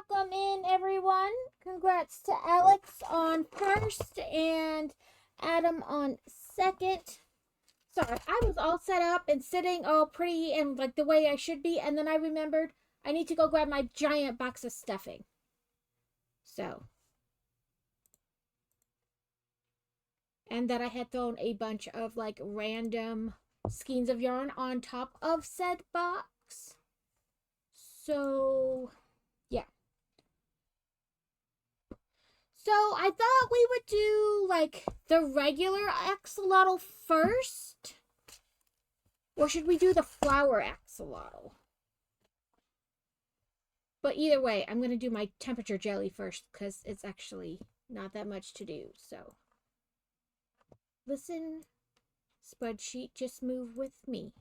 Welcome in, everyone. Congrats to Alex on first and Adam on second. Sorry, I was all set up and sitting all pretty and like the way I should be, and then I remembered I need to go grab my giant box of stuffing. So. And that I had thrown a bunch of like random skeins of yarn on top of said box. So, yeah. So I thought we would do like the regular axolotl first. Or should we do the flower axolotl? But either way, I'm going to do my temperature jelly first because it's actually not that much to do. So listen, spreadsheet, just move with me.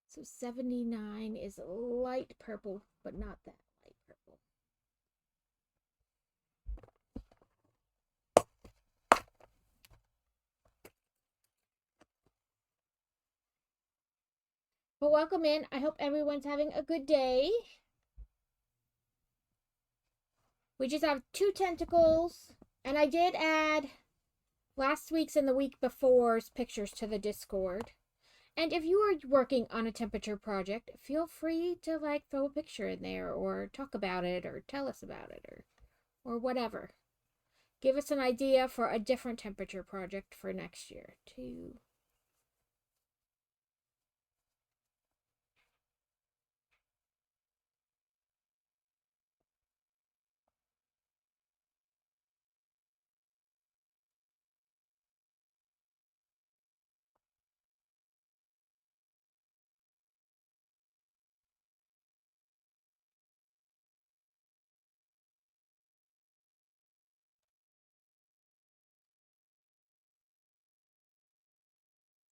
So 79 is light purple, but not that light purple. But welcome in. I hope everyone's having a good day. We just have 2 tentacles, and I did add last week's and the week before's pictures to the Discord. And if you are working on a temperature project, feel free to like throw a picture in there or talk about it or tell us about it or whatever. Give us an idea for a different temperature project for next year too.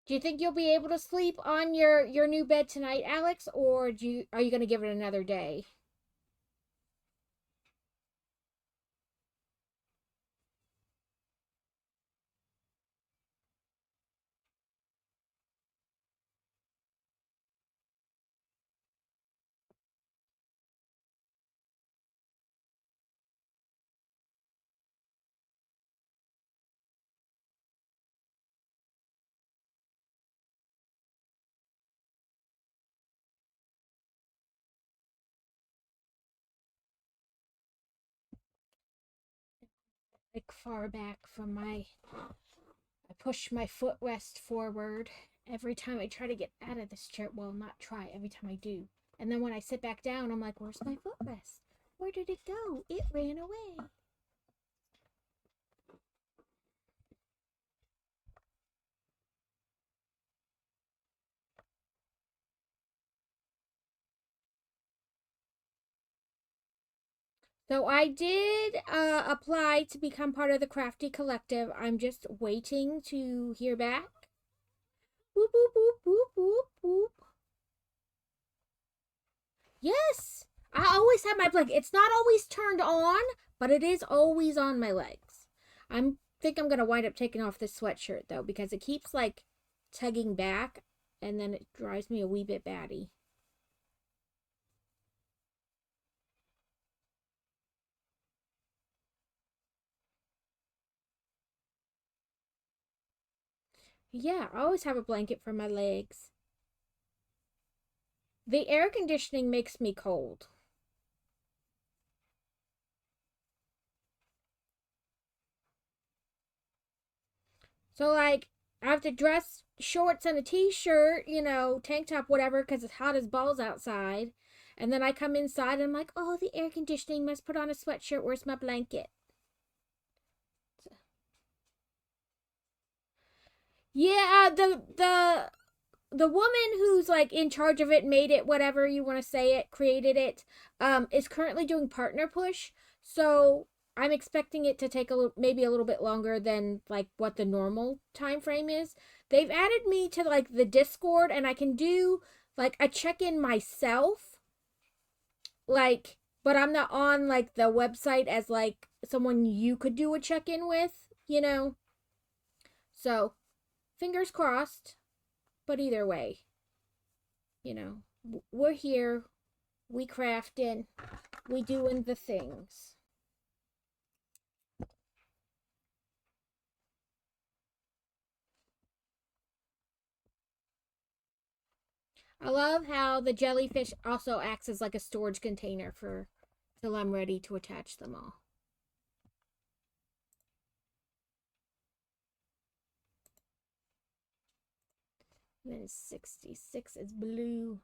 Do you think you'll be able to sleep on your new bed tonight, Alex, or are you going to give it another day? Like far back from I push my footrest forward every time I try to get out of this chair. Well, not try, every time I do. And then when I sit back down, I'm like, where's my footrest? Where did it go? It ran away. So I did apply to become part of the Crafty Collective. I'm just waiting to hear back. Boop, boop, boop, boop, boop, boop. Yes! I always have my blanket. It's not always turned on, but it is always on my legs. I think I'm going to wind up taking off this sweatshirt, though, because it keeps, like, tugging back, and then it drives me a wee bit batty. Yeah, I always have a blanket for my legs. The air conditioning makes me cold. So, like, I have to dress shorts and a t-shirt, you know, tank top, whatever, because it's hot as balls outside. And then I come inside and I'm like, oh, the air conditioning must put on a sweatshirt. Where's my blanket? Yeah, the woman who's like in charge of it, made it, whatever you want to say it, created it, is currently doing partner push. So I'm expecting it to take maybe a little bit longer than like what the normal time frame is. They've added me to like the Discord, and I can do like a check-in myself. Like, but I'm not on like the website as like someone you could do a check-in with, you know. So, fingers crossed. But either way, you know, we're here. We crafting. We doing the things. I love how the jellyfish also acts as like a storage container for till I'm ready to attach them all. And then 66 is blue.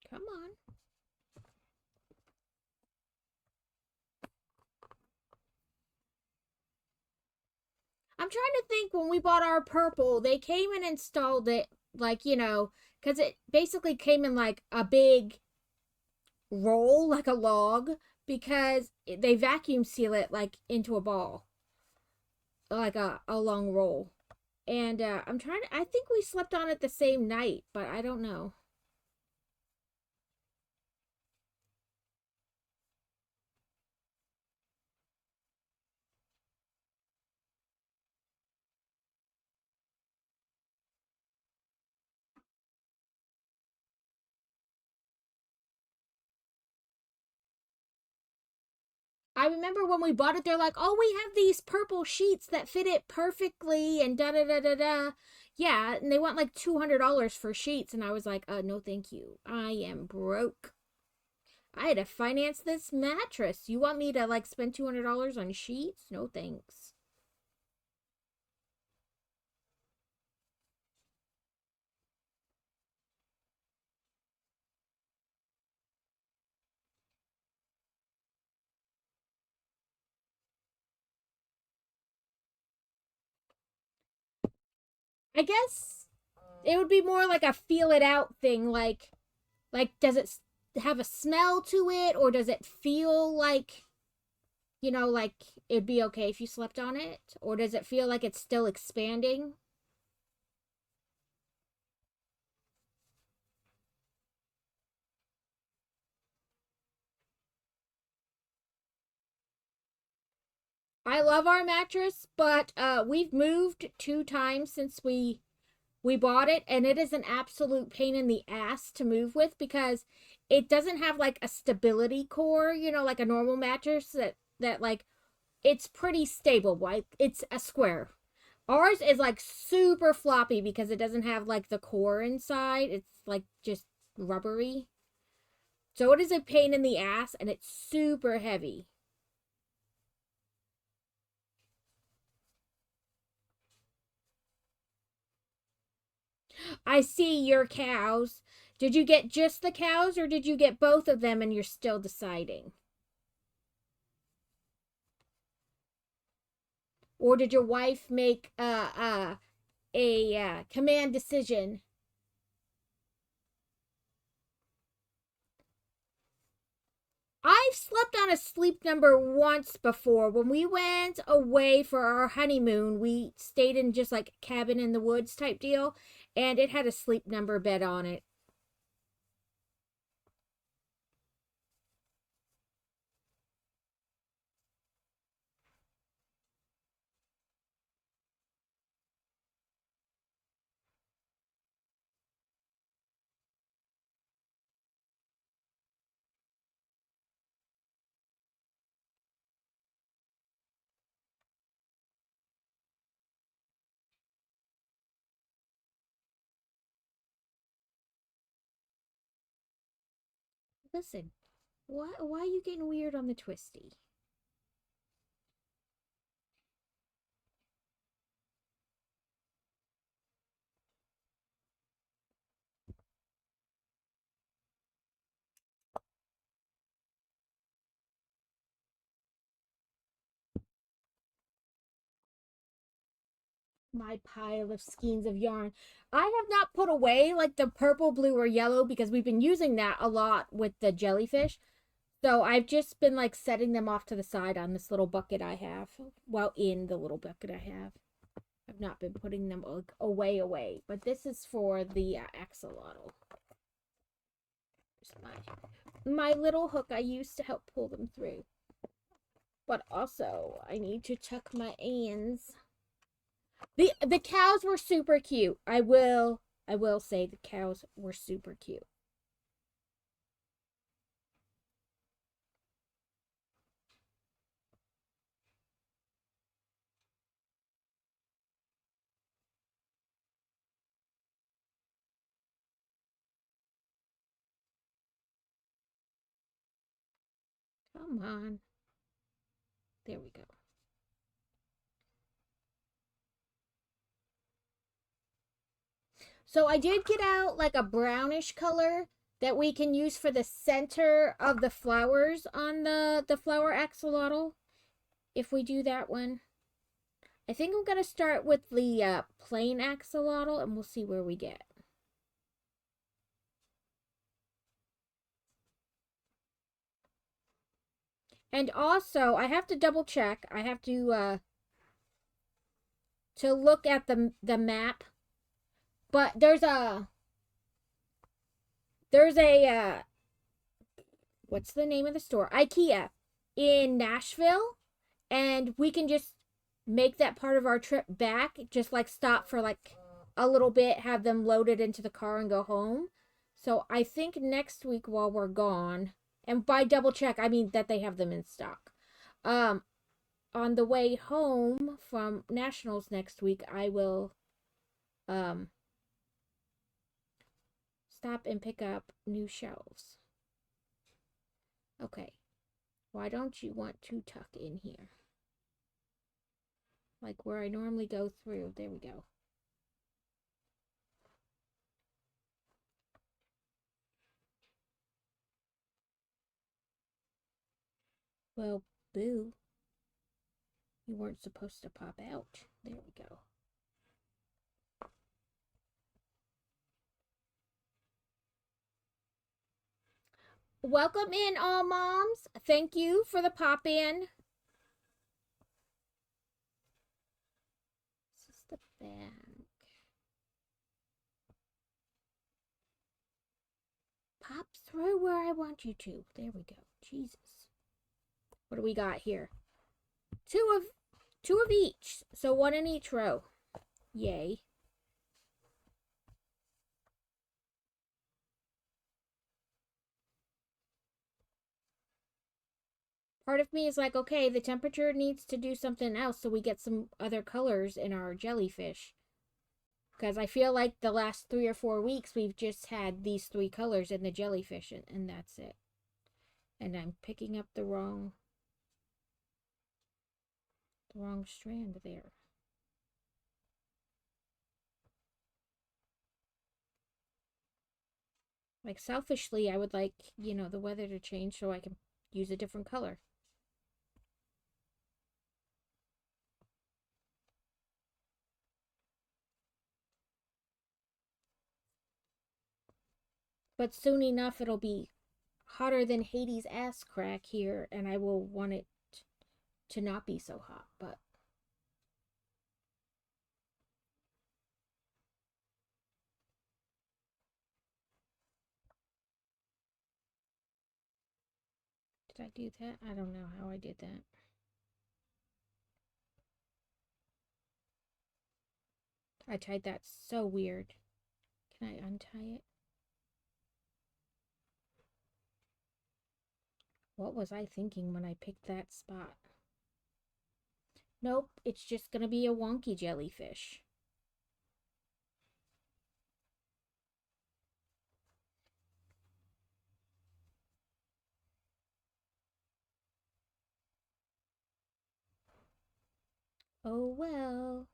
Come on. I'm trying to think when we bought our purple, they came and installed it like, because it basically came in like a big roll, like a log, because they vacuum seal it like into a ball, like a long roll. And I think we slept on it the same night, but I don't know. I remember when we bought it, they're like, "Oh, we have these purple sheets that fit it perfectly," and da da da da da. Yeah, and they want like $200 for sheets, and I was like, no, thank you. I am broke. I had to finance this mattress. You want me to like spend $200 on sheets? No thanks. I guess it would be more like a feel it out thing. Like does it have a smell to it, or does it feel like like it'd be okay if you slept on it, or does it feel like it's still expanding? I love our mattress, but we've moved 2 times since we bought it, and it is an absolute pain in the ass to move with because it doesn't have like a stability core, like a normal mattress that like it's pretty stable. Like it's a square. Ours is like super floppy because it doesn't have like the core inside. It's like just rubbery. So it is a pain in the ass and it's super heavy. I see your cows. Did you get just the cows or did you get both of them and you're still deciding? Or did your wife make a command decision? I've slept on a sleep number once before. When we went away for our honeymoon, we stayed in just like cabin in the woods type deal, and it had a sleep number bed on it. Listen, why are you getting weird on the twisty? My pile of skeins of yarn. I have not put away like the purple, blue, or yellow because we've been using that a lot with the jellyfish. So I've just been like setting them off to the side on this little bucket I have. Well, in the little bucket I have. I've not been putting them like, away. But this is for the axolotl. Here's my little hook I used to help pull them through. But also, I need to tuck my ends. The cows were super cute. I will say the cows were super cute. Come on. There we go. So I did get out like a brownish color that we can use for the center of the flowers on the flower axolotl. If we do that one. I think I'm going to start with the plain axolotl and we'll see where we get. And also, I have to double check. I have to look at the map. But there's a what's the name of the store? IKEA in Nashville, and we can just make that part of our trip back, just like stop for like a little bit, have them loaded into the car and go home. So I think next week while we're gone, and by double check I mean that they have them in stock. On the way home from Nationals next week, I will stop and pick up new shelves. Okay. Why don't you want to tuck in here? Like where I normally go through. There we go. Well, boo. You weren't supposed to pop out. There we go. Welcome in, all moms. Thank you for the pop in. This is the back. Pop through where I want you to. There we go. Jesus. What do we got here? Two of each. So one in each row. Yay. Part of me is like, okay, the temperature needs to do something else so we get some other colors in our jellyfish. Because I feel like the last 3 or 4 weeks we've just had these 3 colors in the jellyfish, and that's it. And I'm picking up the wrong strand there. Like selfishly, I would like, the weather to change so I can use a different color. But soon enough, it'll be hotter than Hades' ass crack here, and I will want it to not be so hot. But did I do that? I don't know how I did that. I tied that so weird. Can I untie it? What was I thinking when I picked that spot? Nope, it's just gonna be a wonky jellyfish. Oh well.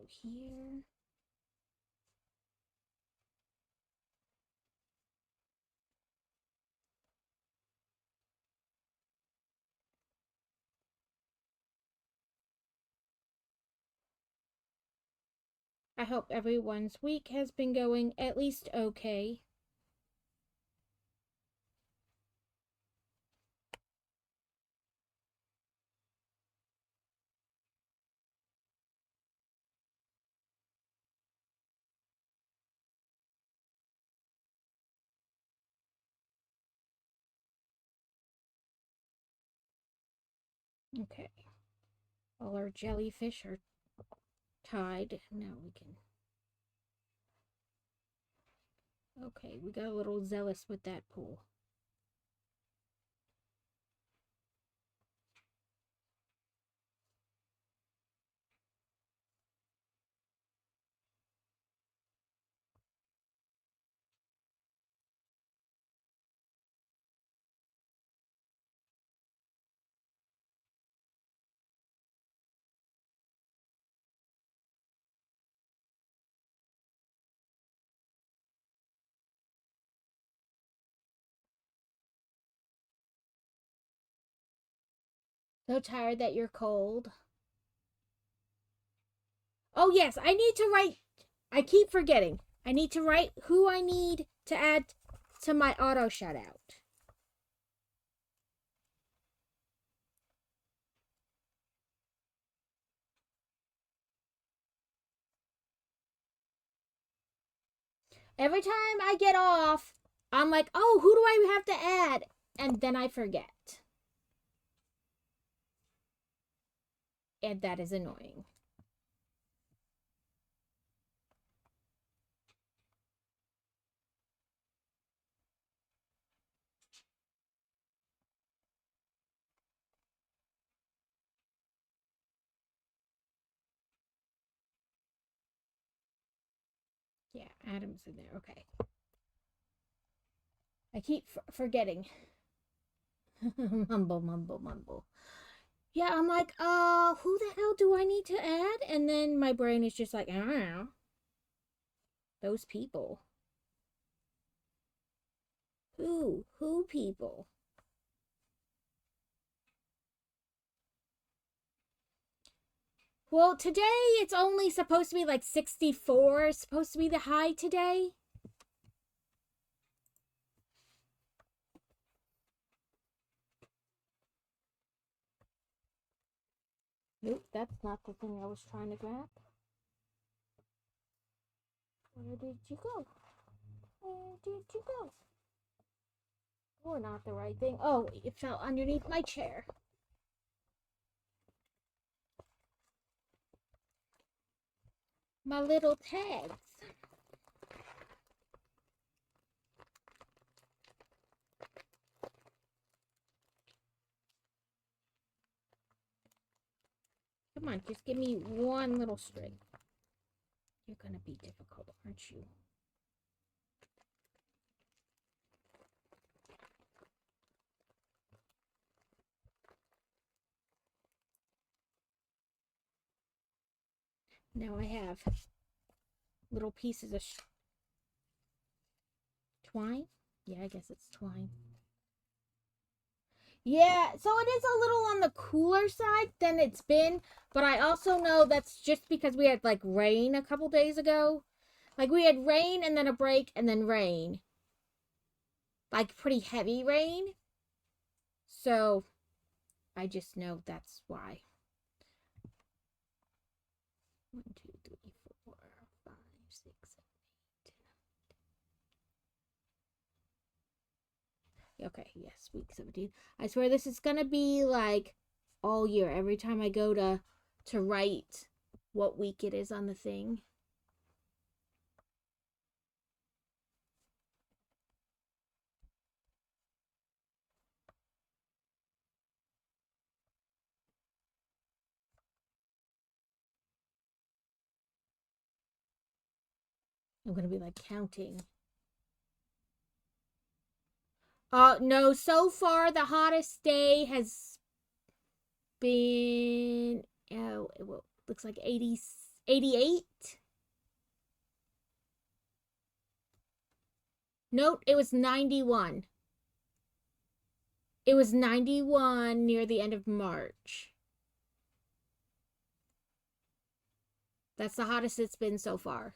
here. I hope everyone's week has been going at least okay. Okay. All our jellyfish are tied. Now we can... Okay, we got a little zealous with that pool. So tired that you're cold. Oh, yes, I need to write. I keep forgetting. I need to write who I need to add to my auto shutout. Every time I get off, I'm like, oh, who do I have to add? And then I forget. And that is annoying. Yeah, Adam's in there. Okay. I keep forgetting. Mumble, mumble, mumble. Yeah, I'm like, who the hell do I need to add? And then my brain is just like, I don't know. Those people. Who? Who people? Well, today it's only supposed to be like 64. It's supposed to be the high today. Nope, that's not the thing I was trying to grab. Where did you go? Where did you go? Oh, not the right thing. Oh, it fell underneath my chair. My little tags. Come on, just give me one little string. You're gonna be difficult, aren't you? Now I have little pieces of twine. Yeah, I guess it's twine. Yeah, so it is a little on the cooler side than it's been, but I also know that's just because we had like rain a couple days ago. Like we had rain and then a break and then rain. Like pretty heavy rain. So I just know that's why. 1, 2, 3, 4, 5, 6, 7, 8. Okay, yes, week 17. I swear this is gonna be like all year. Every time I go to write what week it is on the thing. I'm gonna be like counting. No, so far the hottest day has been, oh, it looks like 80, 88. Nope, it was 91. It was 91 near the end of March. That's the hottest it's been so far.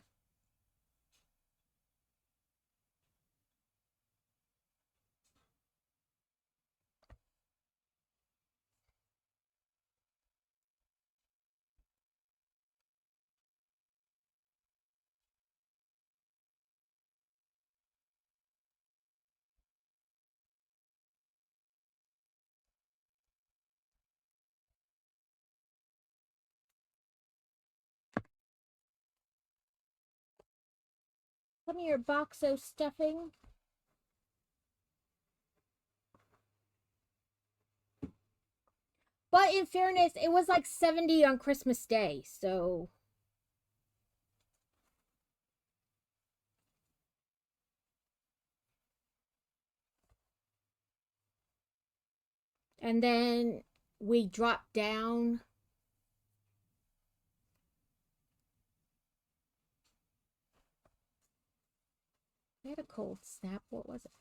Come here, Boxo stuffing. But in fairness, it was like 70 on Christmas Day, so. And then we dropped down. I had a cold snap. What was it?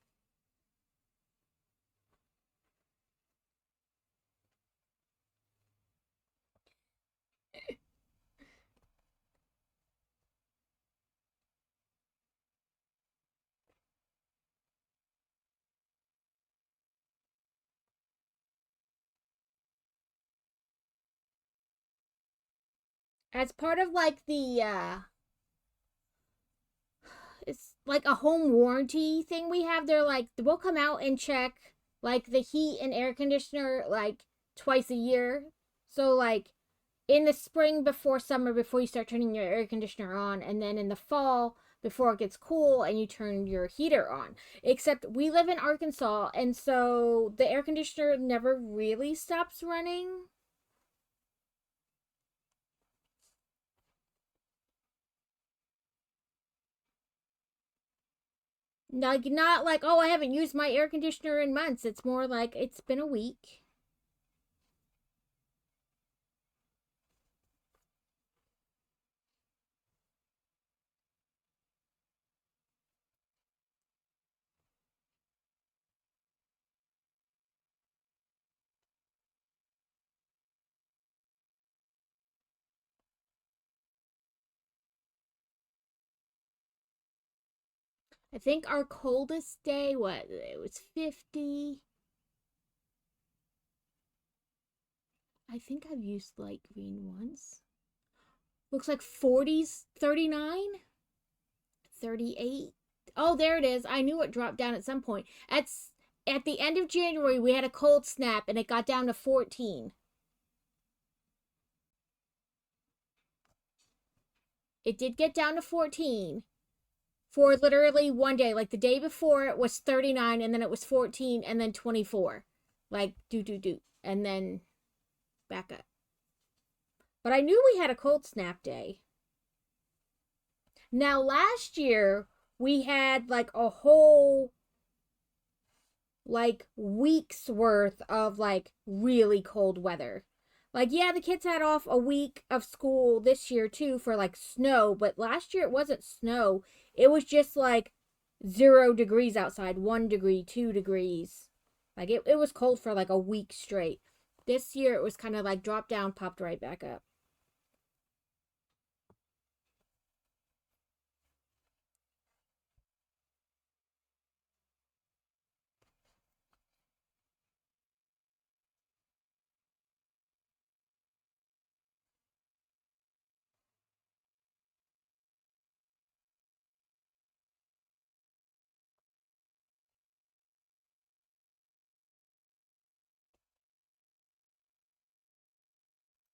As part of like it's like a home warranty thing we have. They're like, we'll come out and check like the heat and air conditioner like twice a year. So like in the spring before summer, before you start turning your air conditioner on, and then in the fall before it gets cool and you turn your heater on. Except we live in Arkansas, and so the air conditioner never really stops running. Like, not like, oh, I haven't used my air conditioner in months. It's more like it's been a week. I think our coldest day, what, it was 50. I think I've used light green once. Looks like 40s, 39, 38. Oh, there it is. I knew it dropped down at some point. At the end of January, we had a cold snap and it got down to 14. It did get down to 14 for literally one day. Like the day before, it was 39 and then it was 14 and then 24. Like, do. And then back up. But I knew we had a cold snap day. Now, last year, we had like a whole like weeks worth of like really cold weather. Like, yeah, the kids had off a week of school this year too for like snow, but last year it wasn't snow. It was just like 0 degrees outside, 1 degree, 2 degrees. Like, it was cold for like a week straight. This year it was kind of like dropped down, popped right back up.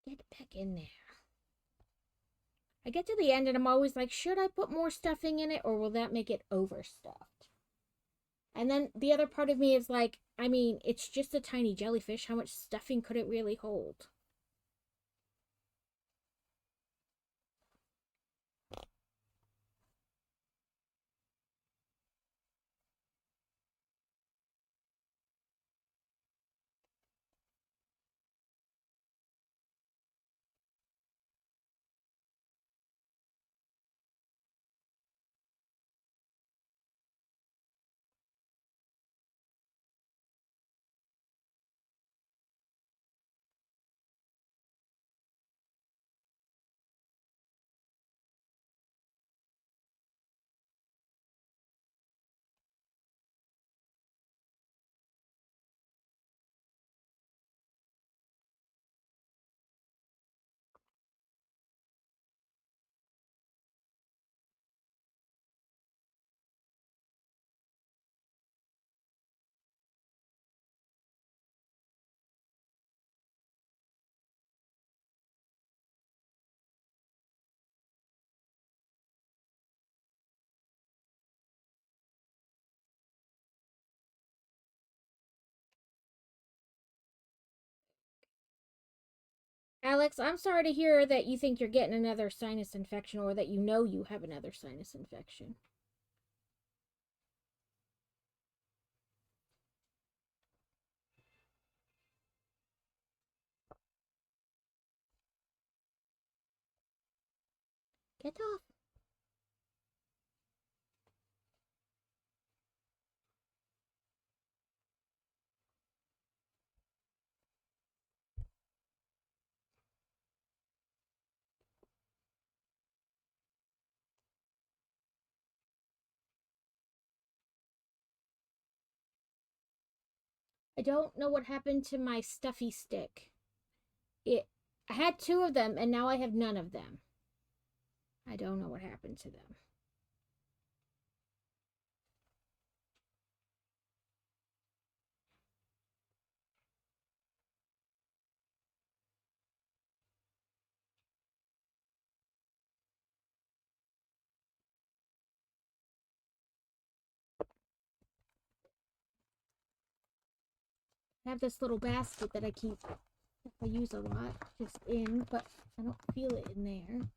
Get back in there. I get to the end and I'm always like, should I put more stuffing in it or will that make it overstuffed? And then the other part of me is like, I mean, it's just a tiny jellyfish. How much stuffing could it really hold? Alex, I'm sorry to hear that you think you're getting another sinus infection or that you know you have another sinus infection. Get off. I don't know what happened to my stuffy stick. I had two of them and now I have none of them. I don't know what happened to them. I have this little basket that I use a lot, just in, but I don't feel it in there.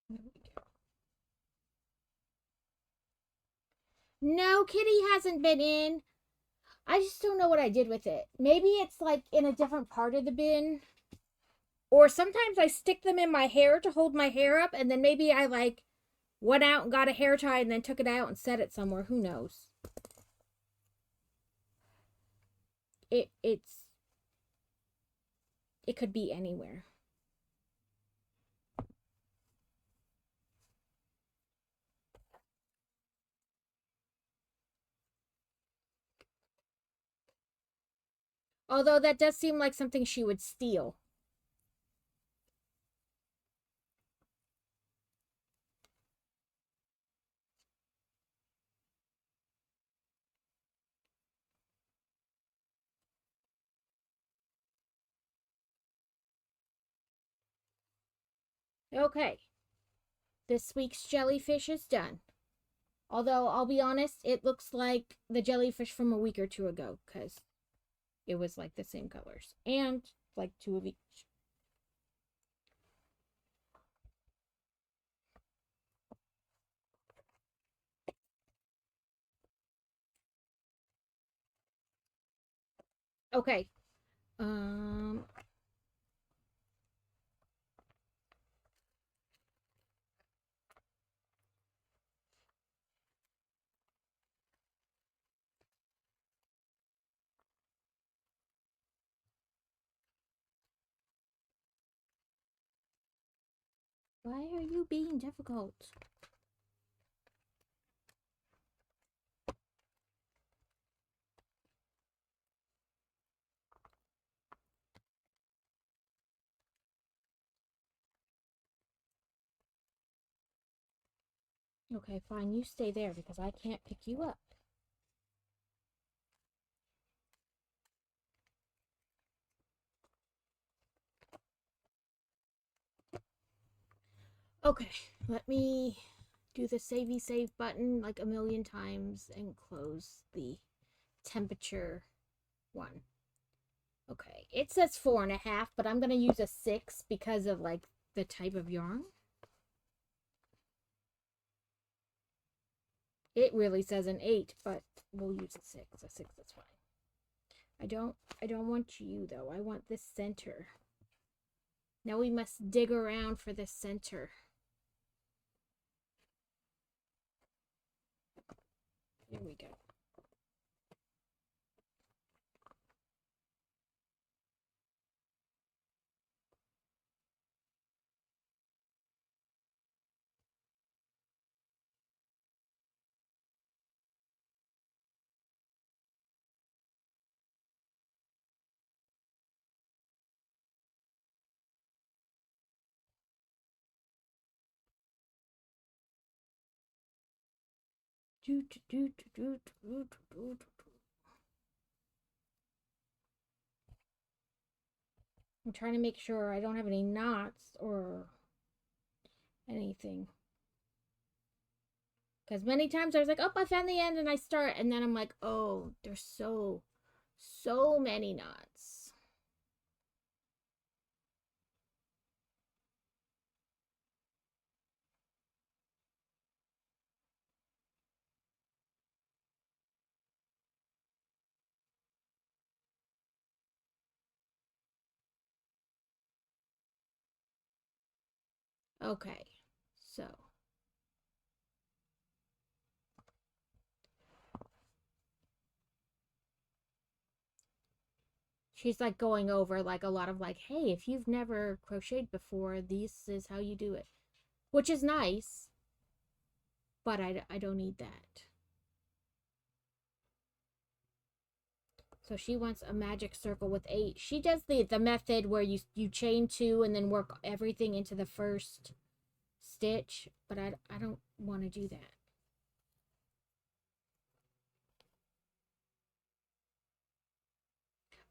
There we go. No, Kitty hasn't been in. I just don't know what I did with it. Maybe it's like in a different part of the bin. Or sometimes I stick them in my hair to hold my hair up, and then maybe I like went out and got a hair tie and then took it out and set it somewhere. Who knows? It's it could be anywhere. Although that does seem like something she would steal. Okay. This week's jellyfish is done. Although, I'll be honest, it looks like the jellyfish from a week or two ago, because it was like the same colors. And like two of each. Okay. Um, why are you being difficult? Okay, fine. You stay there because I can't pick you up. Okay, let me do the savey save button like a million times and close the temperature one. Okay, it says 4.5, but I'm gonna use a 6 because of like the type of yarn. It really says an 8, but we'll use a 6. A 6 is fine. I don't want you though. I want this center. Now we must dig around for the center. There we go. I'm trying to make sure I don't have any knots or anything. Because many times I was like, oh, I found the end, and I start, and then I'm like, oh, there's so many knots. Okay, so she's like going over like a lot of like, hey, if you've never crocheted before, this is how you do it, which is nice, but I don't need that. So she wants a magic circle with 8. She does the method where you chain 2 and then work everything into the first stitch, but I don't want to do that.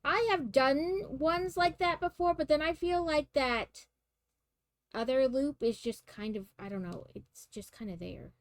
I have done ones like that before, but then I feel like that other loop is just kind of, I don't know, it's just kind of there.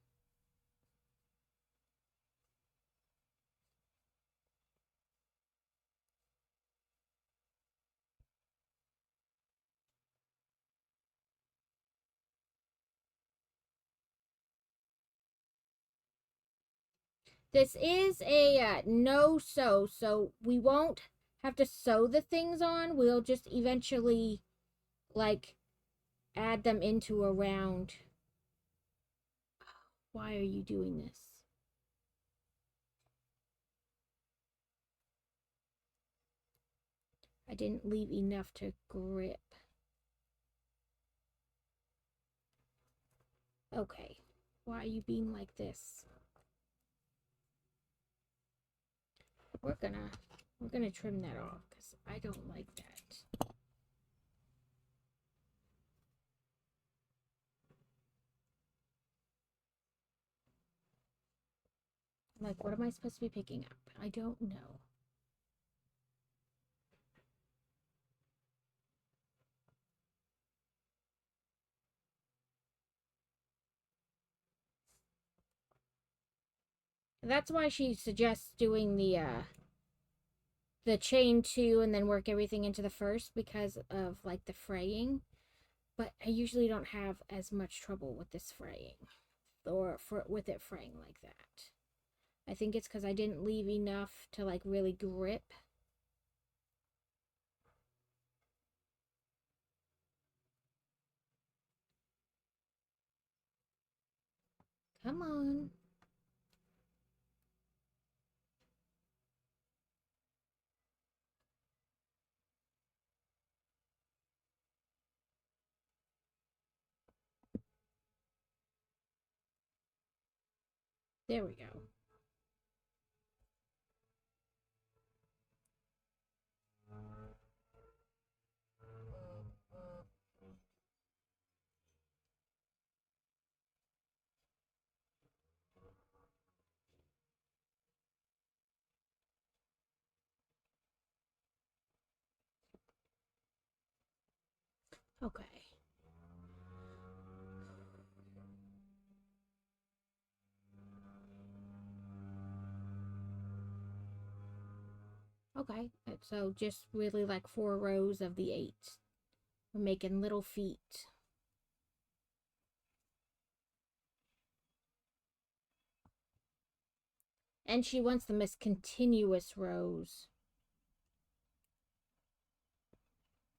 This is a no-sew, so we won't have to sew the things on. We'll just eventually, like, add them into a round. Why are you doing this? I didn't leave enough to grip. Okay. Why are you being like this? We're gonna trim that off because I don't like that. Like, what am I supposed to be picking up? I don't know. That's why she suggests doing the chain 2 and then work everything into the first because of like the fraying. But I usually don't have as much trouble with this fraying or with it fraying like that. I think it's because I didn't leave enough to like really grip. Come on. There we go. Okay. Okay, so just really like 4 rows of the 8. We're making little feet. And she wants them as continuous rows.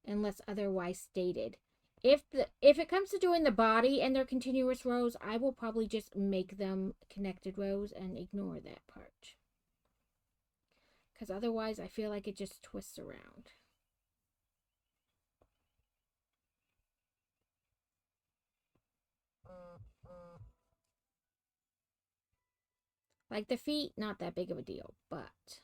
Unless otherwise stated. If it comes to doing the body and their continuous rows, I will probably just make them connected rows and ignore that part. Because otherwise I feel like it just twists around. Like the feet, not that big of a deal, but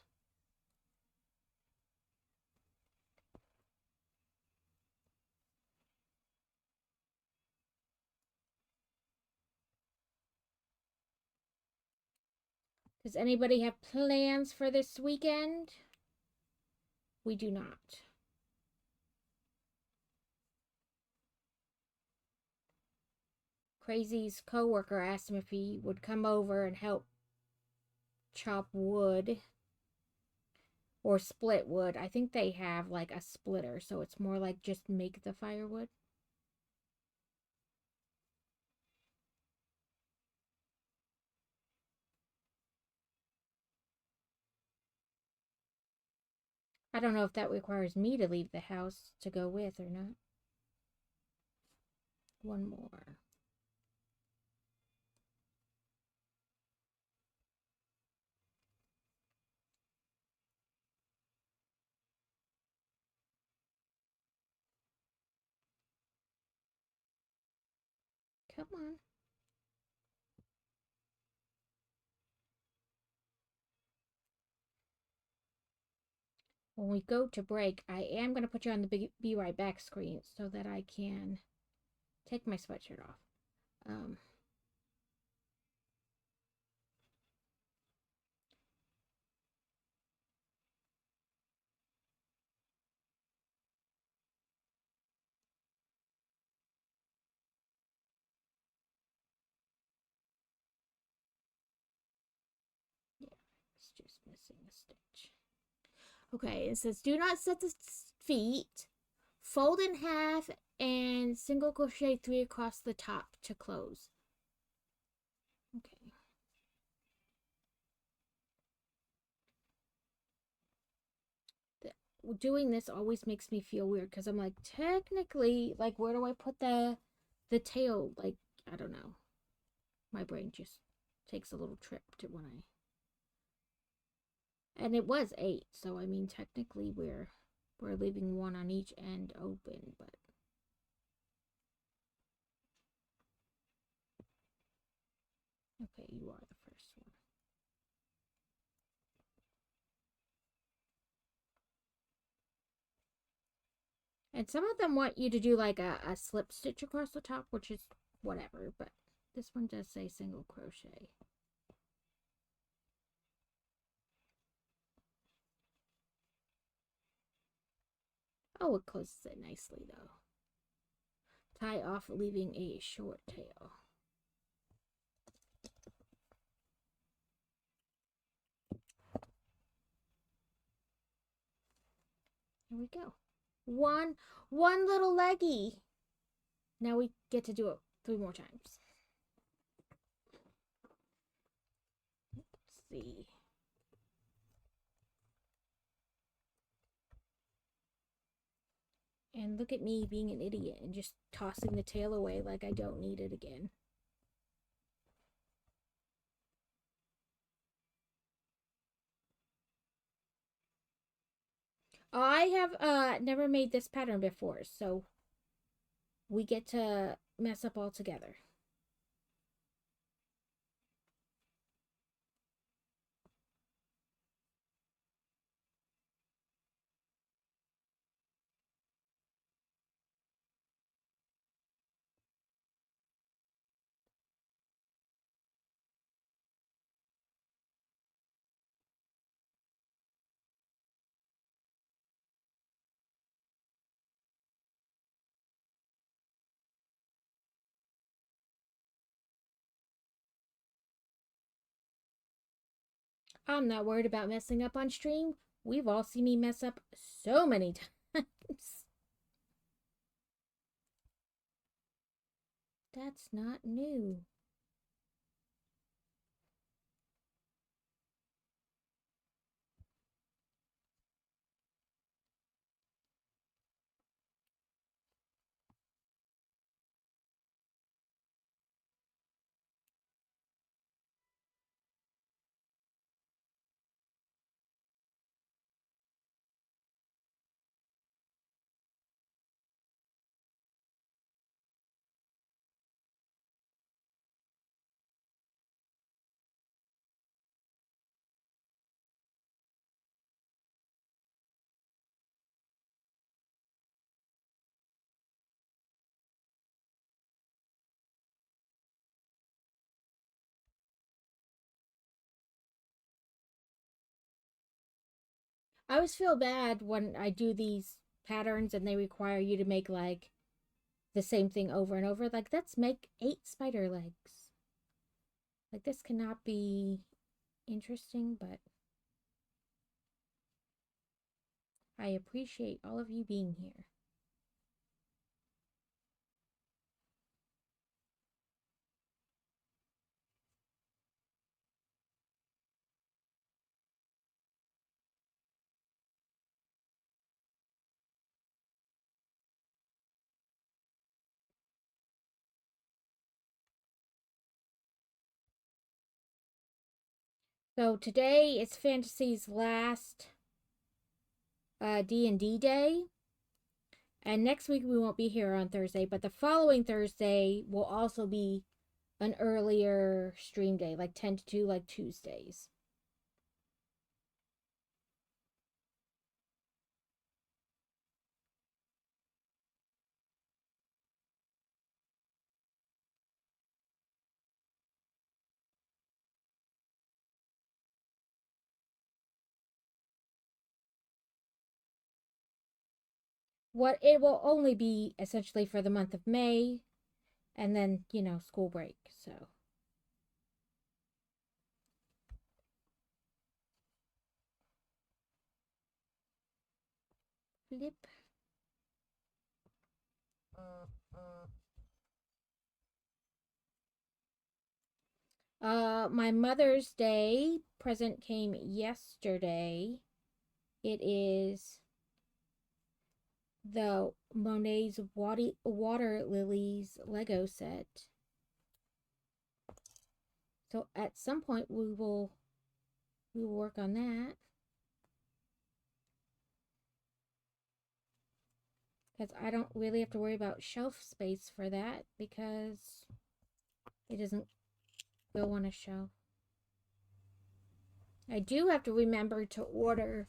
Does anybody have plans for this weekend? We do not. Crazy's coworker asked him if he would come over and help chop wood or split wood. I think they have like a splitter, so it's more like just make the firewood. I don't know if that requires me to leave the house to go with or not. One more. Come on. When we go to break, I am going to put you on the Be Right Back screen so that I can take my sweatshirt off. Yeah, it's just missing a stitch. Okay, it says do not set the feet, fold in half, and single crochet 3 across the top to close. Okay. Doing this always makes me feel weird because I'm like, technically, like, where do I put the tail? Like, I don't know. My brain just takes a little trip to when I. And it was 8, so I mean, technically, we're leaving one on each end open, but. Okay, you are the first one. And some of them want you to do like a slip stitch across the top, which is whatever, but this one does say single crochet. Oh, it closes it nicely though. Tie off, leaving a short tail. Here we go. One little leggy. Now we get to do it 3 more times. Let's see. And look at me being an idiot and just tossing the tail away like I don't need it again. I have never made this pattern before, so we get to mess up all together. I'm not worried about messing up on stream. We've all seen me mess up so many times. That's not new. I always feel bad when I do these patterns and they require you to make like the same thing over and over. Like, let's make 8 spider legs. Like, this cannot be interesting, but I appreciate all of you being here. So today is Fantasy's last D&D day. And next week we won't be here on Thursday, but the following Thursday will also be an earlier stream day, like 10 to 2, like Tuesdays. What it will only be essentially for the month of May, and then, you know, school break. So flip. My Mother's Day present came yesterday. It is the Monet's Water Lilies Lego set. So at some point we will work on that. Because I don't really have to worry about shelf space for that because it doesn't go on a shelf. I do have to remember to order,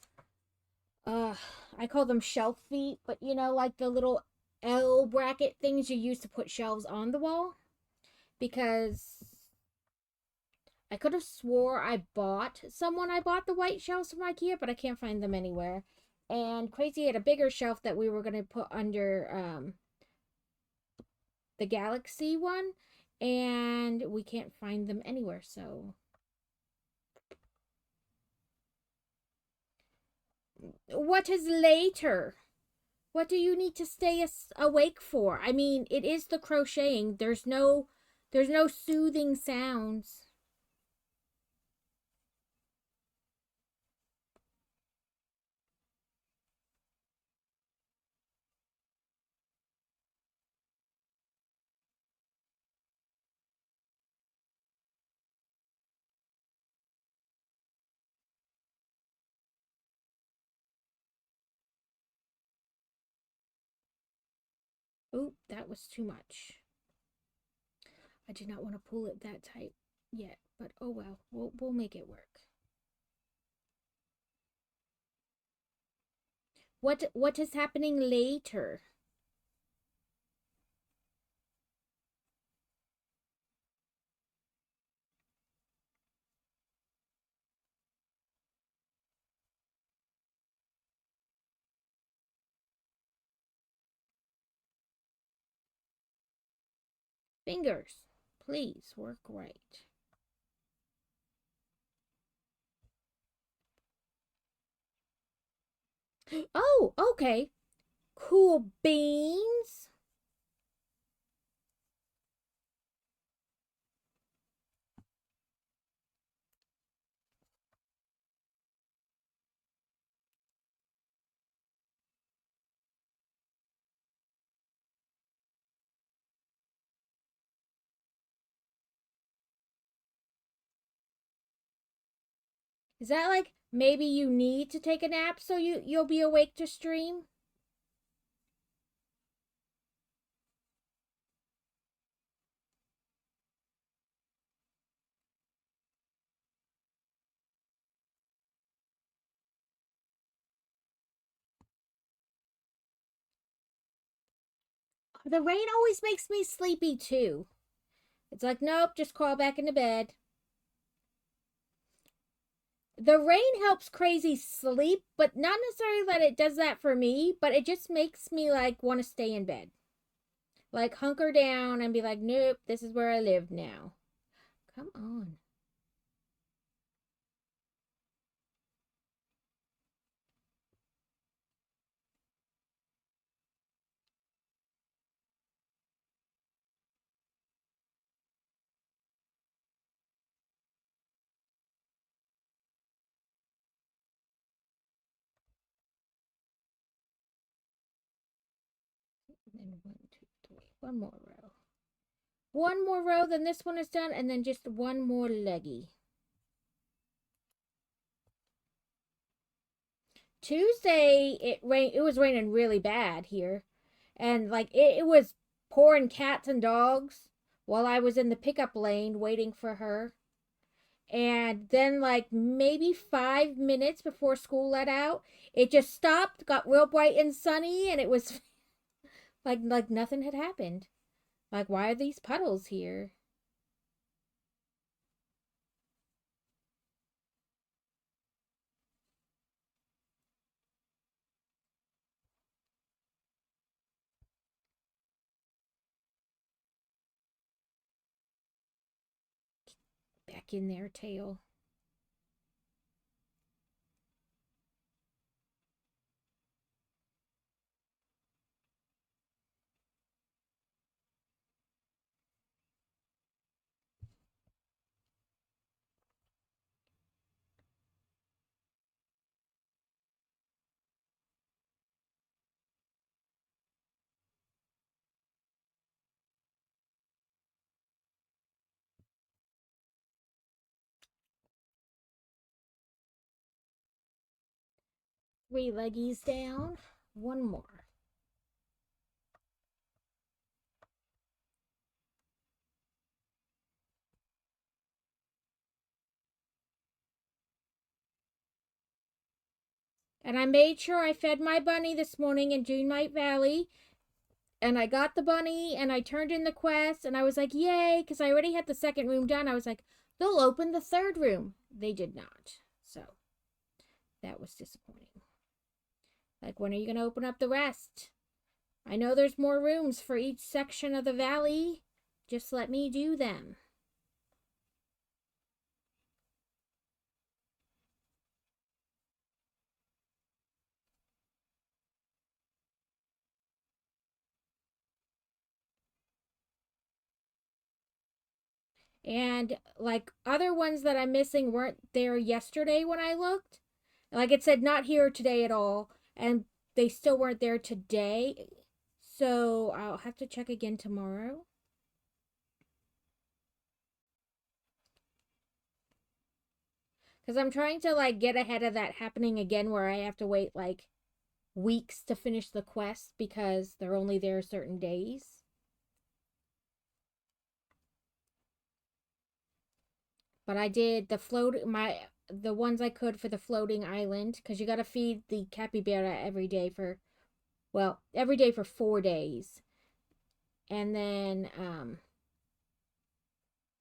I call them shelf feet, but you know, like the little L bracket things you use to put shelves on the wall. Because I could have swore I bought the white shelves from IKEA, but I can't find them anywhere. And Crazy had a bigger shelf that we were going to put under the Galaxy one, and we can't find them anywhere, so what is later? What do you need to stay awake for? I mean, it is the crocheting. There's no soothing sounds. Oop, that was too much. I did not want to pull it that tight yet, but oh well, we'll make it work. What is happening later? Fingers, please work right. Oh, okay. Cool beans. Is that like maybe you need to take a nap so you'll be awake to stream? The rain always makes me sleepy too. It's like, nope, just crawl back into bed. The rain helps crazy sleep, but not necessarily that it does that for me, but it just makes me like want to stay in bed. Like hunker down and be like, nope, this is where I live now. Come on. And then 1, 2, 3. One more row. One more row, then this one is done, and then just one more leggy. Tuesday, it was raining really bad here. And like it was pouring cats and dogs while I was in the pickup lane waiting for her. And then like maybe 5 minutes before school let out, it just stopped, got real bright and sunny, and it was like nothing had happened. Like, why are these puddles here? Back in there, tail. Three leggies down. One more. And I made sure I fed my bunny this morning in June Night Valley. And I got the bunny and I turned in the quest and I was like, yay, because I already had the second room done. I was like, they'll open the third room. They did not. So that was disappointing. Like, when are you going to open up the rest? I know there's more rooms for each section of the valley. Just let me do them. And like other ones that I'm missing weren't there yesterday when I looked. Like it said not here today at all. And they still weren't there today. So I'll have to check again tomorrow. Because I'm trying to like get ahead of that happening again where I have to wait like weeks to finish the quest because they're only there certain days. But I did the ones I could for the floating island because you got to feed the capybara every day for, well, every day for 4 days. And then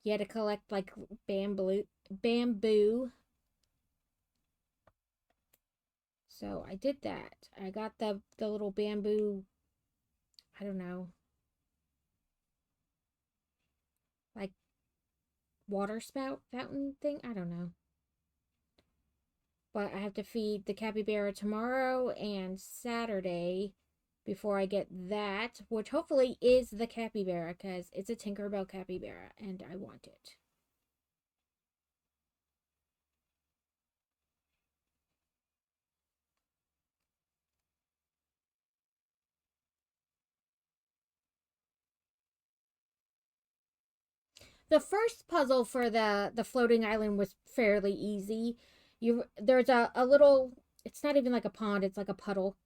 you had to collect like bamboo. So I did that. I got the little bamboo, I don't know, like water spout fountain thing. I don't know. But I have to feed the capybara tomorrow and Saturday before I get that, which hopefully is the capybara because it's a Tinkerbell capybara and I want it. The first puzzle for the floating island was fairly easy. There's a little, it's not even like a pond, it's like a puddle,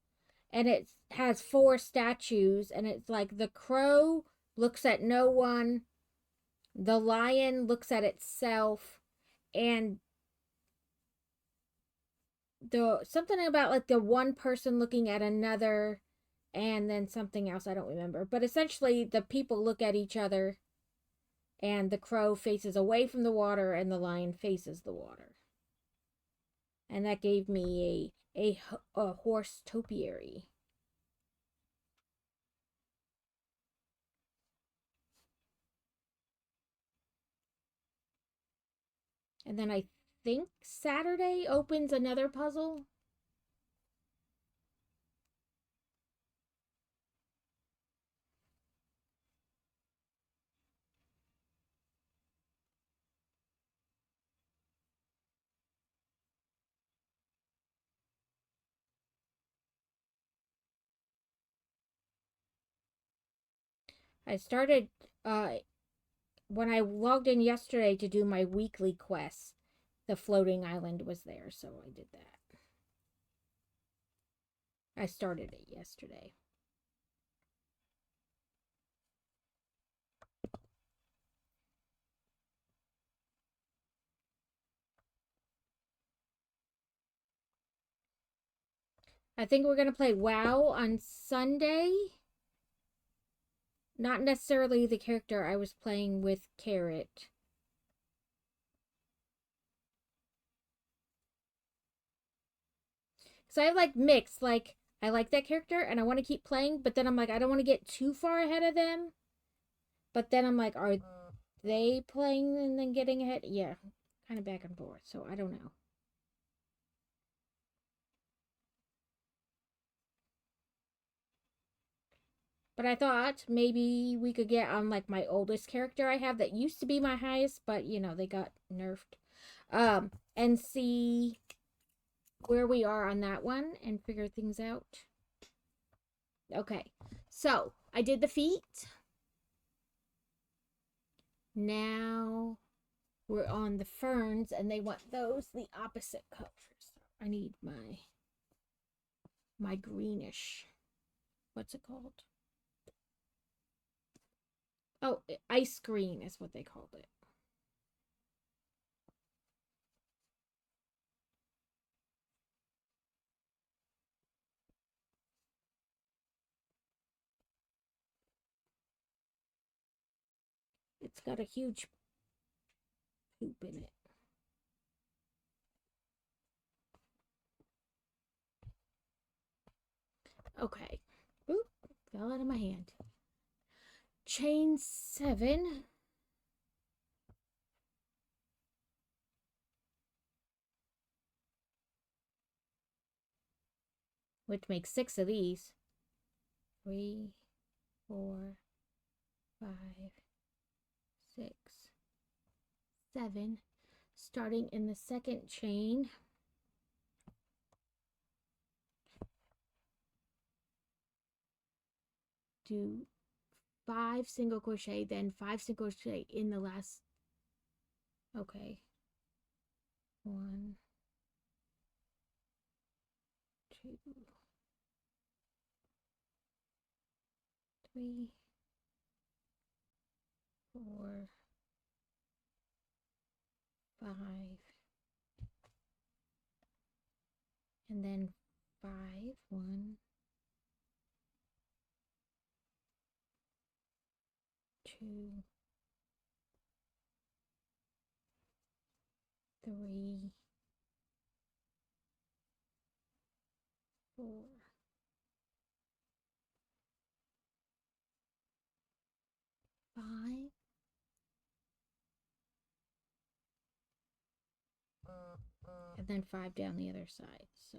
and it has four statues, and it's like the crow looks at no one, the lion looks at itself, and the something about like the one person looking at another, and then something else I don't remember. But essentially the people look at each other, and the crow faces away from the water and the lion faces the water. And that gave me a horse topiary. And then I think Saturday opens another puzzle. I started when I logged in yesterday to do my weekly quest. The floating island was there, so I did that. I started it yesterday. I think we're going to play WoW on Sunday. Not necessarily the character I was playing with, Carrot. So I like mixed. Like, I like that character and I want to keep playing, but then I'm like, I don't want to get too far ahead of them. But then I'm like, are they playing and then getting ahead? Yeah, kind of back and forth. So I don't know. But I thought maybe we could get on like my oldest character I have that used to be my highest, but you know, they got nerfed. And see where we are on that one and figure things out. Okay. So, I did the feet. Now we're on the ferns and they want those the opposite colors. I need my greenish. What's it called? Oh, ice green is what they called it. It's got a huge poop in it. Okay. Oop, fell out of my hand. Chain 7. Which makes 6 of these. 3, 4, 5, 6, 7. Starting in the second chain. Do 5 single crochet, then 5 single crochet in the last. Okay. 1, 2, 3, 4, 5, and then 5. 1, 2, 3, 4, 5, and then 5 down the other side. So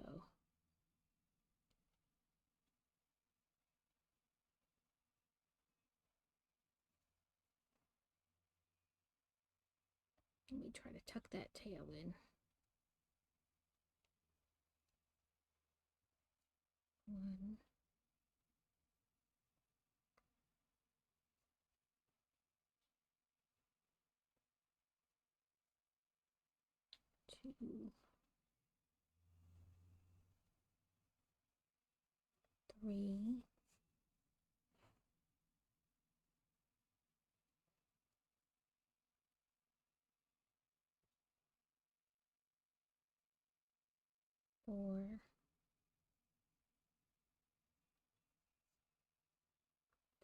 let me try to tuck that tail in. 1, 2, 3, 4,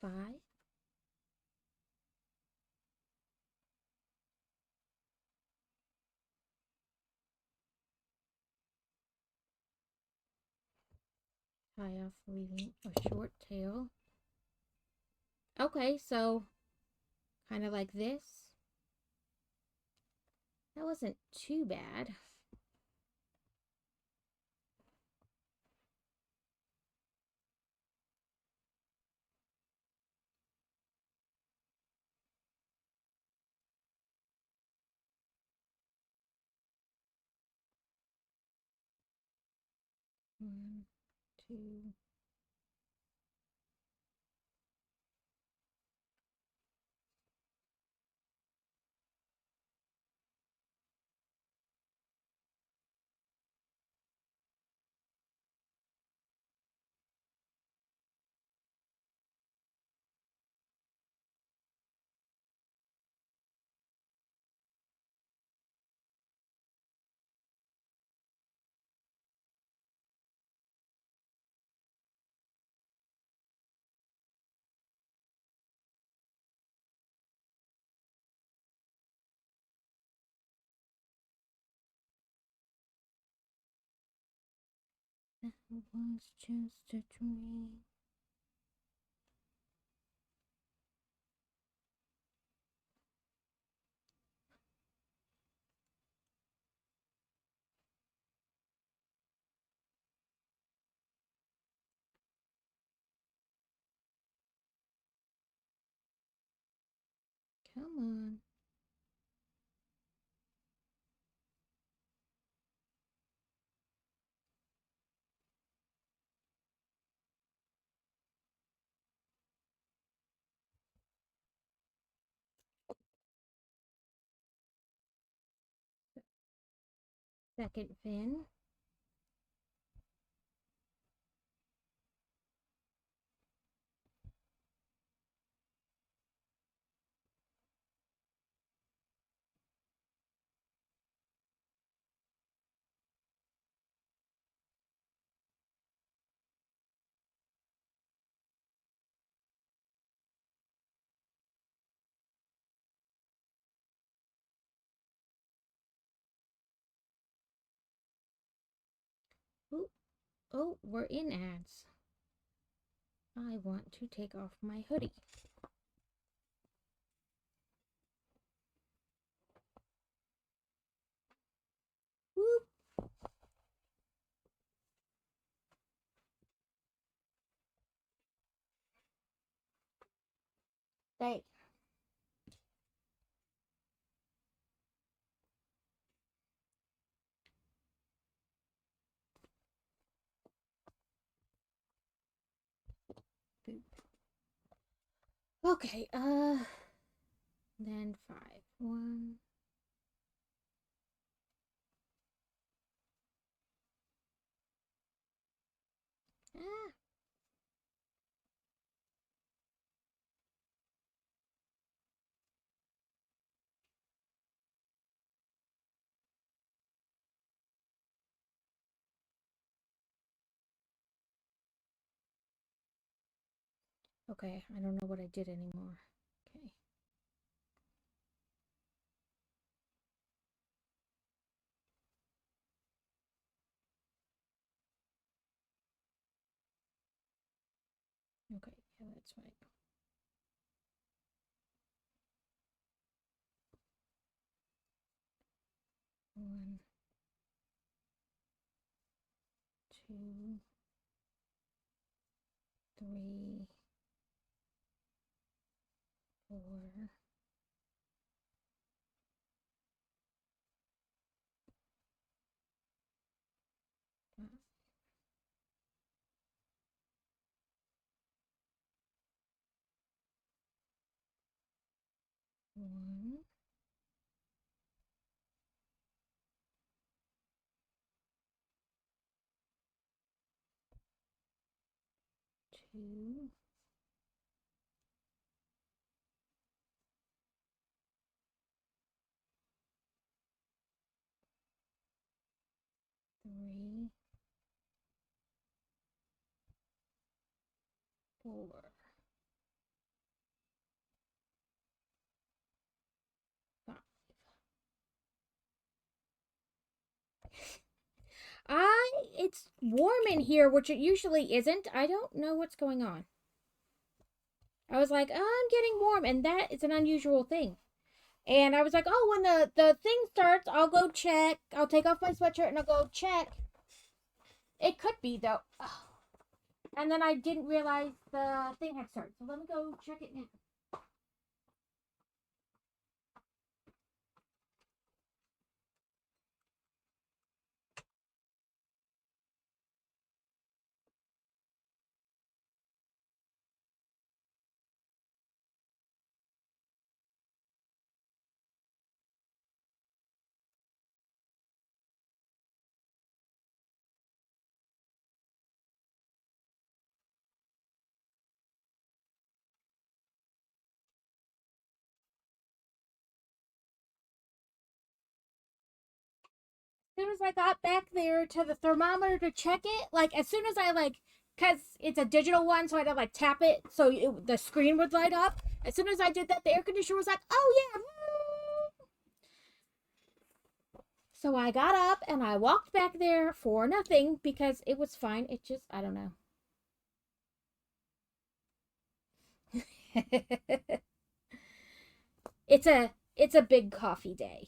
5, tie off leaving a short tail. Okay, so kind of like this. That wasn't too bad. One, two. That was just a dream. Come on. Second fin. Ooh. Oh, we're in ads. I want to take off my hoodie. Whoop. Hey. Boop. Okay, then 5. 1. Ah. Okay, I don't know what I did anymore. Okay. Okay, yeah, that's right. 1, 2, 3, 4, 5. 1, 2, 3, 4, 5. I it's warm in here, which it usually isn't. I don't know what's going on. I was like, oh, I'm getting warm, and that is an unusual thing. And I was like, oh, when the thing starts, I'll go check. I'll take off my sweatshirt and I'll go check. It could be, though. Oh. And then I didn't realize the thing had started. So let me go check it now. As soon as I got back there to the thermometer to check it, like as soon as I cause it's a digital one, so I had to like tap it so the screen would light up. As soon as I did that, the air conditioner was like, "Oh yeah." So I got up and I walked back there for nothing because it was fine. It just I don't know. it's a big coffee day.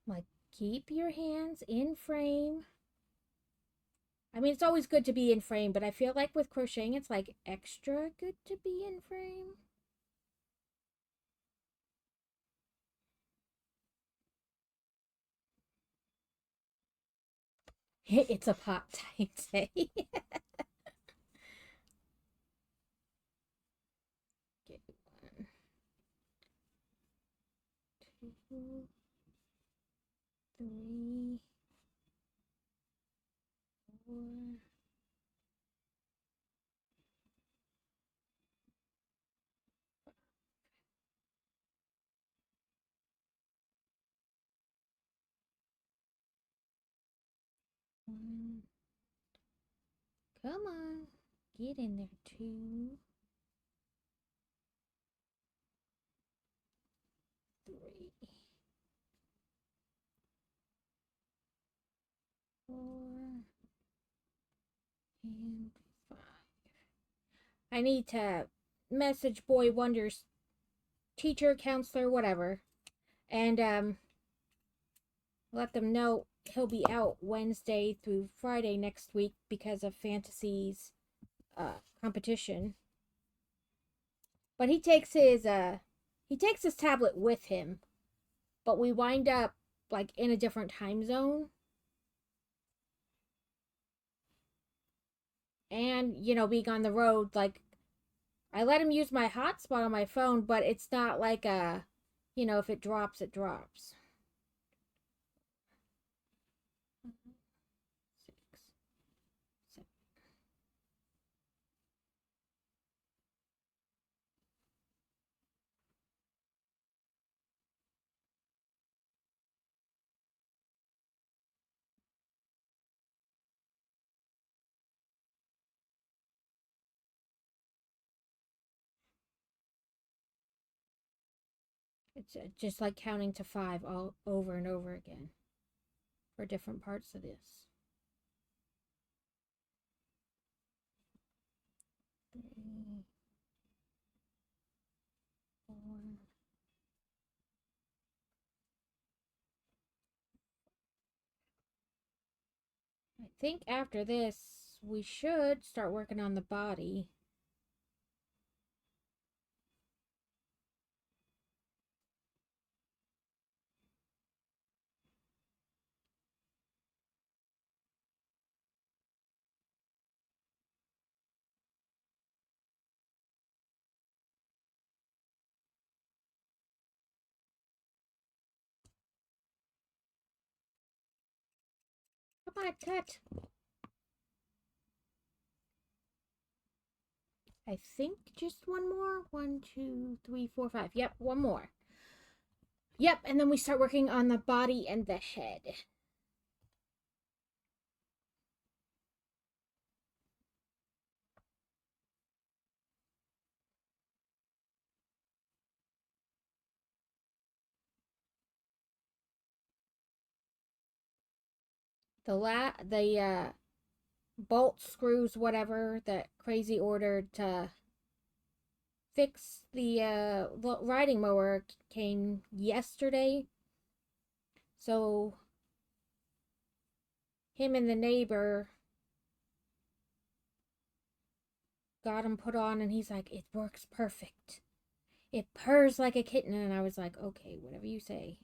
Like, keep your hands in frame. I mean, it's always good to be in frame, but I feel like with crocheting, it's like extra good to be in frame. It's a pot time day. Get 1, 2, 3, 4. Come on, get in there, 2, 3, 4, and 5. I need to message Boy Wonder's teacher, counselor, whatever, and let them know he'll be out Wednesday through Friday next week because of Fantasy's competition. But he takes his tablet with him, but we wind up like in a different time zone. And, being on the road, like I let him use my hotspot on my phone, but it's not like if it drops, it drops. 6, 7. It's just like counting to 5 all over and over again for different parts of this. 3, 4. I think after this, we should start working on the body. Come on, cut. I think just one more. 1, 2, 3, 4, 5. Yep, one more. Yep, and then we start working on the body and the head. The bolt screws, whatever, that Crazy ordered to fix the riding mower came yesterday. So him and the neighbor got him put on, and he's like, it works perfect. It purrs like a kitten. And I was like, okay, whatever you say.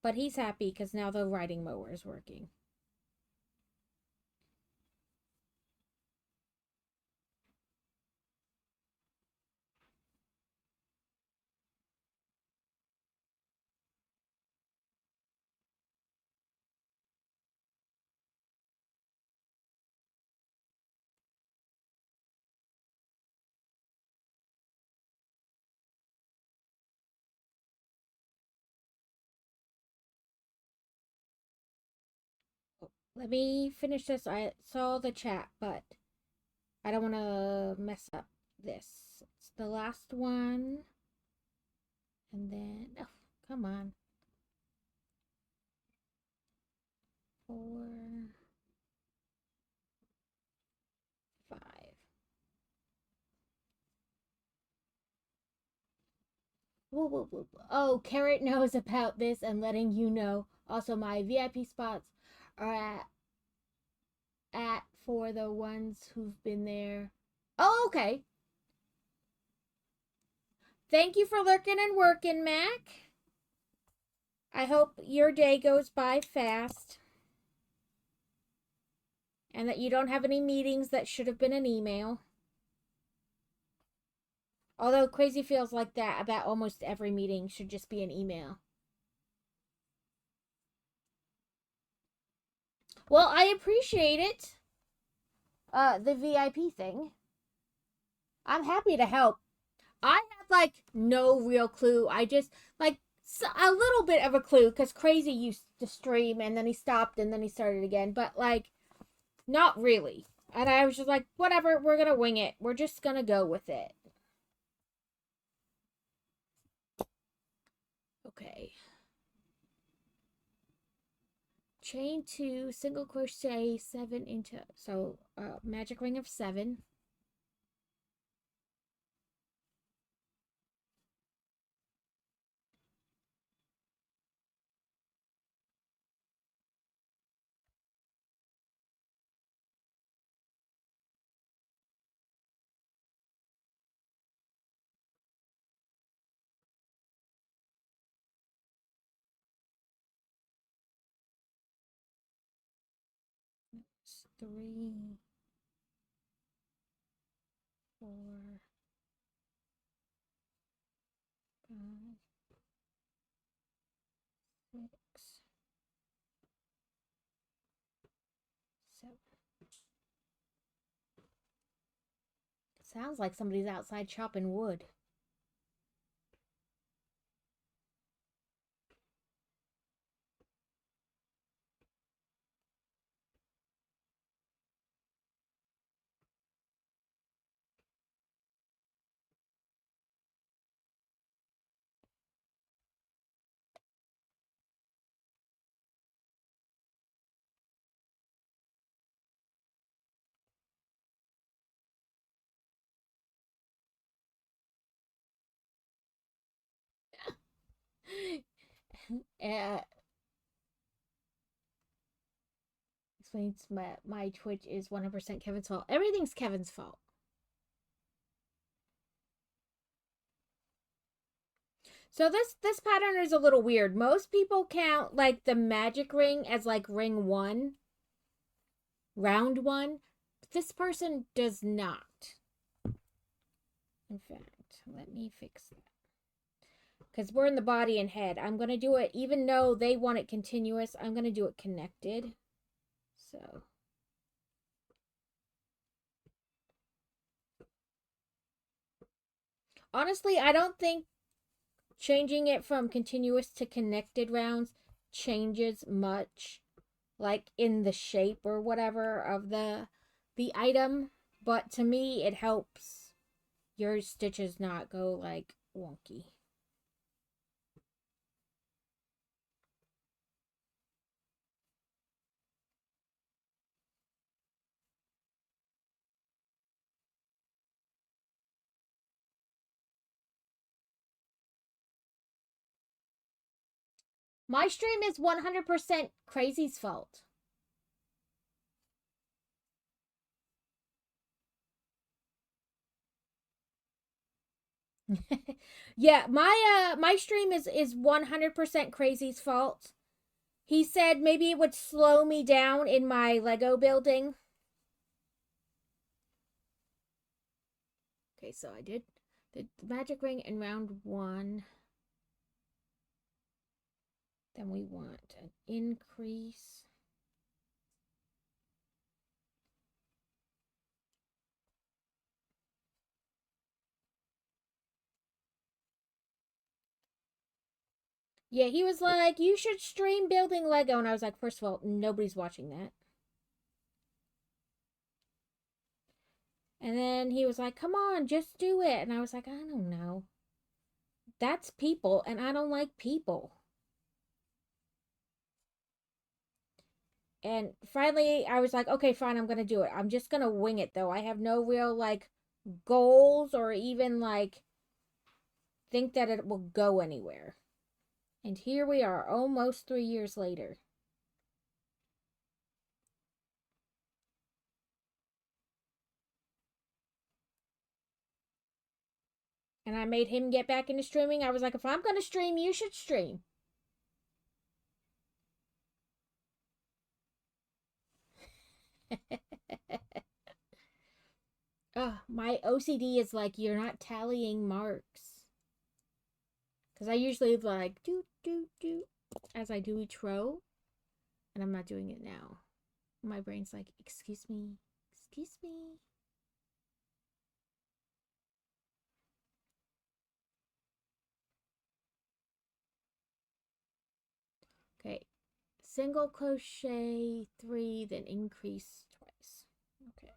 But he's happy because now the riding mower is working. Let me finish this. I saw the chat, but I don't want to mess up this. It's the last one. And then, oh, come on. 4, 5. Whoa, whoa, whoa. Oh, Carrot knows about this and letting you know. Also, my VIP spots are at for the ones who've been there. Oh, okay. Thank you for lurking and working, Mac. I hope your day goes by fast. And that you don't have any meetings that should have been an email. Although Crazy feels like that about almost every meeting should just be an email. Well, I appreciate it. The VIP thing. I'm happy to help. I had like no real clue. I just like a little bit of a clue because Crazy used to stream and then he stopped and then he started again, but like not really. And I was just like, whatever, we're gonna wing it. We're just gonna go with it. Okay. Chain 2, single crochet 7 into, so magic ring of 7. It's 3, 4, 5, 6, 7. Sounds like somebody's outside chopping wood. uh, Explains my Twitch is 100% Kevin's fault. Everything's Kevin's fault. So this pattern is a little weird. Most people count like the magic ring as like ring 1, round 1. This person does not. In fact, let me fix that. Because we're in the body and head. I'm going to do it, even though they want it continuous, I'm going to do it connected. So. Honestly, I don't think changing it from continuous to connected rounds changes much, like in the shape or whatever of the item. But to me, it helps your stitches not go like wonky. My stream is 100% Crazy's fault. Yeah, my stream is 100% Crazy's fault. He said maybe it would slow me down in my Lego building. Okay, so I did the magic ring in round 1. Then we want an increase. Yeah, he was like, you should stream building Lego. And I was like, first of all, nobody's watching that. And then he was like, come on, just do it. And I was like, I don't know. That's people, and I don't like people. And finally, I was like, okay, fine, I'm going to do it. I'm just going to wing it, though. I have no real, like, goals or even, like, think that it will go anywhere. And here we are, almost 3 years later. And I made him get back into streaming. I was like, if I'm going to stream, you should stream. My OCD is like, you're not tallying marks. Because I usually like, do, as I do each row. And I'm not doing it now. My brain's like, excuse me, excuse me. Okay, single crochet 3, then increase twice. Okay.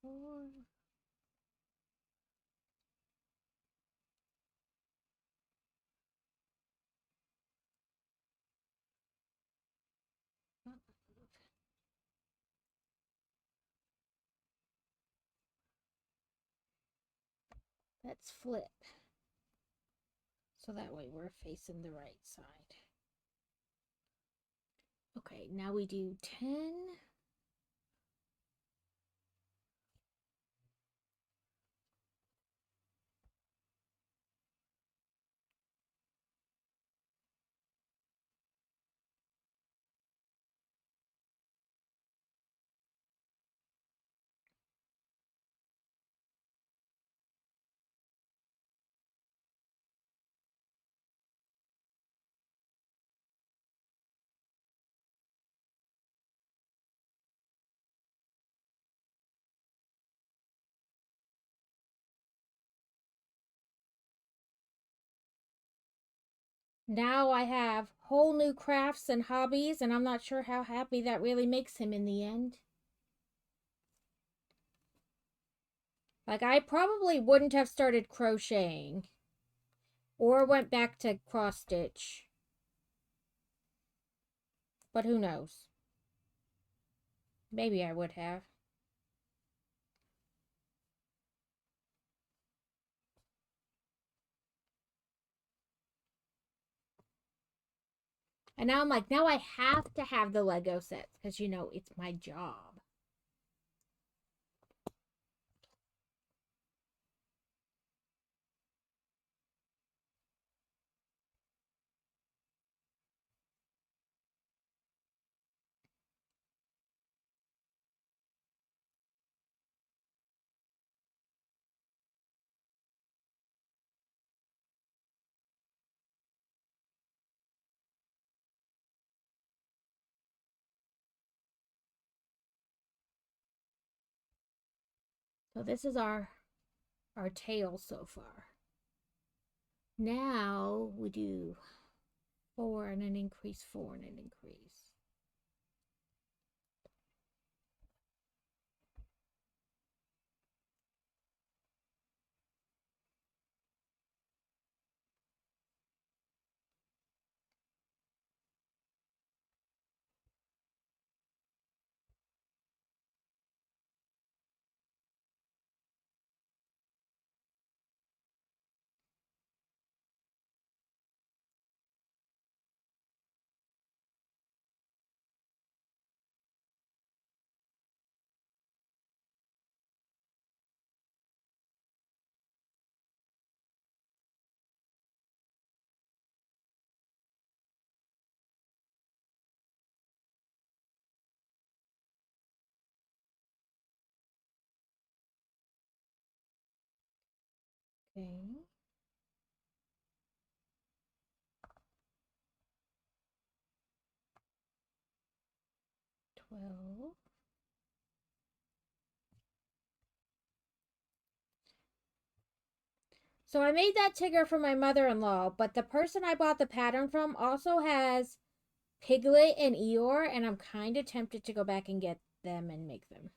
Four. Let's flip. So that way we're facing the right side. Okay, now we do 10. Now I have whole new crafts and hobbies, and I'm not sure how happy that really makes him in the end. Like, I probably wouldn't have started crocheting or went back to cross stitch. But who knows? Maybe I would have. And now I'm like, now I have to have the Lego sets because, you know, it's my job. So this is our tail so far. Now we do 4 and an increase, 4 and an increase. Okay. 12. So I made that Tigger for my mother-in-law, but the person I bought the pattern from also has Piglet and Eeyore, and I'm kind of tempted to go back and get them and make them.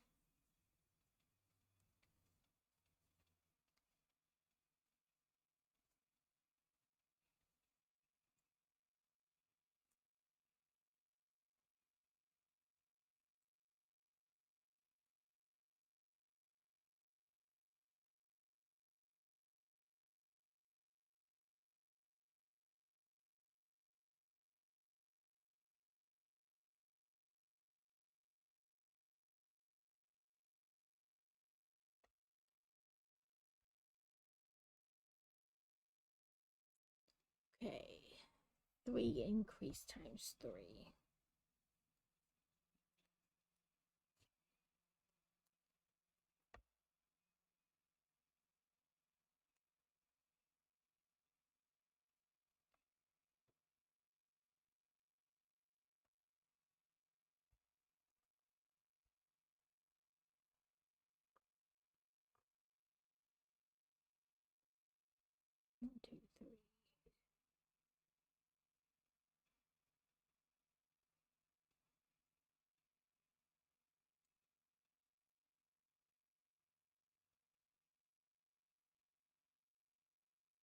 Okay. 3 increase times 3. One, two, three.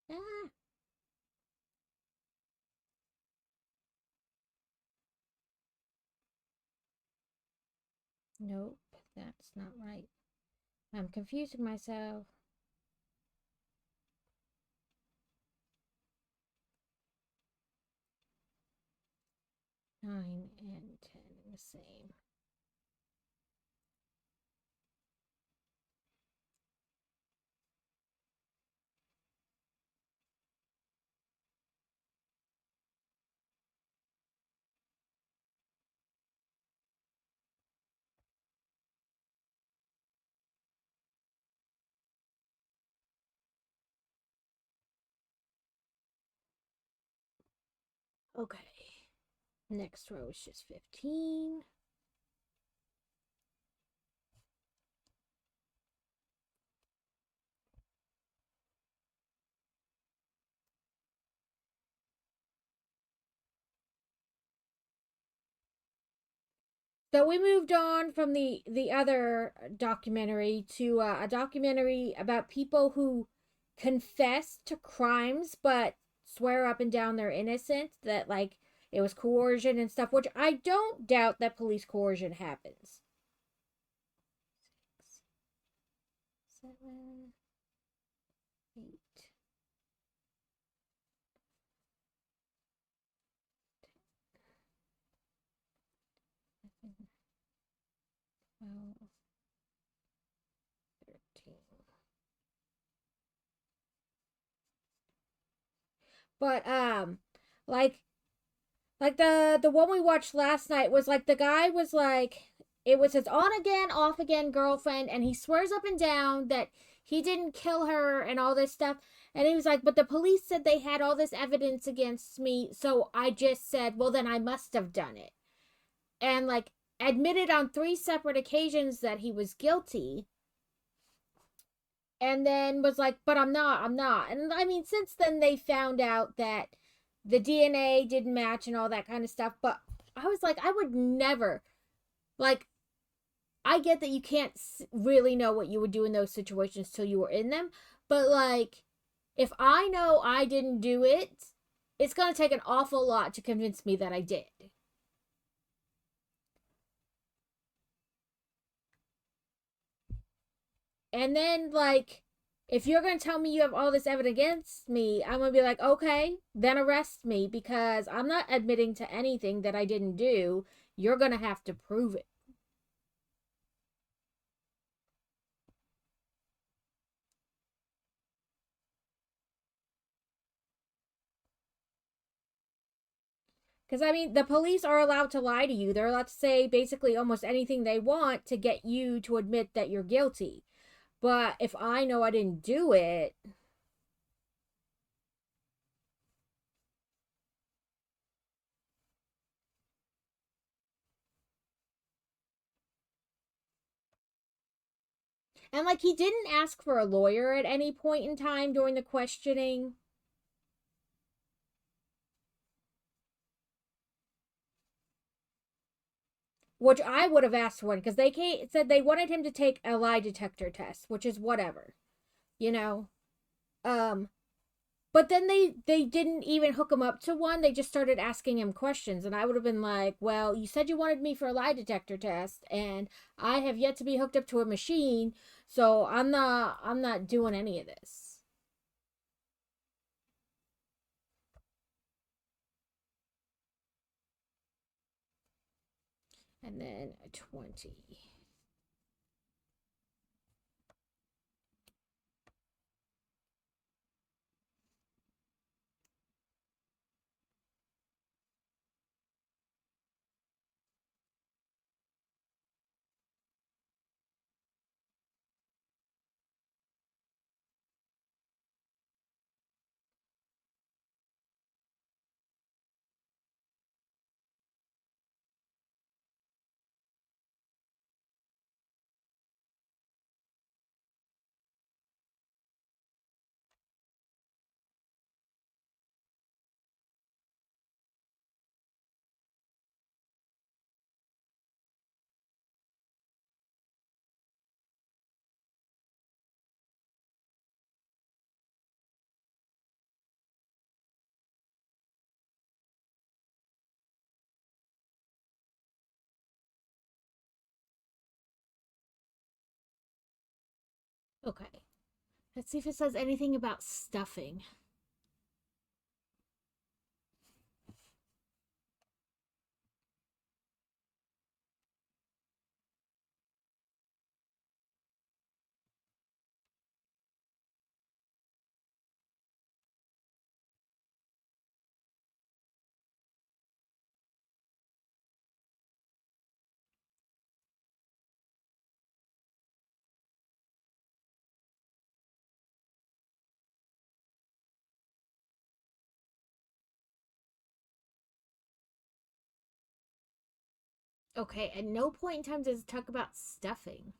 Ah. Nope, that's not right. I'm confusing myself. 9 and 10 are the same. Okay. Next row is just 15. So we moved on from the other documentary to a documentary about people who confess to crimes but swear up and down they're innocent, that like it was coercion and stuff, which I don't doubt that police coercion happens. 6, 7, 8. 12, 13. But like the one we watched last night was like the guy was like, it was his on again off again girlfriend, and he swears up and down that he didn't kill her and all this stuff. And he was like, but the police said they had all this evidence against me, so I just said, well, then I must have done it. And like admitted on 3 separate occasions that he was guilty. and then was like, but I'm not. And I mean, since then they found out that the DNA didn't match and all that kind of stuff. But I was like, I would never, like, I get that you can't really know what you would do in those situations till you were in them. But like, if I know I didn't do it, it's going to take an awful lot to convince me that I did. And then, like, if you're going to tell me you have all this evidence against me, I'm going to be like, okay, then arrest me because I'm not admitting to anything that I didn't do. You're going to have to prove it. Because, I mean, the police are allowed to lie to you. They're allowed to say basically almost anything they want to get you to admit that you're guilty. But if I know I didn't do it, and like he didn't ask for a lawyer at any point in time during the questioning, which I would have asked for one because they said they wanted him to take a lie detector test, which is whatever, you know. Um, but then they didn't even hook him up to one. They just started asking him questions, and I would have been like, "Well, you said you wanted me for a lie detector test, and I have yet to be hooked up to a machine, so I'm not doing any of this." And then 20. Okay. Let's see if it says anything about stuffing. Okay, at no point in time does it talk about stuffing.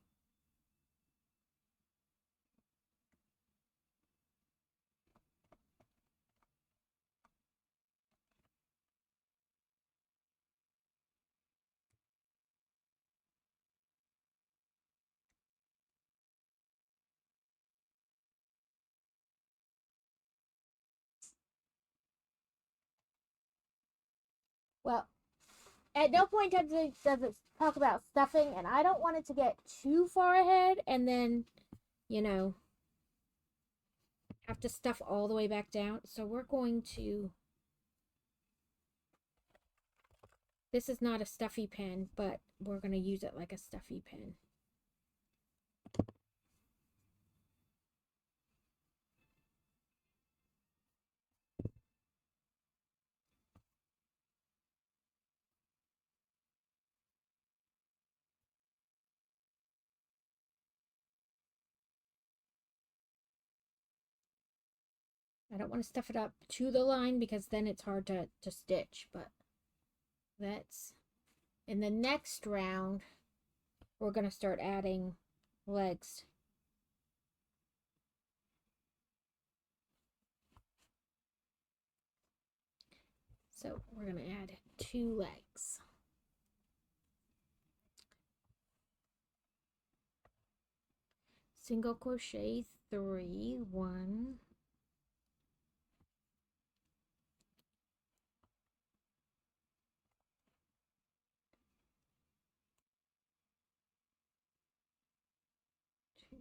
Well, at no point in time does it talk about stuffing, and I don't want it to get too far ahead and then, you know, have to stuff all the way back down. So we're going to. This is not a stuffy pen, but we're going to use it like a stuffy pen. I don't want to stuff it up to the line because then it's hard to stitch, but that's in the next round we're going to start adding legs. So we're going to add 2 legs. Single crochet 3, 1, 2,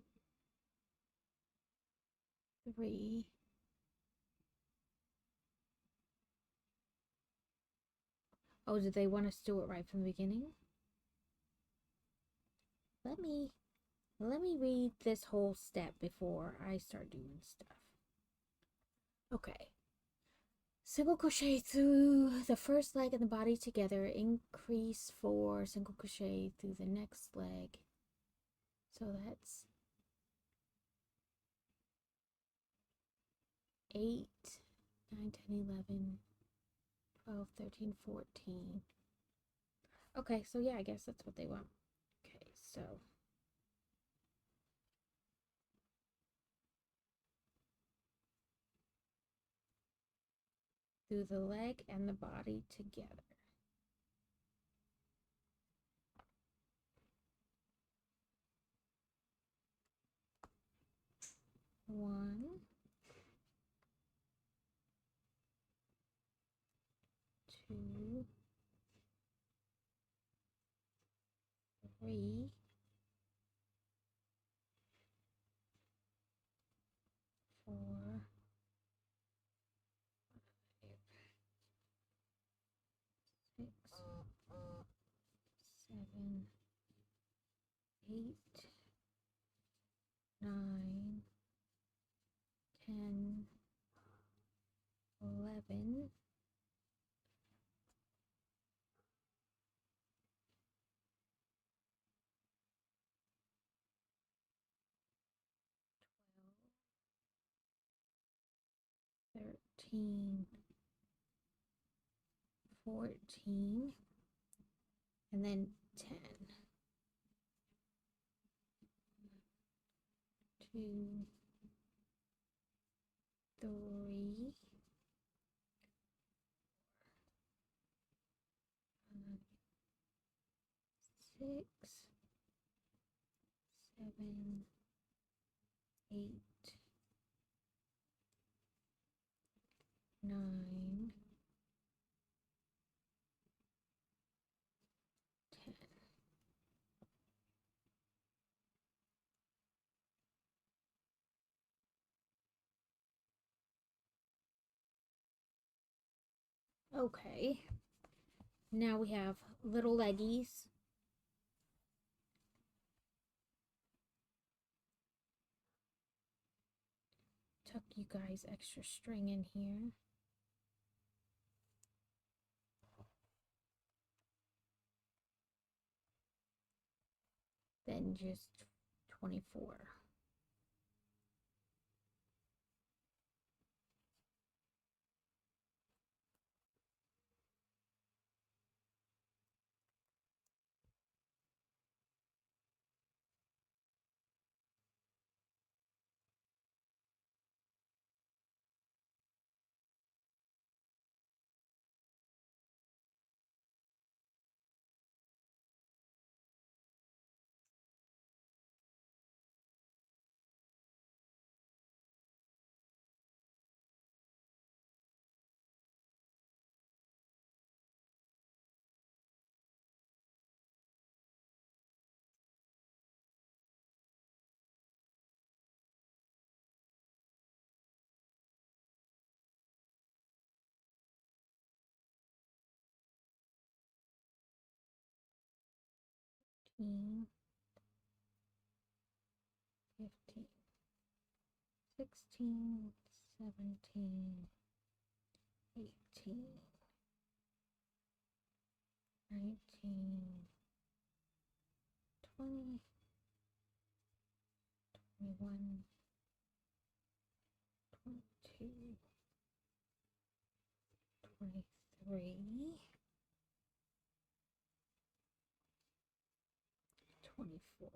3. Oh, do they want us to do it right from the beginning? Let me read this whole step before I start doing stuff. Okay. Single crochet through the first leg and the body together. Increase 4 single crochet through the next leg. So that's 8, 9, 10, 11, 12, 13, 14. Okay, so yeah, I guess that's what they want. Okay, so through the leg and the body together. One, 2, 3, 4, 5, 6, 7, 8, 9, 10, 11, 13, 14, and then 10. 2, 3, 5, 6, 7, 8, 9, 10. Okay, now we have little leggies. Tuck you guys extra string in here. Then just 24. Fifteen, 16, 17, 18, 19, 20, 21, 22, 23, 24.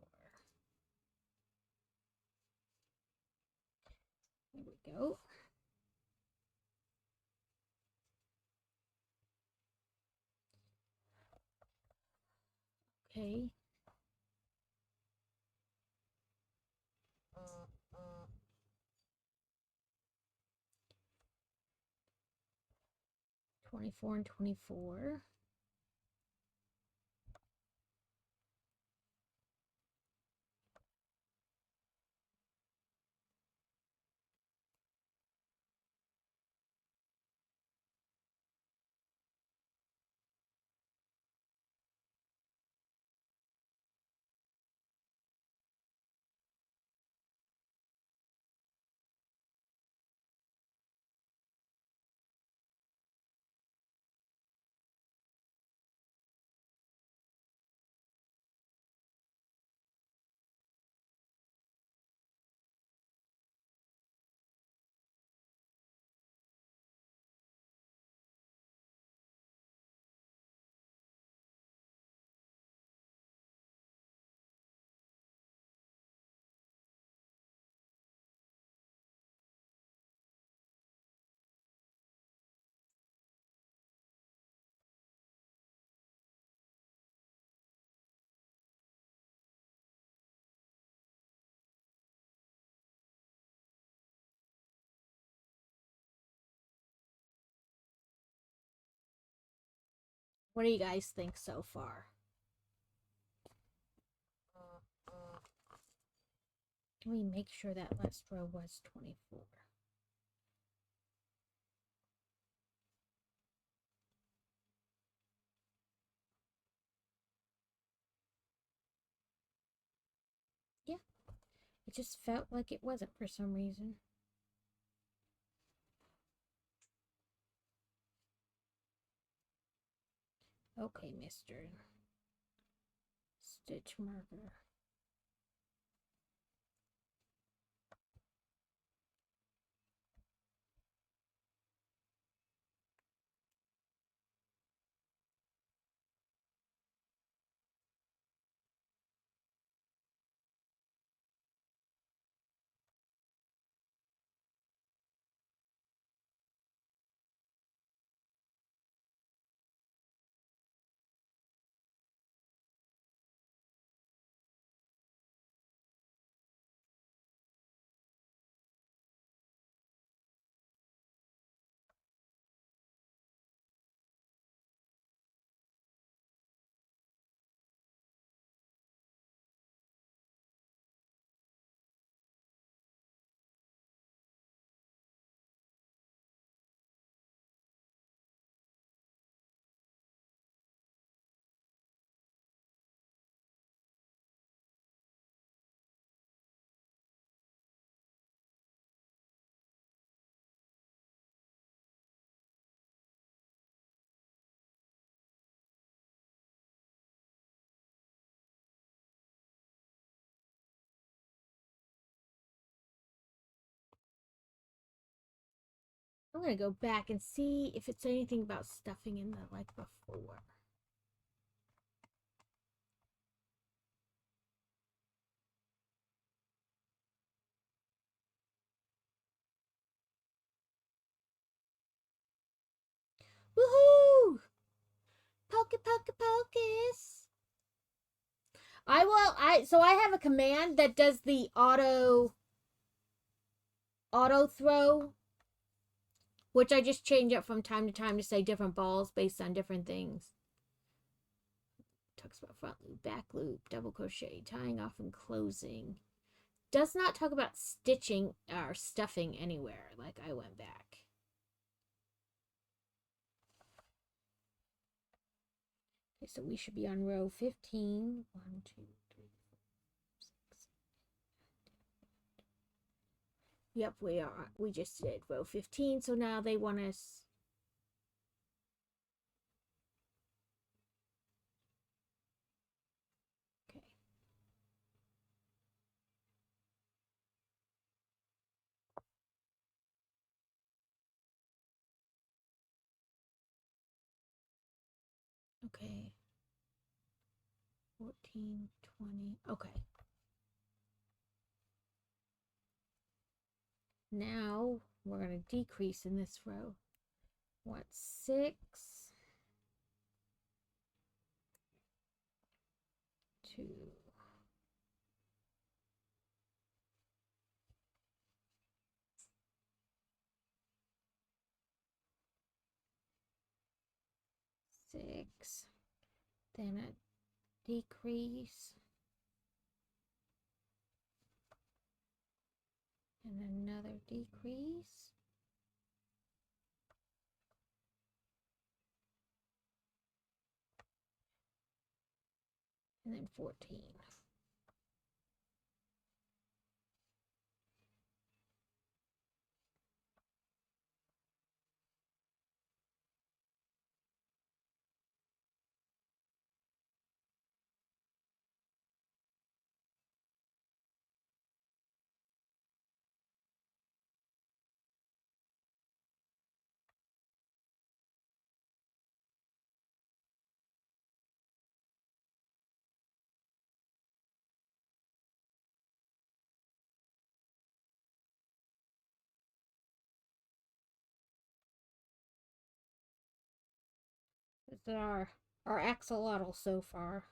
There we go. Okay. $24 and $24. What do you guys think so far? Can we make sure that last row was 24? Yeah. It just felt like it wasn't for some reason. Okay, Mr. Stitch marker. I'm gonna go back and see if it's anything about stuffing in the like before. Woohoo! Pocus. So I have a command that does the auto throw, which I just change up from time to time to say different balls based on different things. Talks about front loop, back loop, double crochet, tying off and closing. Does not talk about stitching or stuffing anywhere. Like I went back. Okay, so we should be on row 15. 1, 2, 3, 4, 6. Yep, we are. We just did row 15, so now they want us. Okay. Okay. 14, 20. Okay. Now we're going to decrease in this row. What, 6? 2. Six, then a decrease, and another decrease, and then 14. This is our axolotl so far.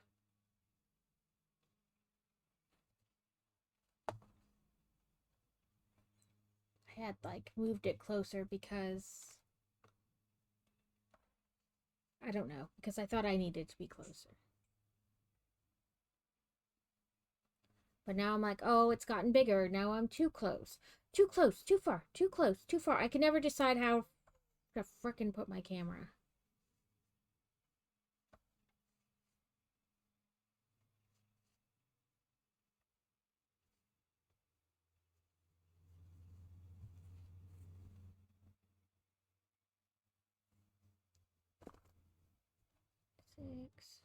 I had like moved it closer because I don't know, because I thought I needed to be closer. But now I'm like, oh, it's gotten bigger. Now I'm too close. Too close, too far, too close, too far. I can never decide how to frickin' put my camera. Six.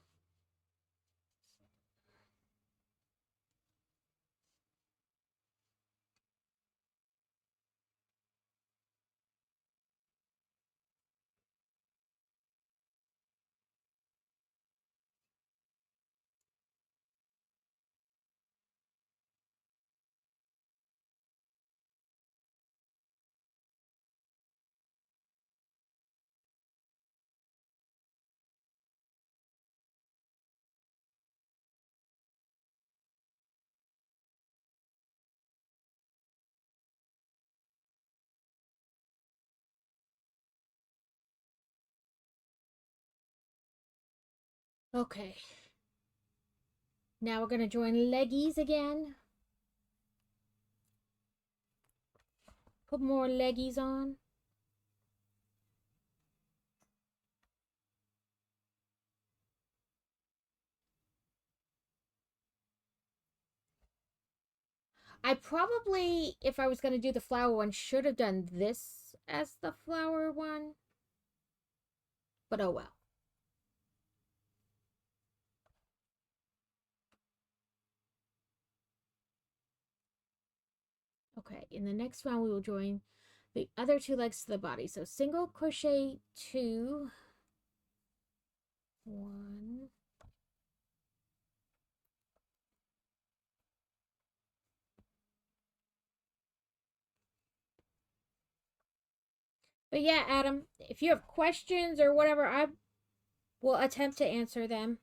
Okay. Now we're going to join leggies again. Put more leggies on. I probably, if I was going to do the flower one, should have done this as the flower one. But oh well. Okay, in the next round we will join the other 2 legs to the body. So single crochet 2, 1, but yeah, Adam, if you have questions or whatever, I will attempt to answer them.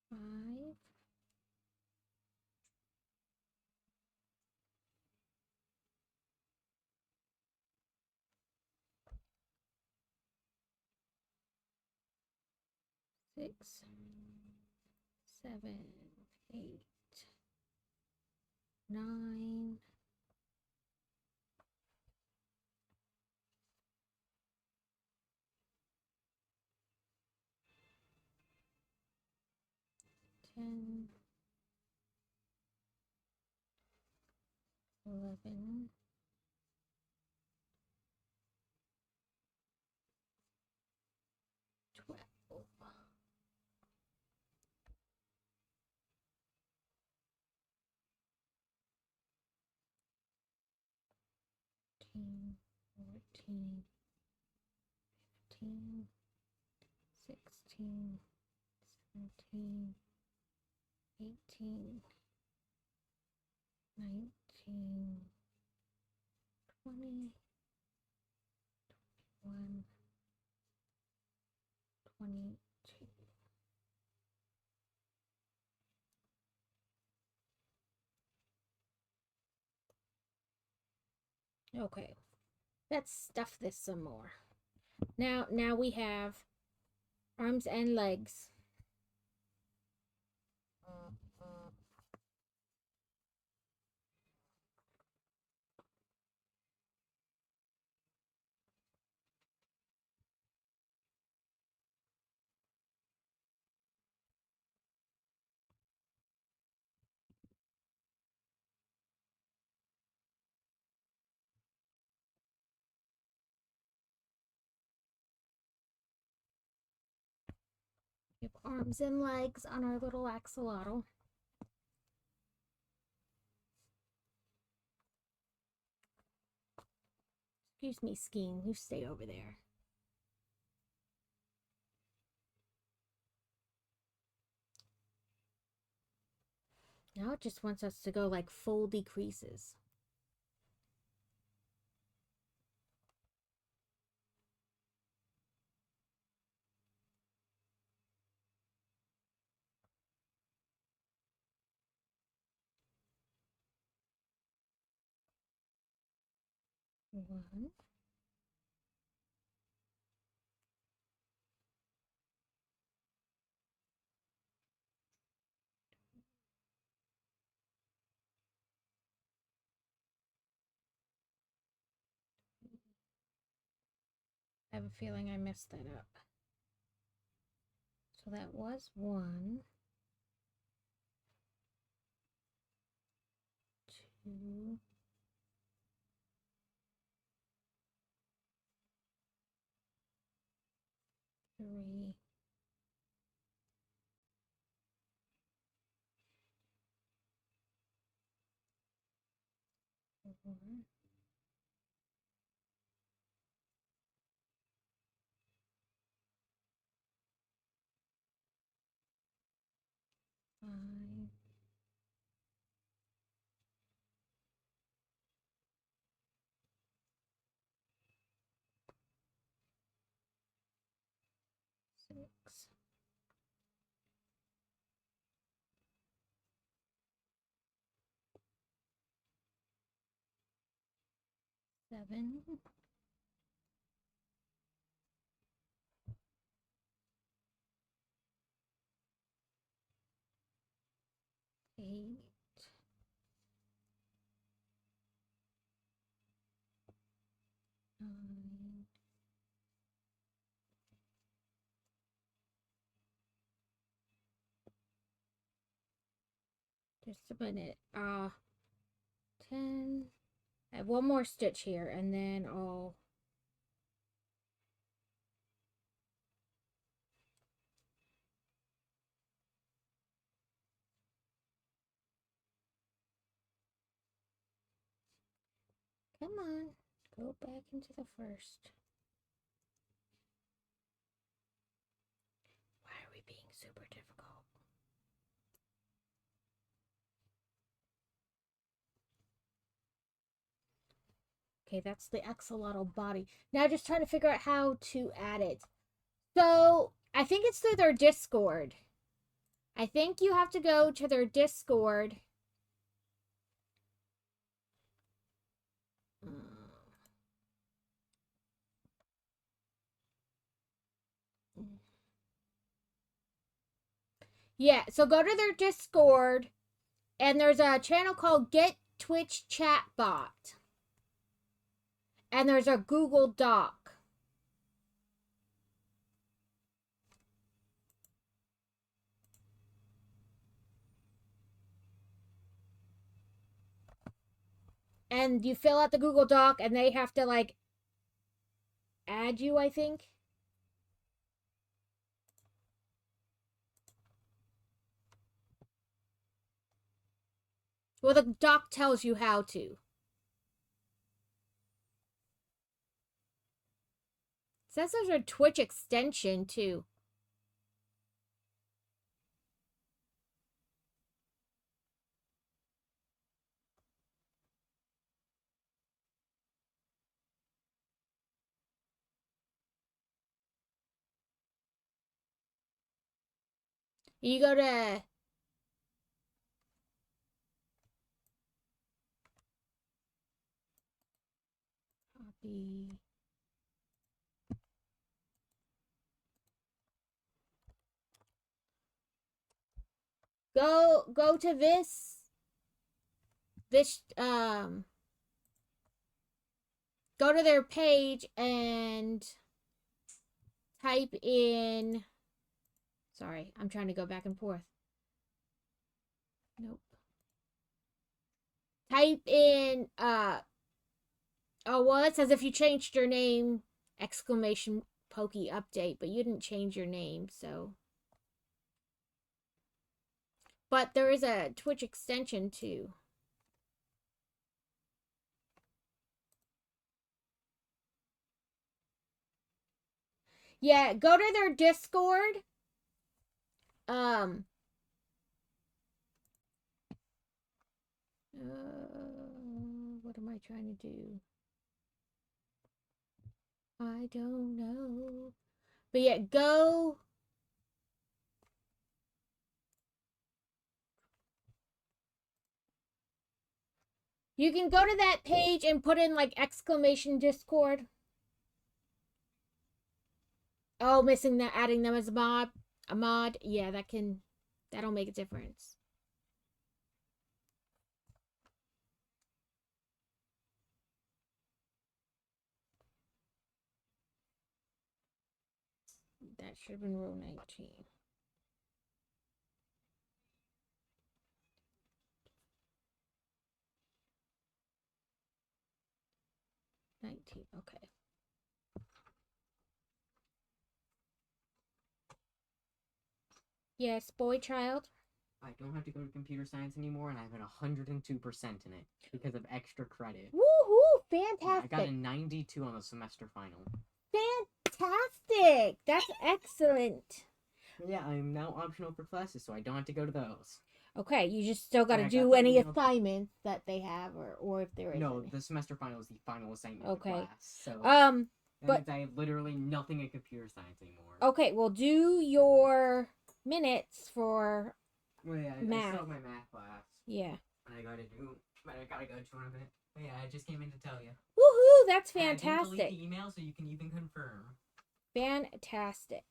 Five, 6, 7, 8, 9, 10, 11, 12. 14, 15, 16, 17, 18, 19, 20, 21, 22. Okay, let's stuff this some more. Now we have arms and legs. We have arms and legs on our little axolotl. Excuse me, Skeen. You stay over there. Now it just wants us to go like full decreases. One. I have a feeling I messed that up. So that was 1, 2, 3, 4, 5, 6, 7, 8, 9, just a minute. 10. I have one more stitch here, and then I'll come on, go back into the first. Why are we being super difficult? Okay, that's the axolotl body. Now just trying to figure out how to add it. So I think it's through their Discord. I think you have to go to their Discord. Yeah, so go to their Discord, and there's a channel called Get Twitch Chatbot. And there's a Google Doc. And you fill out the Google Doc, and they have to, like, add you, I think. Well, the doc tells you how to. It says there's a Twitch extension, too. You go to copy. Go to this go to their page and type in, sorry, I'm trying to go back and forth. Nope. Type in oh well, it says if you changed your name, exclamation pokey update, but you didn't change your name, so. But there is a Twitch extension too. Yeah, go to their Discord. What am I trying to do? I don't know. But yeah, go. You can go to that page and put in like exclamation Discord. Oh, missing that, adding them as a mod. A mod. Yeah, that'll make a difference. That should have been row 19. 19, okay. Yes, boy child. I don't have to go to computer science anymore, and I have an 102% in it because of extra credit. Woohoo! Fantastic. Yeah, I got a 92 on the semester final. Fantastic! That's excellent. Yeah, I'm now optional for classes, so I don't have to go to those. Okay, you just still got to do any assignments that they have, or if there is. No, the semester final is the final assignment of the class. So but I have literally nothing in computer science anymore. Okay, well, do your minutes for math. I still have my math class. Yeah. But I gotta go to one of it. But yeah, I just came in to tell you. Woohoo! That's fantastic. I didn't delete the email, so you can even confirm. Fantastic.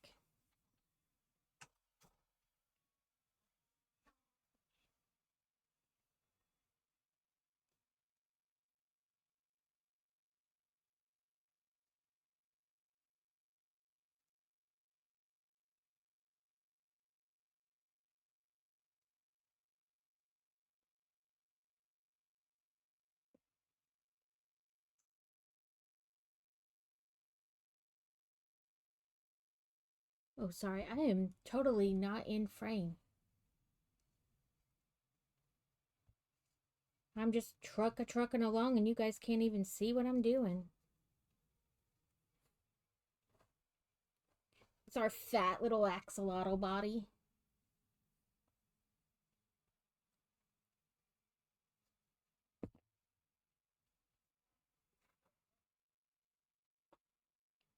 Oh, sorry. I am totally not in frame. I'm just trucking along and you guys can't even see what I'm doing. It's our fat little axolotl body.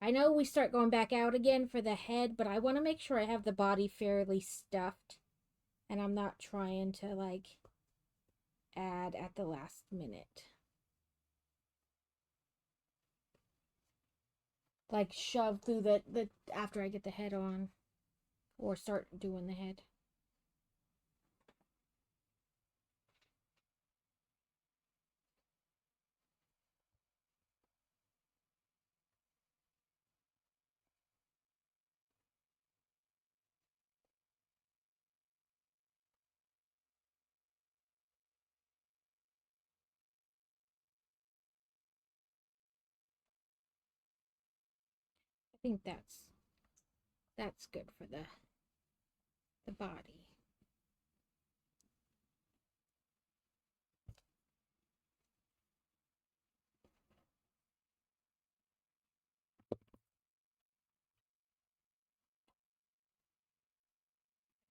I know we start going back out again for the head, but I want to make sure I have the body fairly stuffed. And I'm not trying to, like, add at the last minute. Like, shove through the after I get the head on. Or start doing the head. I think that's good for the body.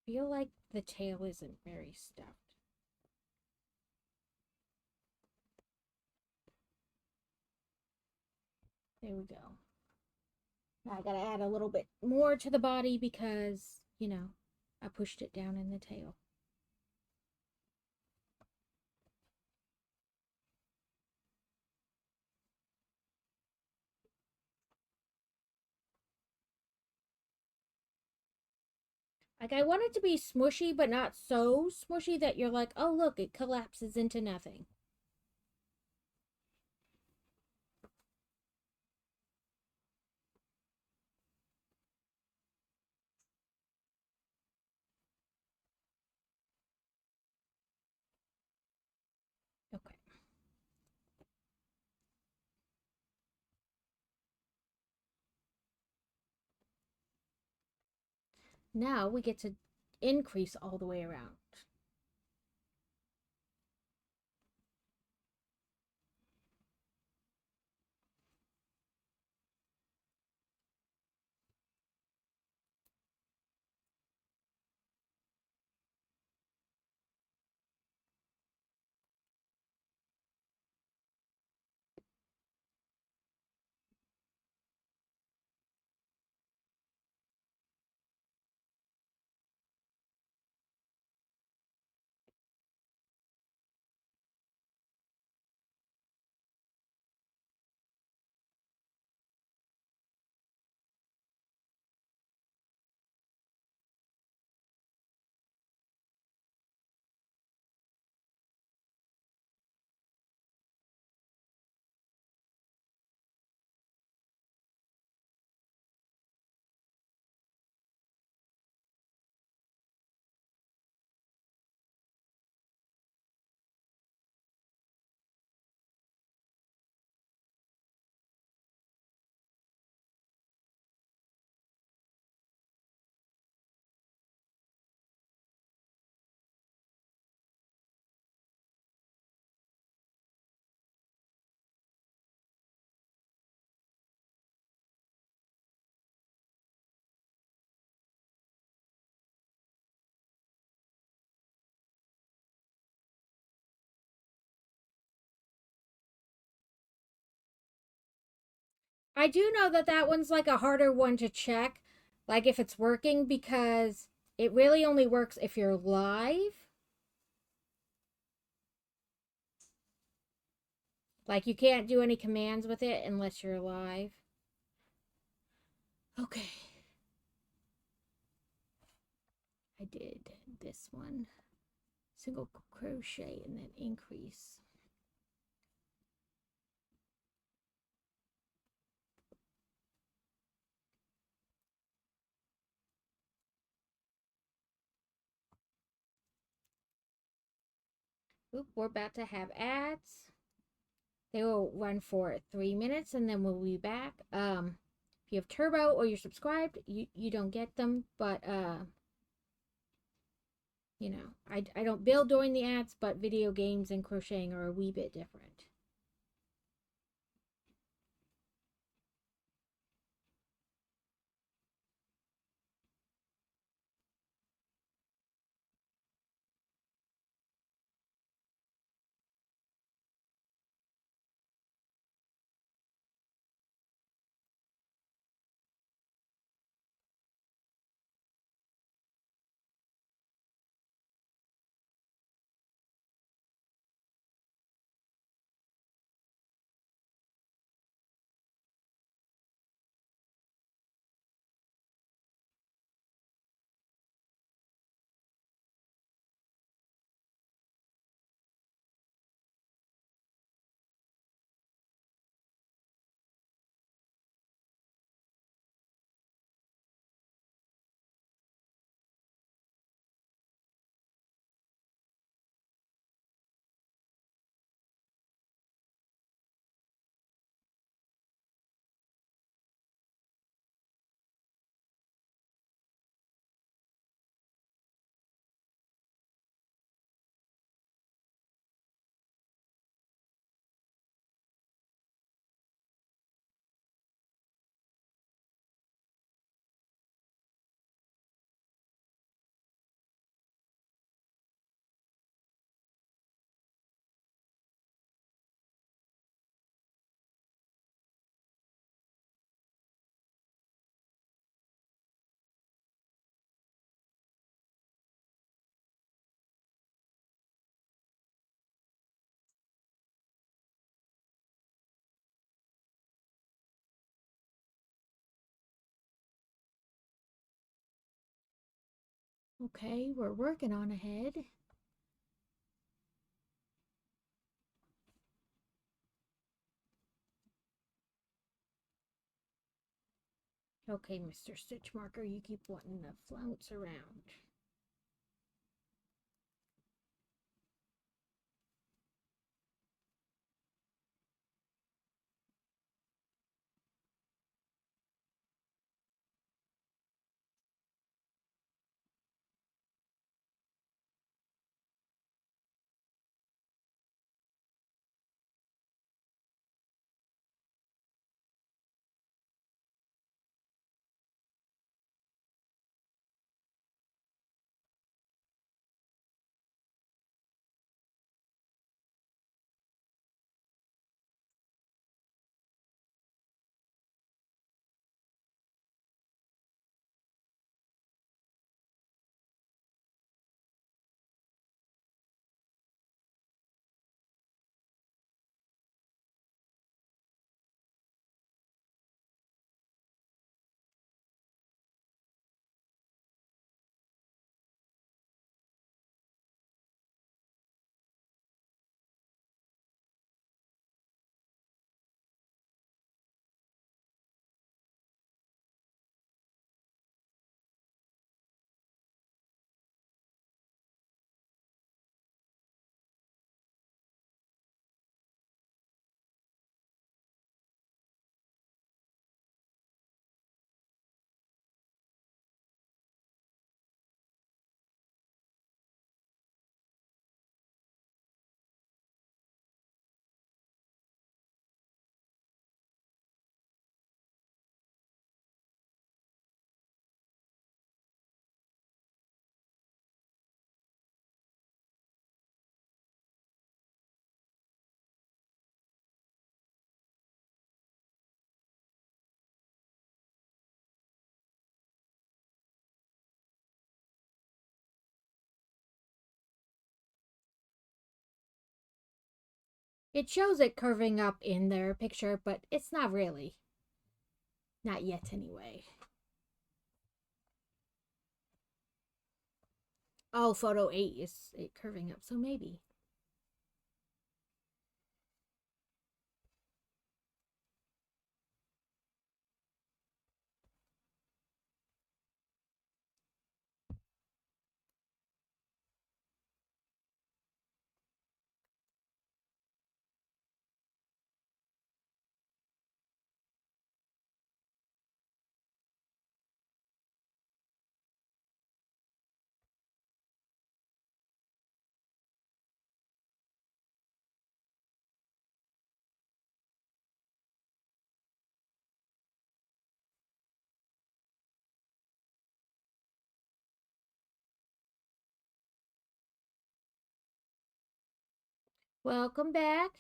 I feel like the tail isn't very stuffed. There we go. Now I gotta add a little bit more to the body because, you know, I pushed it down in the tail. Like, I want it to be smushy, but not so smushy that you're like, oh, look, it collapses into nothing. Okay. Now we get to increase all the way around. I do know that that one's like a harder one to check, like if it's working, because it really only works if you're live. Like, you can't do any commands with it unless you're live. Okay. I did this one. Single crochet and then increase. Oop, we're about to have ads. They will run for 3 minutes and then we'll be back. If you have Turbo or you're subscribed, you don't get them, but you know, I don't build during the ads, but video games and crocheting are a wee bit different. Okay, we're working on ahead. Okay, Mr. Stitch Marker, you keep wanting to flounce around. It shows it curving up in their picture, but it's not really. Not yet, anyway. Oh, photo 8 is it curving up, so maybe. Welcome back.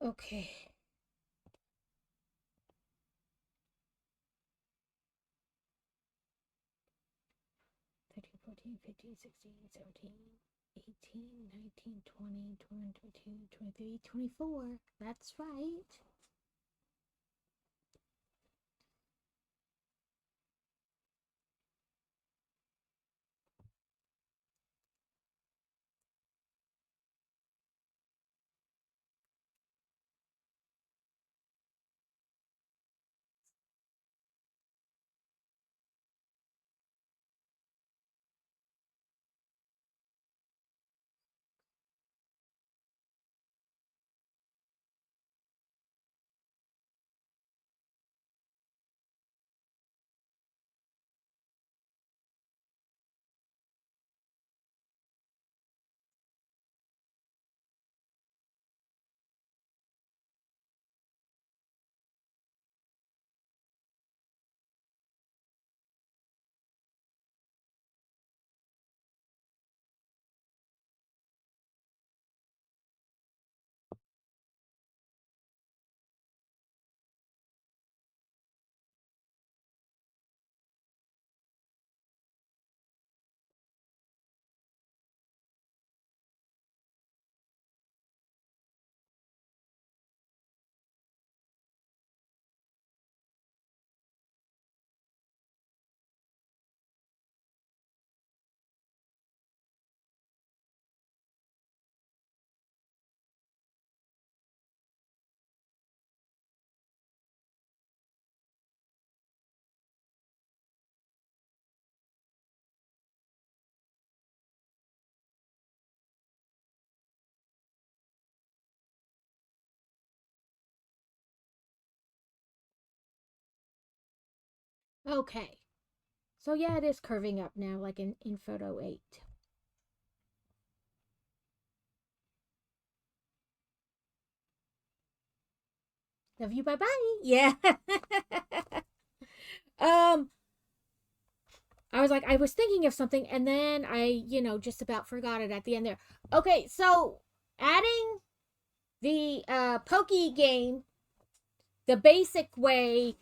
Okay. 13, 14, 15, 16, 17, 18, 19, 20, 21, 22, 23, 24. That's right. Okay. So yeah, it is curving up now, like in photo 8. Love you, bye bye. Yeah. um, I was like, I was thinking of something, and then just about forgot it at the end there. Okay, so adding the pokey game the basic way,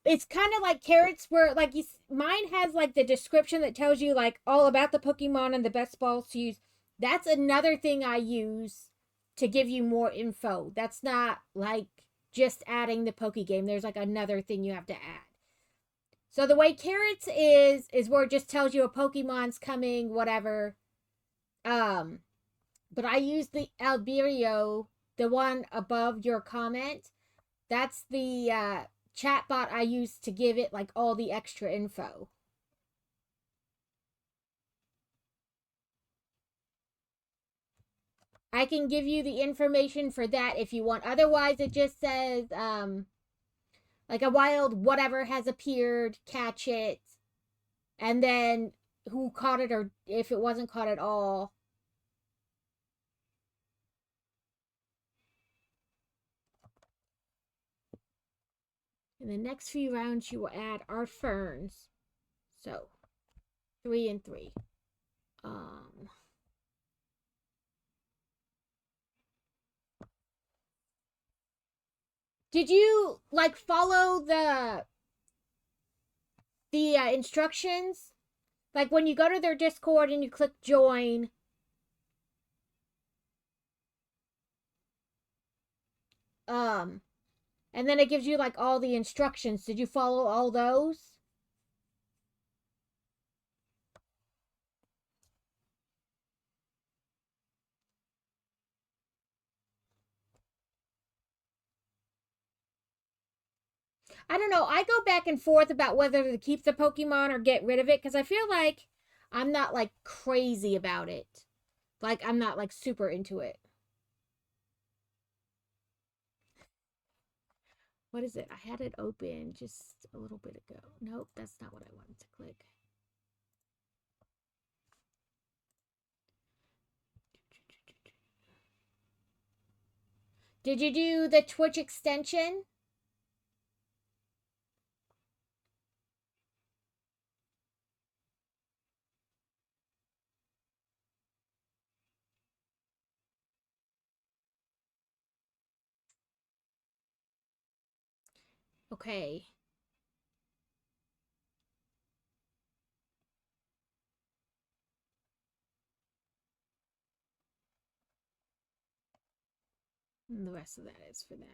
it's kind of like carrots, where like mine has like the description that tells you like all about the Pokemon and the best balls to use. That's another thing I use to give you more info. That's not like just adding the Poke game. There's like another thing you have to add. So the way carrots is where it just tells you a Pokemon's coming, whatever. Um, but I use the Alberio, the one above your comment. That's the chat bot I use to give it like all the extra info. I can give you the information for that if you want. Otherwise, it just says like a wild whatever has appeared, catch it, and then who caught it, or if it wasn't caught at all. In the next few rounds, you will add our ferns. So 3 and 3. Um, did you like follow the instructions? Like when you go to their Discord and you click join, um, and then it gives you like all the instructions. Did you follow all those? I don't know. I go back and forth about whether to keep the Pokemon or get rid of it because I feel like I'm not like crazy about it. Like I'm not like super into it. What is it? I had it open just a little bit ago. Nope, that's not what I wanted to click. Did you do the Twitch extension? Okay. And the rest of that is for that.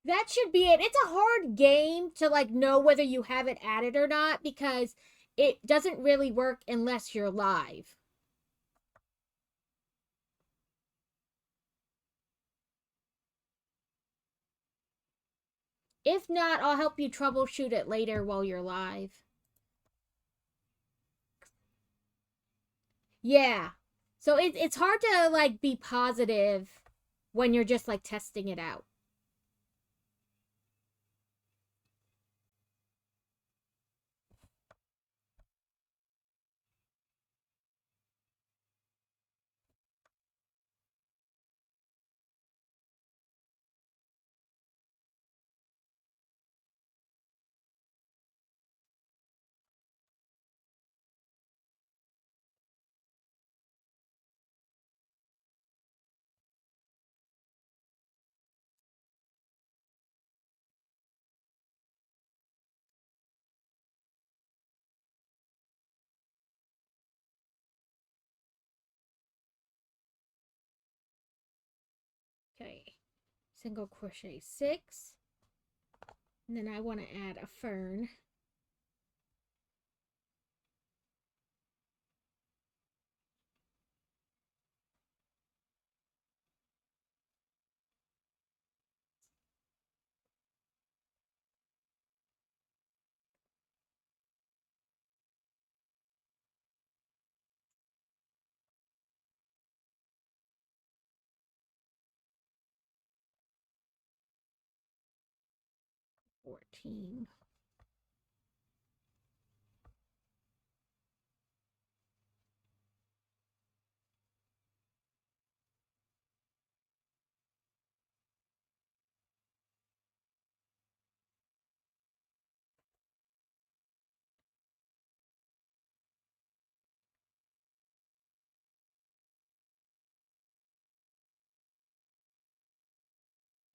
That should be it. It's a hard game to like know whether you have it added or not because it doesn't really work unless you're live. If not, I'll help you troubleshoot it later while you're live. Yeah. So it's hard to like be positive when you're just like testing it out. Okay. Single crochet 6. And then I want to add a fern. 14.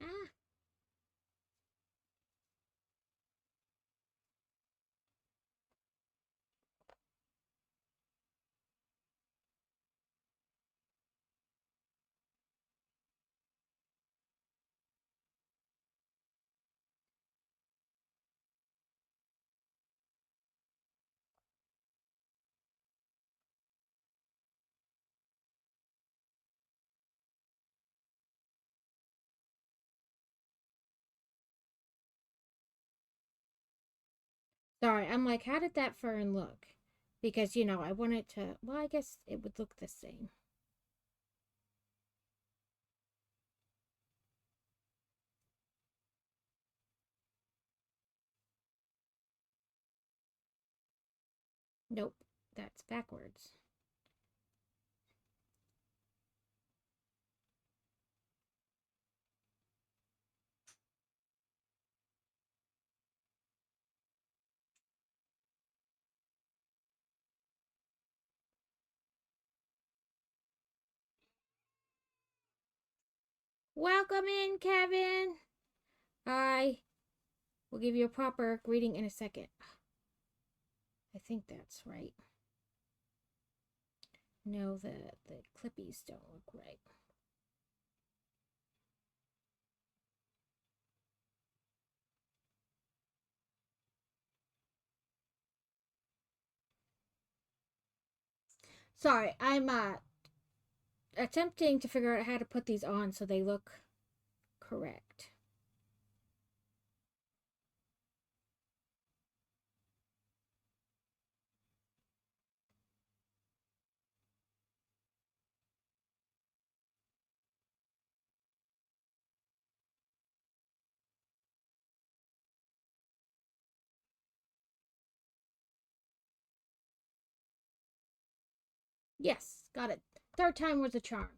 Ah. Sorry, I'm like, how did that fern look? Because, you know, I want it to, well, I guess it would look the same. Nope, that's backwards. Welcome in, Kevin. I will give you a proper greeting in a second. I think that's right. No, the clippies don't look right. Sorry, I'm attempting to figure out how to put these on so they look correct. Yes, got it. Third time was a charm.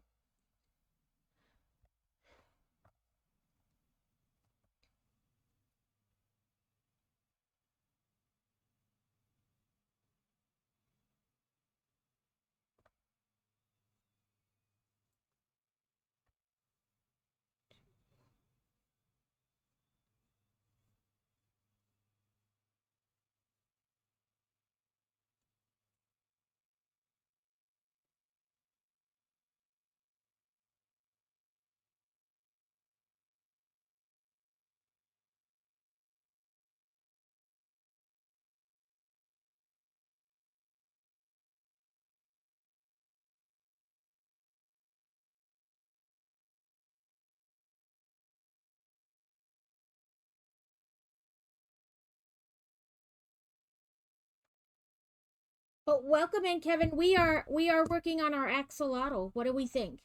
But welcome in, Kevin. We are working on our axolotl. What do we think?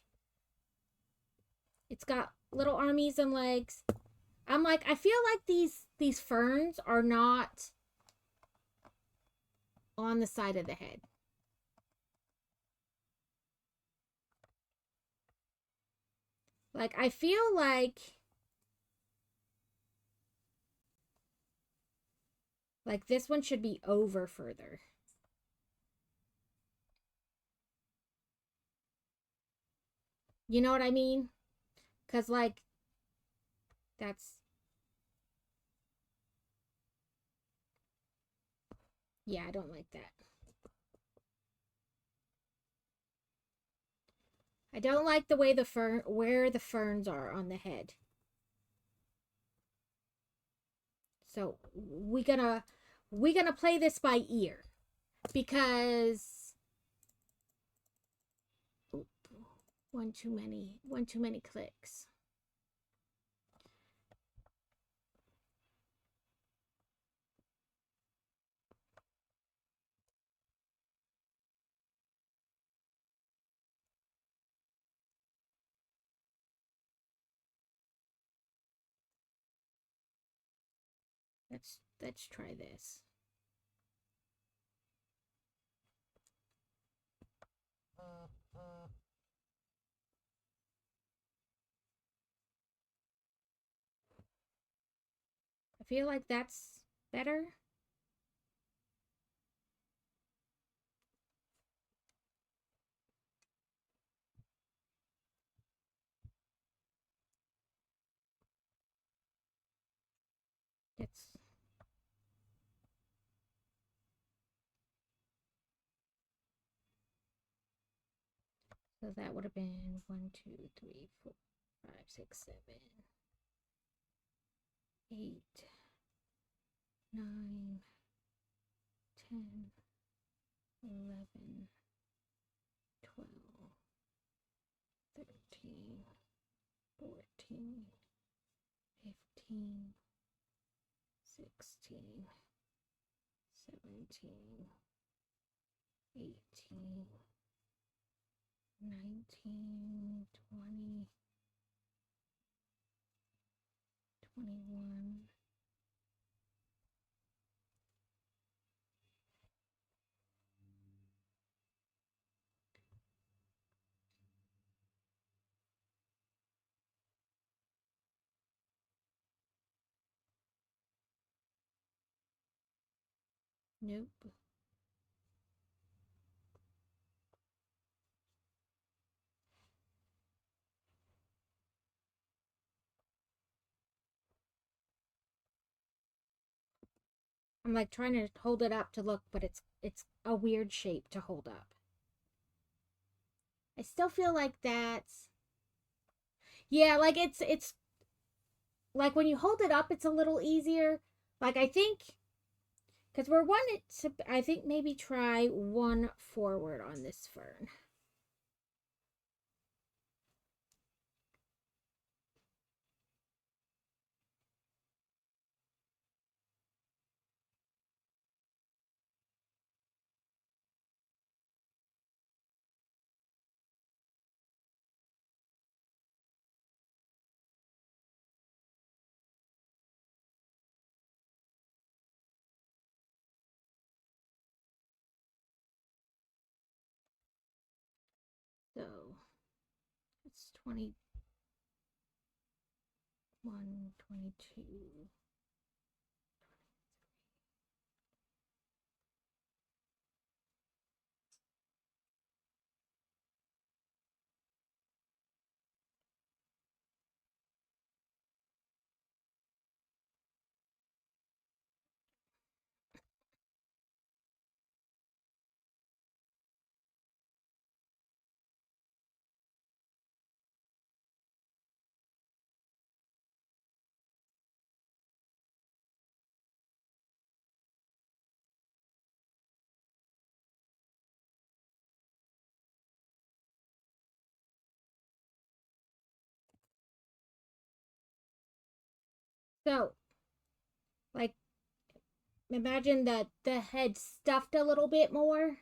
It's got little armies and legs. I'm like, I feel like these ferns are not on the side of the head. Like, I feel like this one should be over further. You know what I mean? Cause like that's, yeah, I don't like that. I don't like the way where the ferns are on the head. So we gonna play this by ear because one too many clicks. Let's try this. I feel like that's better. It's so that would have been 1, 2, 3, 4, 5, 6, 7, 8, 9, 10, 11, 12, 13, 14, 15, 16, 17, 18, 19, 20, 21. Nope. I'm like trying to hold it up to look, but it's a weird shape to hold up. I still feel like that's, yeah, like it's like when you hold it up, it's a little easier. Like I think, because we're wanting to, I think maybe try one forward on this fern. So it's 21, 22. So like imagine that the head stuffed a little bit more.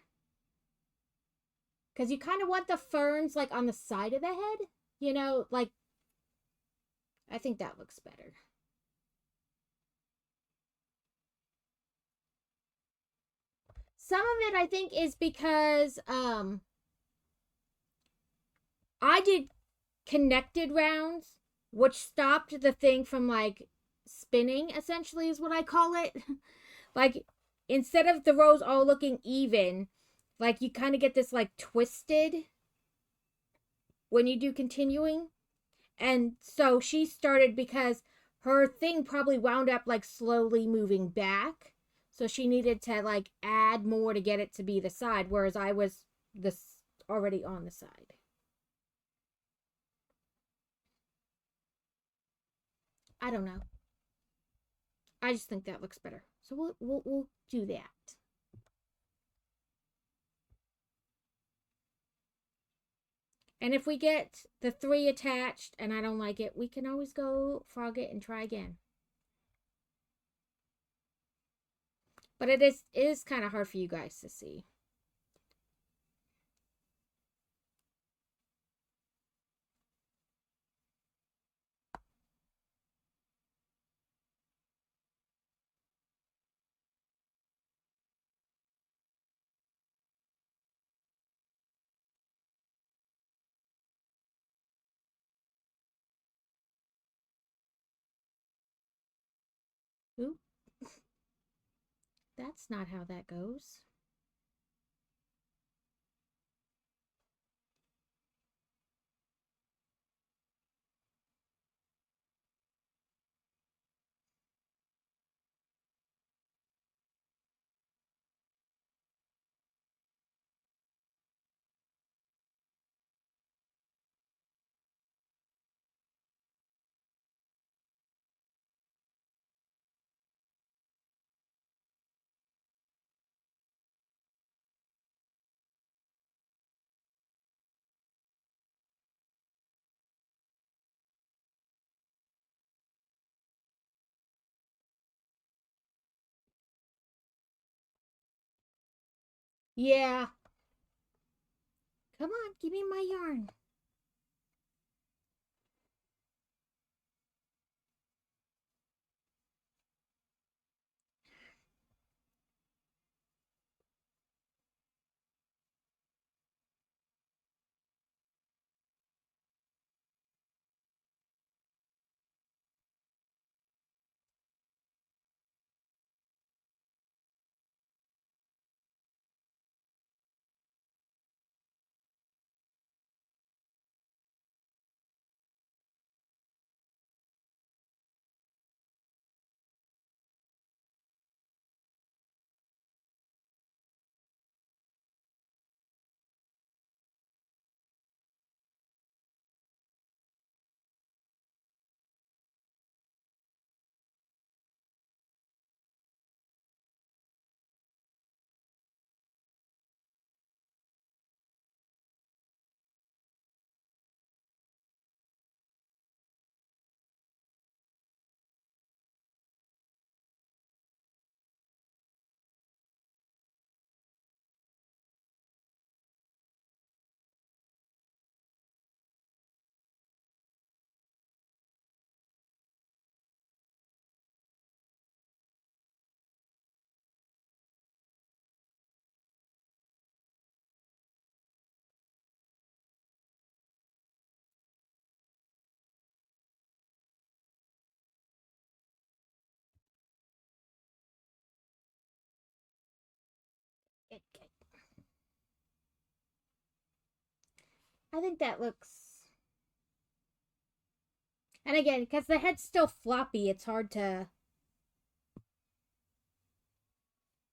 Because you kind of want the ferns like on the side of the head. You know, like I think that looks better. Some of it I think is because I did connected rounds, which stopped the thing from like spinning, essentially is what I call it. Like instead of the rows all looking even, like you kind of get this like twisted when you do continuing. And so she started because her thing probably wound up like slowly moving back. So she needed to like add more to get it to be the side, whereas I was this already on the side. I don't know. I just think that looks better. So we'll do that. And if we get the 3 attached and I don't like it, we can always go frog it and try again. But it is kind of hard for you guys to see. That's not how that goes. Yeah. Come on, give me my yarn. I think that looks. And again, because the head's still floppy, it's hard to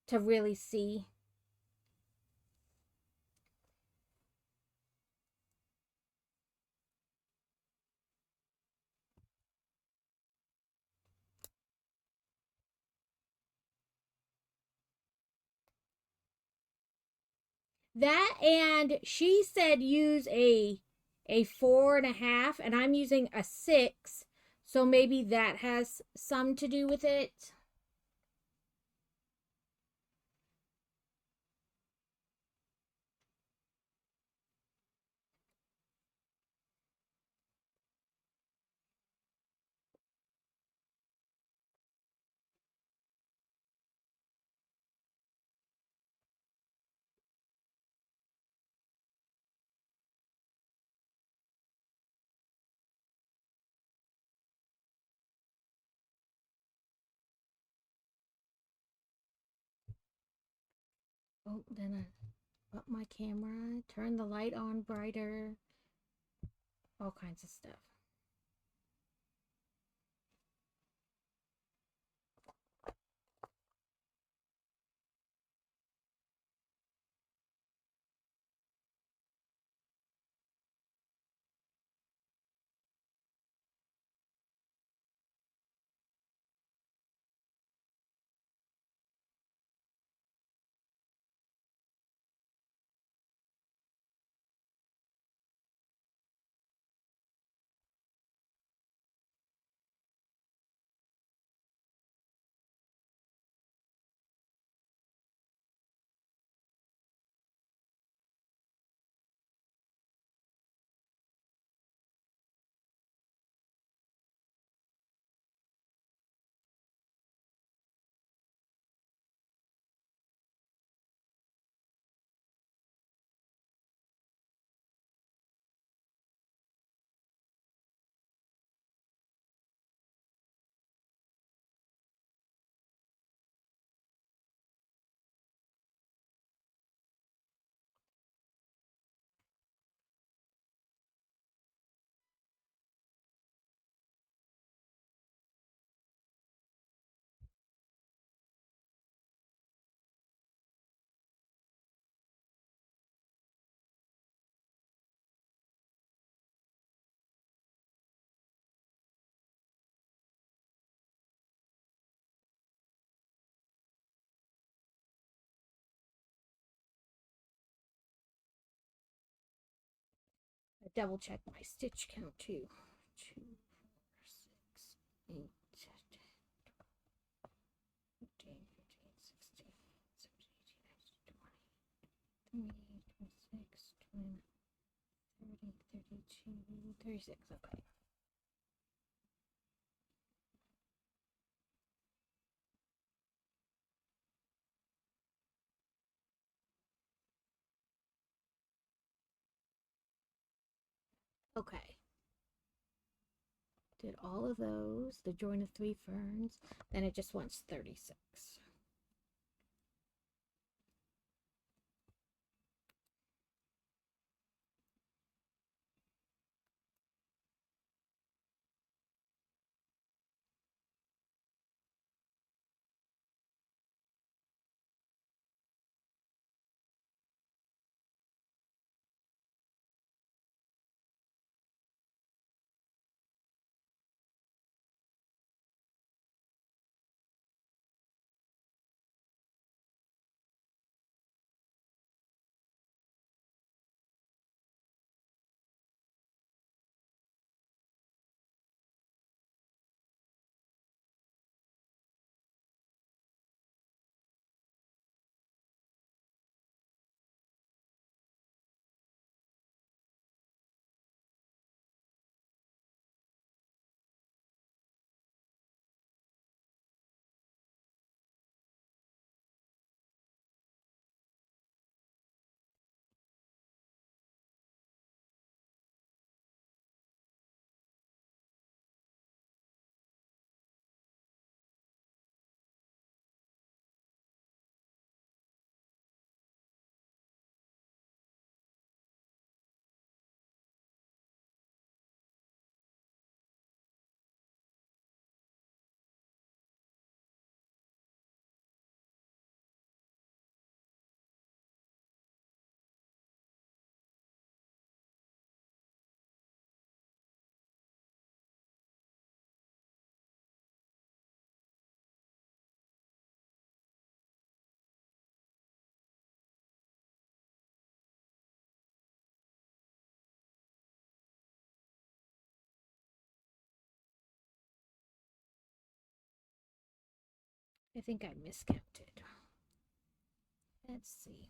really see. That, and she said use a 4.5, and I'm using a 6, so maybe that has some to do with it. Oh, then I up my camera, turn the light on brighter, all kinds of stuff. double check my stitch count too. 2, 4, 6, 8, 10, 15, 16, 17, 18, 19, 20, 26, 20, 30, 32, 36. Okay. Okay. Did all of those, the join of 3 ferns, then it just wants 36. I think I miscounted. Let's see.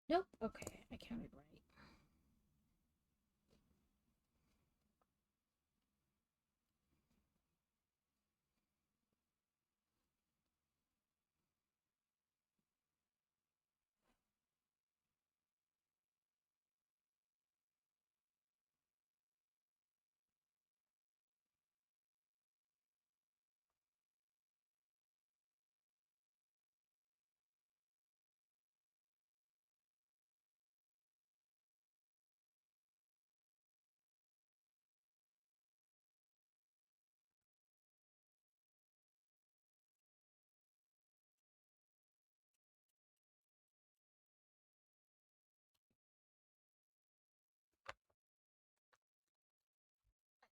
Nope. Okay, I counted right.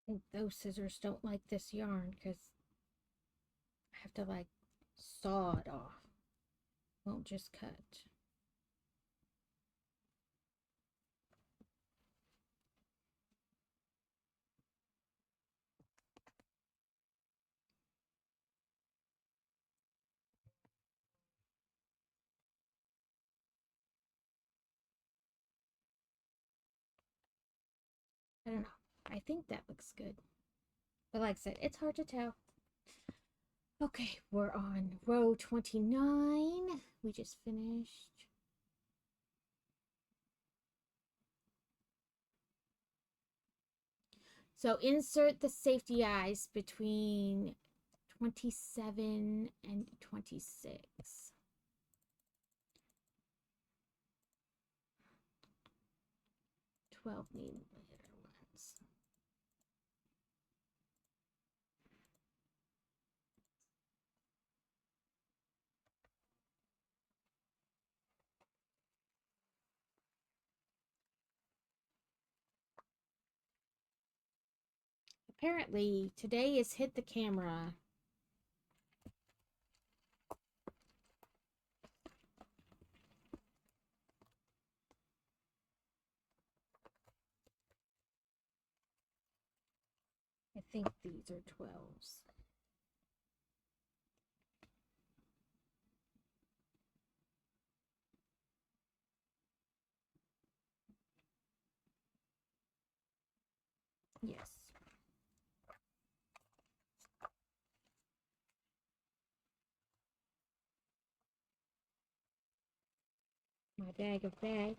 I think those scissors don't like this yarn because I have to like saw it off. Won't just cut. I don't know. I think that looks good. But like I said, it's hard to tell. Okay, we're on row 29. We just finished. So insert the safety eyes between 27 and 26. $12 ones. Apparently, today is hit the camera. I think these are 12s. Yes. My bag of bags.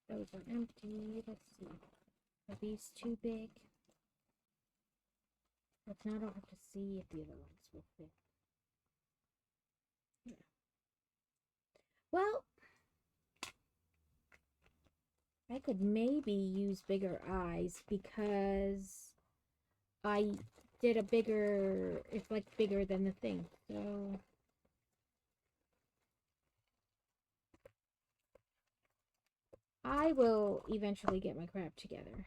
Those are empty. Let's see. Are these too big? But now I don't have to see if the other ones will fit. Yeah. Well, I could maybe use bigger eyes because I did a bigger, it's like bigger than the thing. So I will eventually get my crap together.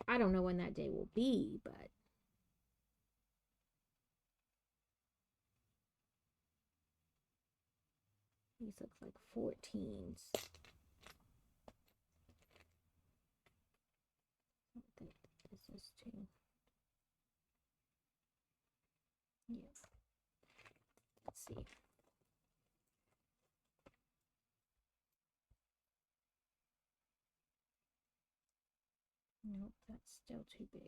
I don't know when that day will be, but these look like 14s. I think this is too. Yes. Let's see. Nope, that's still too big.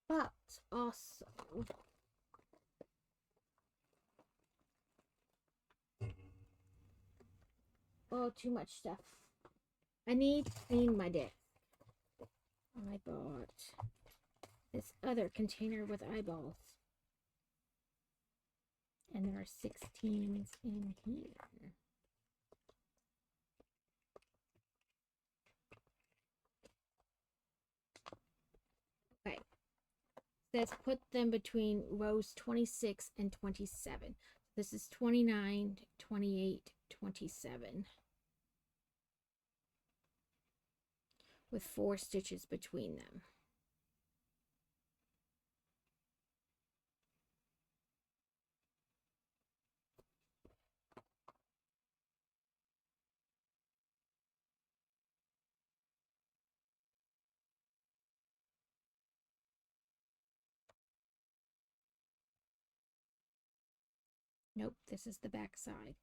But also, oh, too much stuff. I need to clean my desk. I bought this other container with eyeballs. And there are 16s in here. Okay. It says put them between rows 26 and 27. This is 29, 28, 27. With 4 stitches between them. Nope, this is the back side.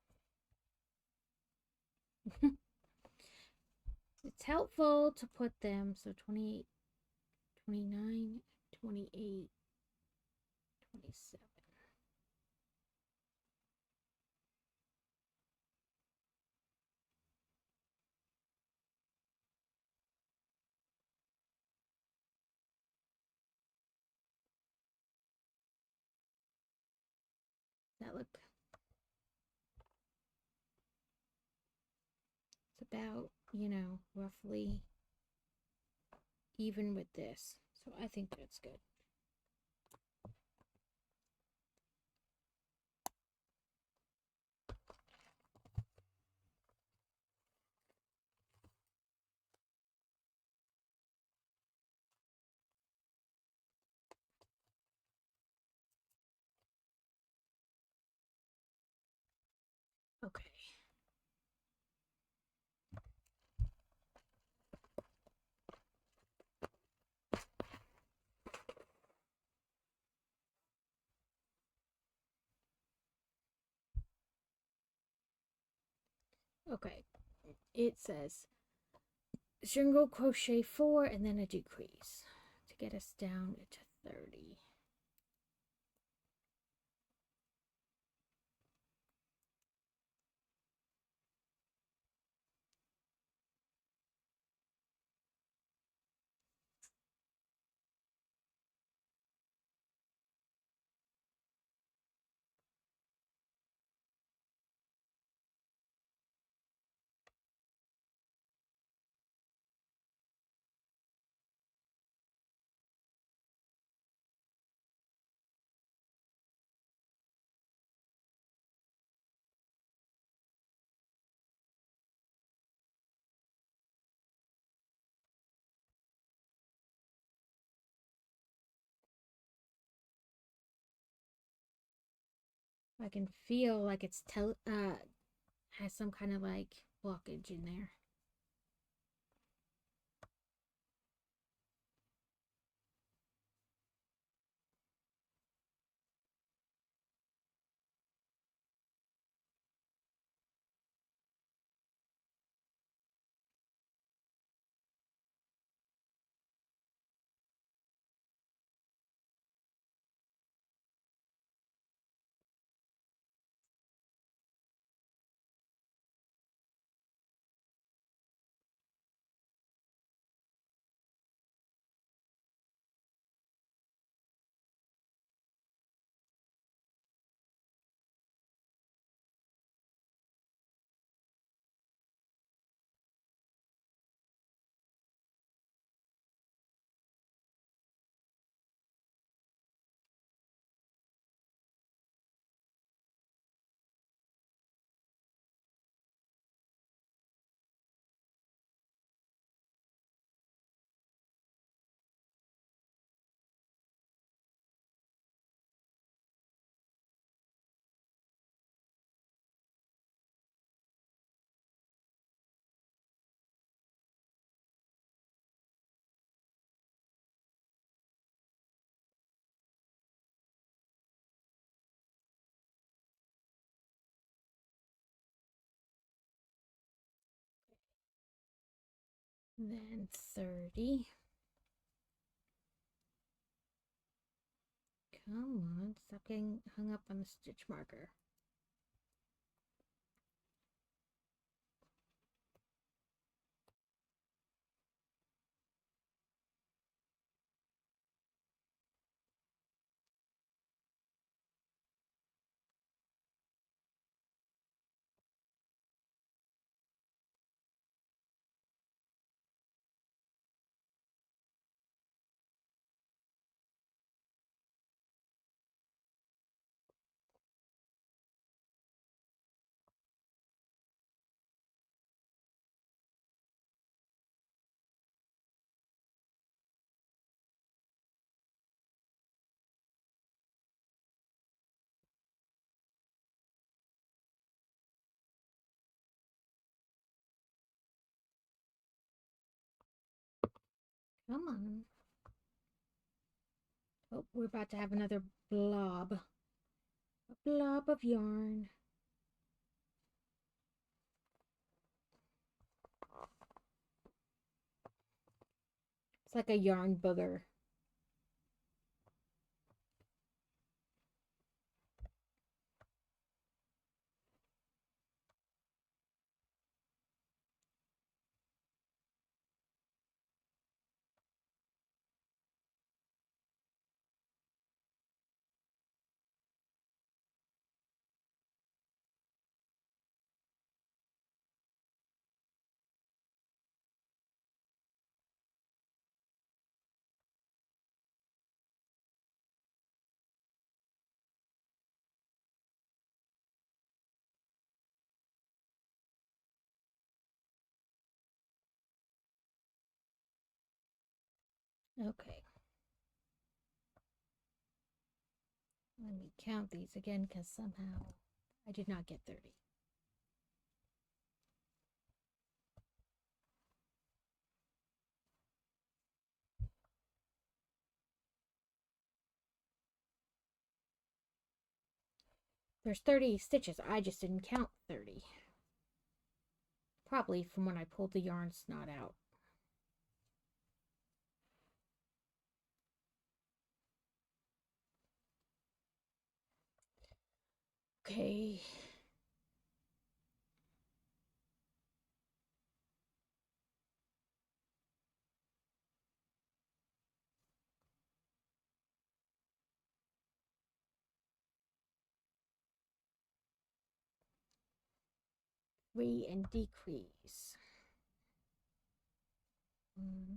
It's helpful to put them, so 28, 29, 28, 27. That look, it's about, you know, roughly even with this. So I think that's good. Okay. Okay. it says single crochet 4 and then a decrease to get us down to 30. I can feel like it's has some kind of like blockage in there. Then 30. Come on, stop getting hung up on the stitch marker. Come on. Oh, we're about to have another blob. A blob of yarn. It's like a yarn booger. Okay. Let me count these again because somehow I did not get 30. There's 30 stitches. I just didn't count 30. Probably from when I pulled the yarn snot out. Okay. And decrease. 1,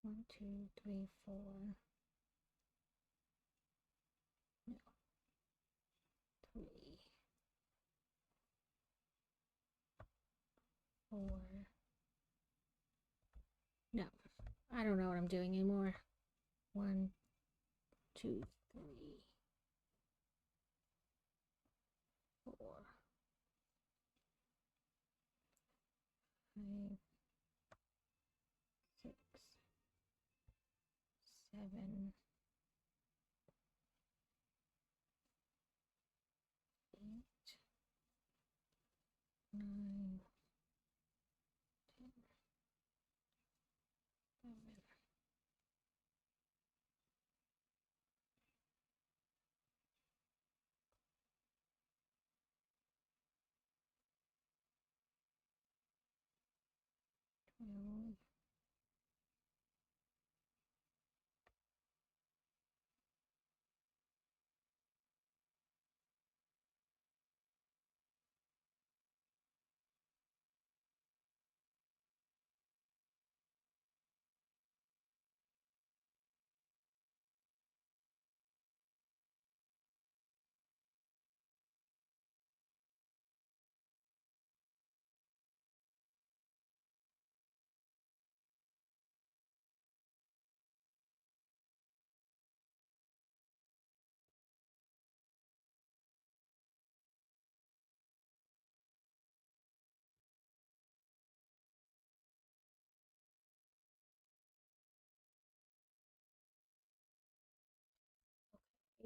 1, 2, 3, 4. No. 3, 4. No. I don't know what I'm doing anymore. 1, 2, 3, 4, 5, 6, 7, 8, 9, 10, 11.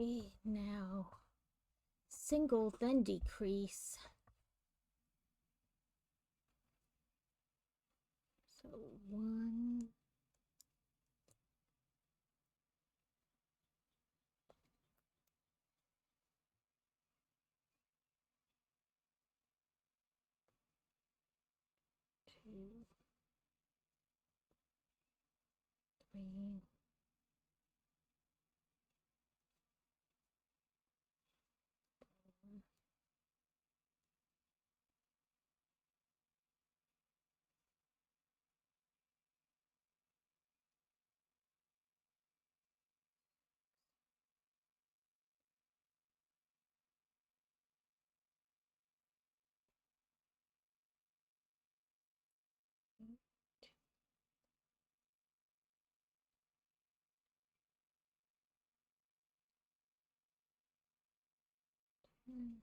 Okay, now single, then decrease. So 1, 2, 3, 4, 8, 10.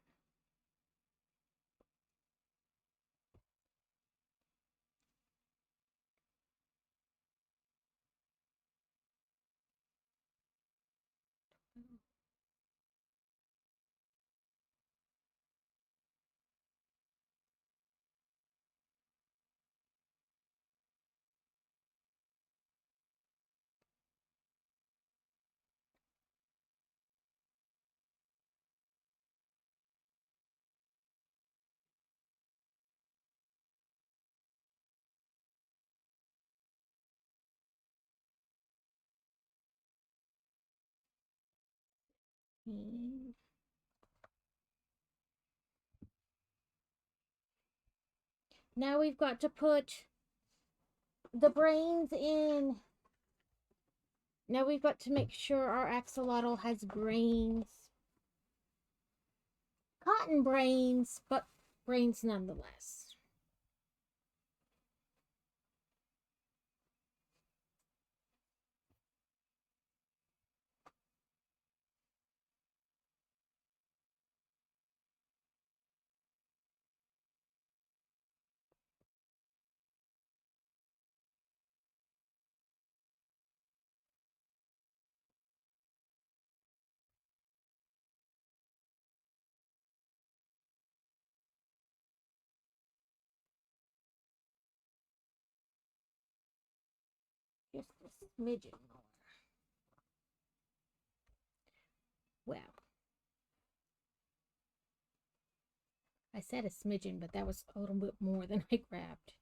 Now we've got to put the brains in Now we've got to make sure our axolotl has brains. Cotton brains, but brains nonetheless. Just a smidgen more. Well, I said a smidgen, but that was a little bit more than I grabbed.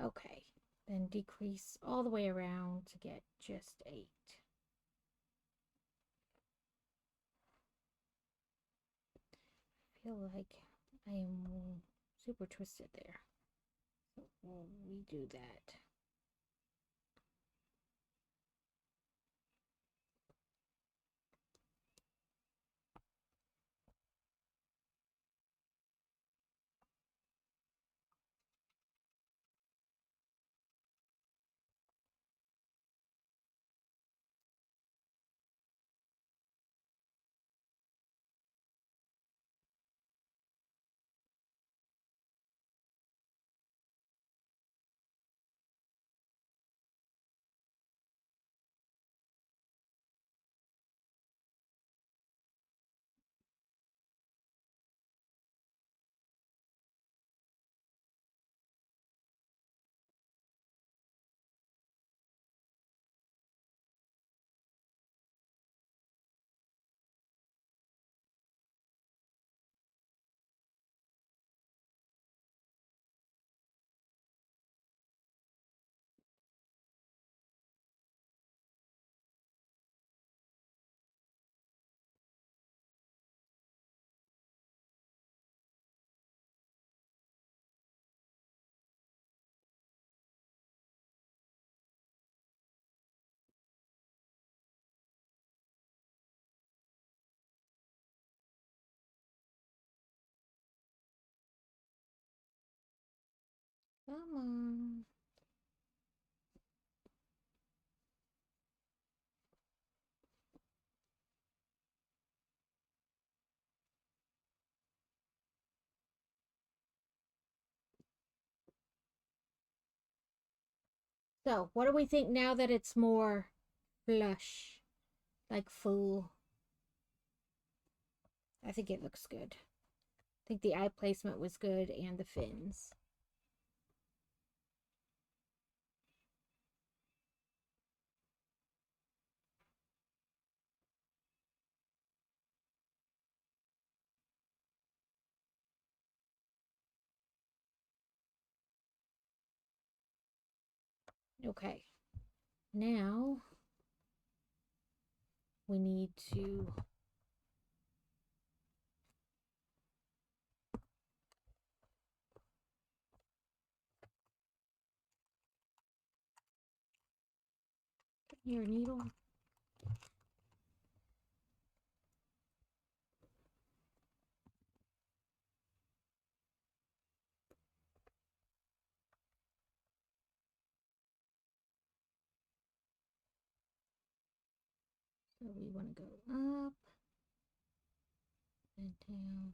Okay, then decrease all the way around to get just 8. I feel like I am super twisted there. So we'll redo that. Come on. So, what do we think now that it's more flush, like full? I think it looks good. I think the eye placement was good and the fins. Okay, now we need to get your needle. So we want to go up and down.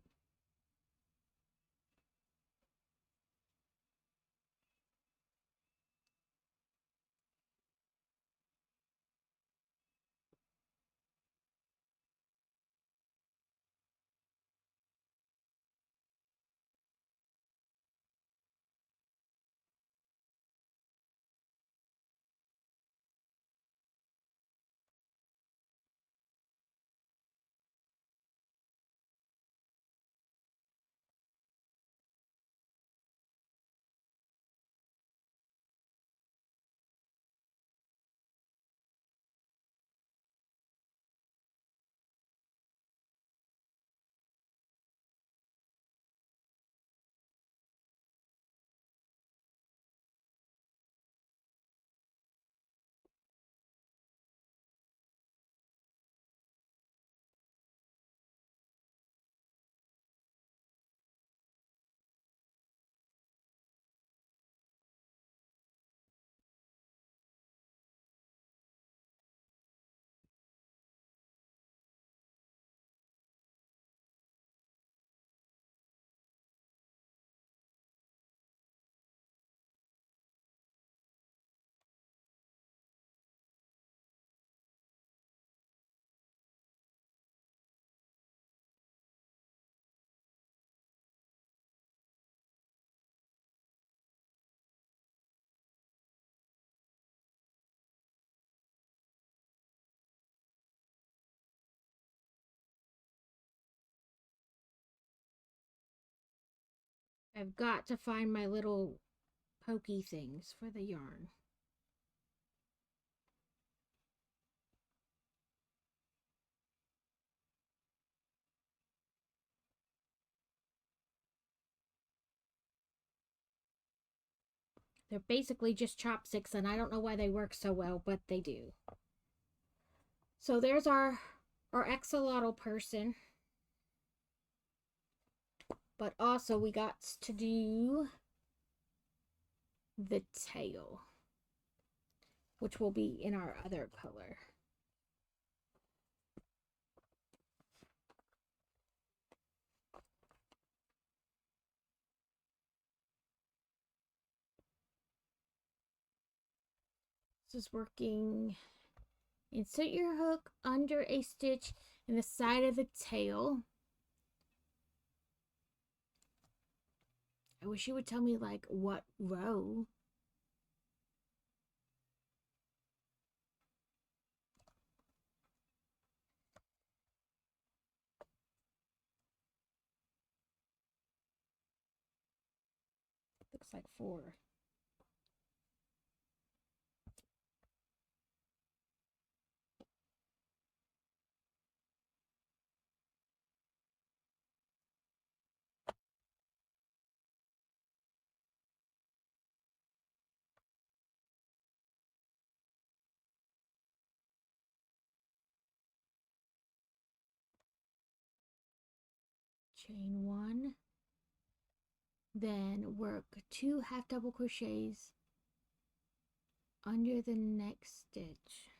I've got to find my little pokey things for the yarn. They're basically just chopsticks, and I don't know why they work so well, but they do. So there's our axolotl person. But also we got to do the tail, which will be in our other color. This is working. Insert your hook under a stitch in the side of the tail. I wish you would tell me like what row. Looks like 4. Chain 1, then work 2 half double crochets under the next stitch.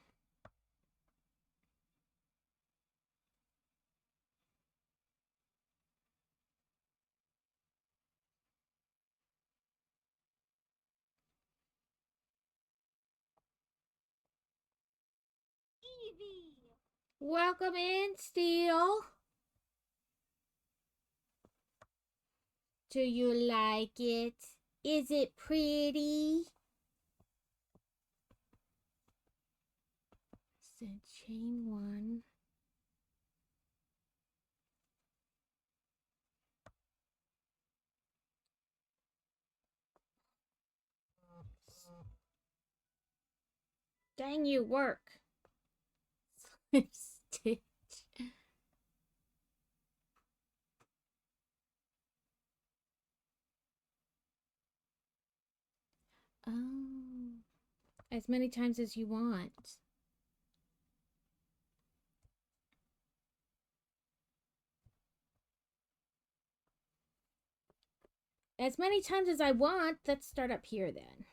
Easy. Welcome in, Steel. Do you like it? Is it pretty? So chain 1. Dang you, work. Slip stitch. Oh. As many times as you want. As many times as I want. Let's start up here then.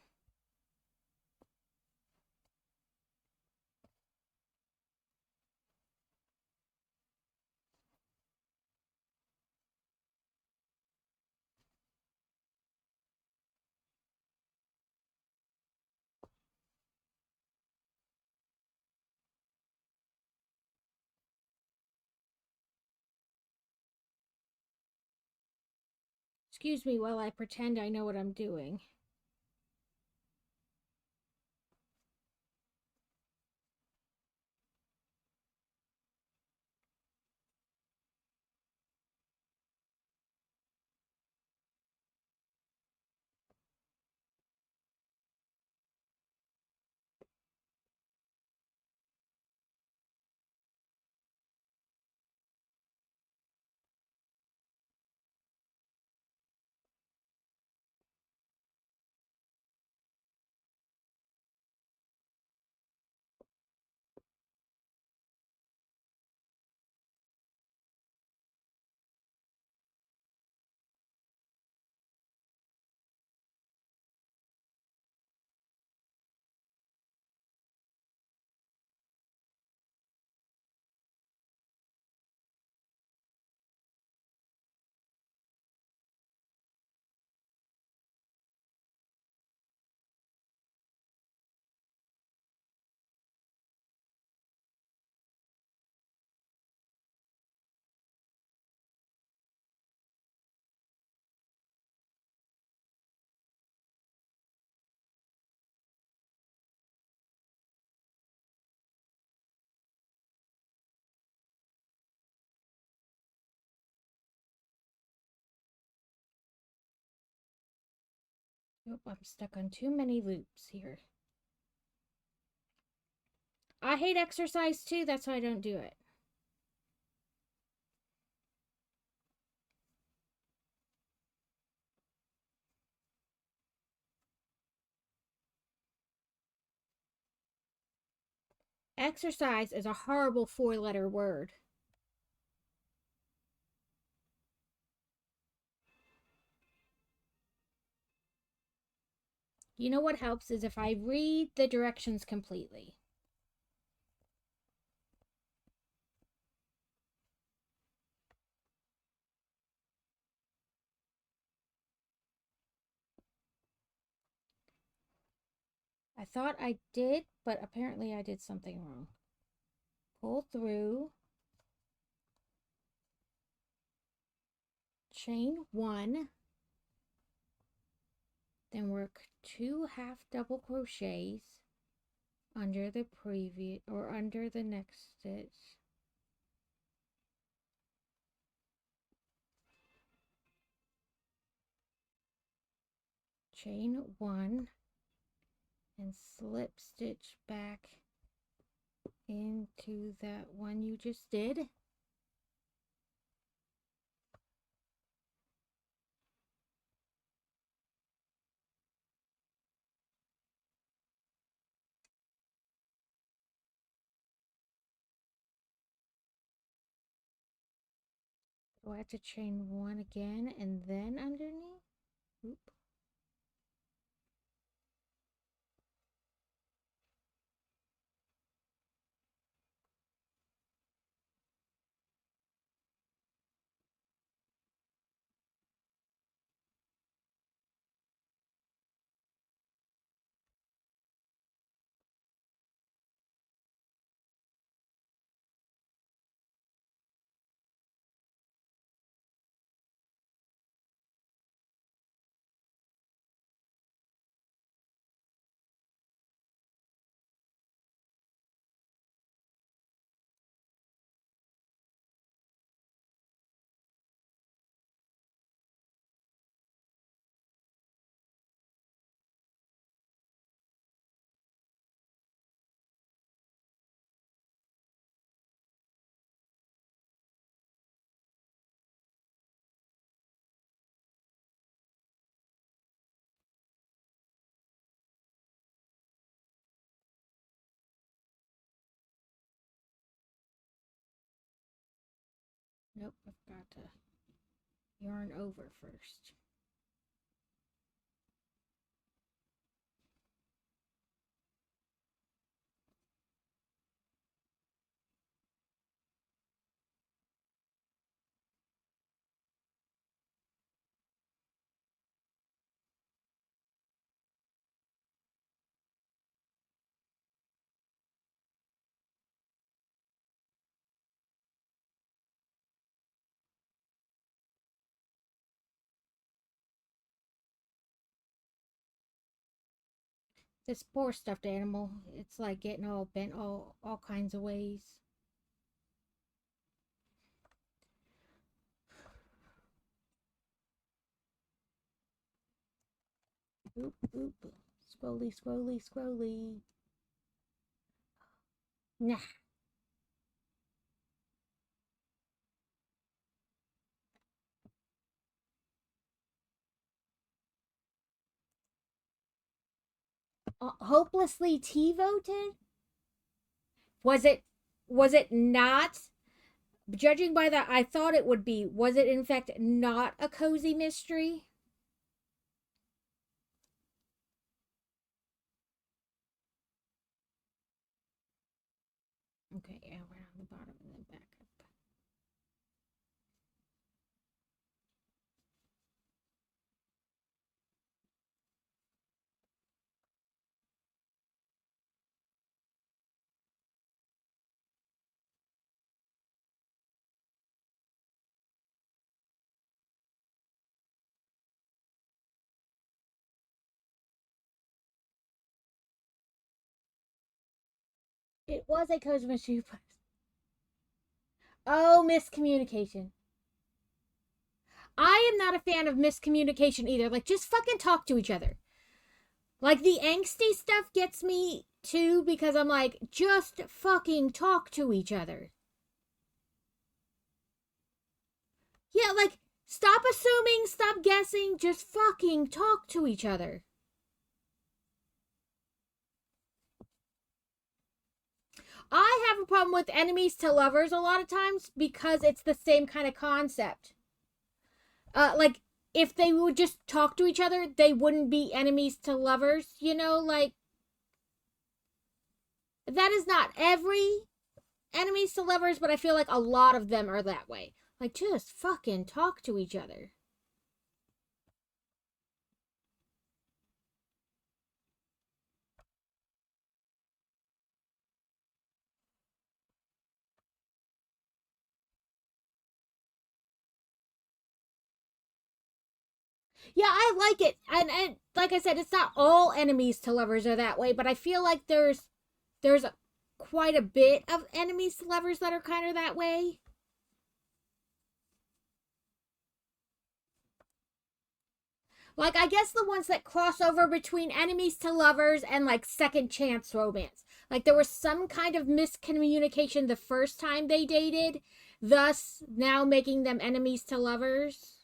Excuse me while I pretend I know what I'm doing. Nope, I'm stuck on too many loops here. I hate exercise too, that's why I don't do it. Exercise is a horrible 4-letter word. You know what helps is if I read the directions completely. I thought I did, but apparently I did something wrong. Pull through, chain 1, then work 2 half double crochets under the previous or under the next stitch. Chain 1 and slip stitch back into that one you just did. Do I have to chain 1 again and then underneath? Oop. Nope, I've got to yarn over first. This poor stuffed animal, it's like getting all bent all kinds of ways. Oop, oop. Scrolly, scrolly, scrolly. Nah. Hopelessly T voted? Was it not? Judging by that, I thought it would be. Was it in fact not a cozy mystery? Okay, around the bottom and then back up. It was a cozy mystery. Oh, miscommunication. I am not a fan of miscommunication either. Like, just fucking talk to each other. Like, the angsty stuff gets me too because I'm like, just fucking talk to each other. Yeah, like, stop assuming, stop guessing, just fucking talk to each other. I have a problem with enemies to lovers a lot of times because it's the same kind of concept. Like, if they would just talk to each other, they wouldn't be enemies to lovers, you know? Like, that is not every enemies to lovers, but I feel like a lot of them are that way. Like, just fucking talk to each other. Yeah, I like it. And like I said, it's not all enemies to lovers are that way, but I feel like there's quite a bit of enemies to lovers that are kind of that way. Like, I guess the ones that cross over between enemies to lovers and like second chance romance. Like, there was some kind of miscommunication the first time they dated, thus now making them enemies to lovers.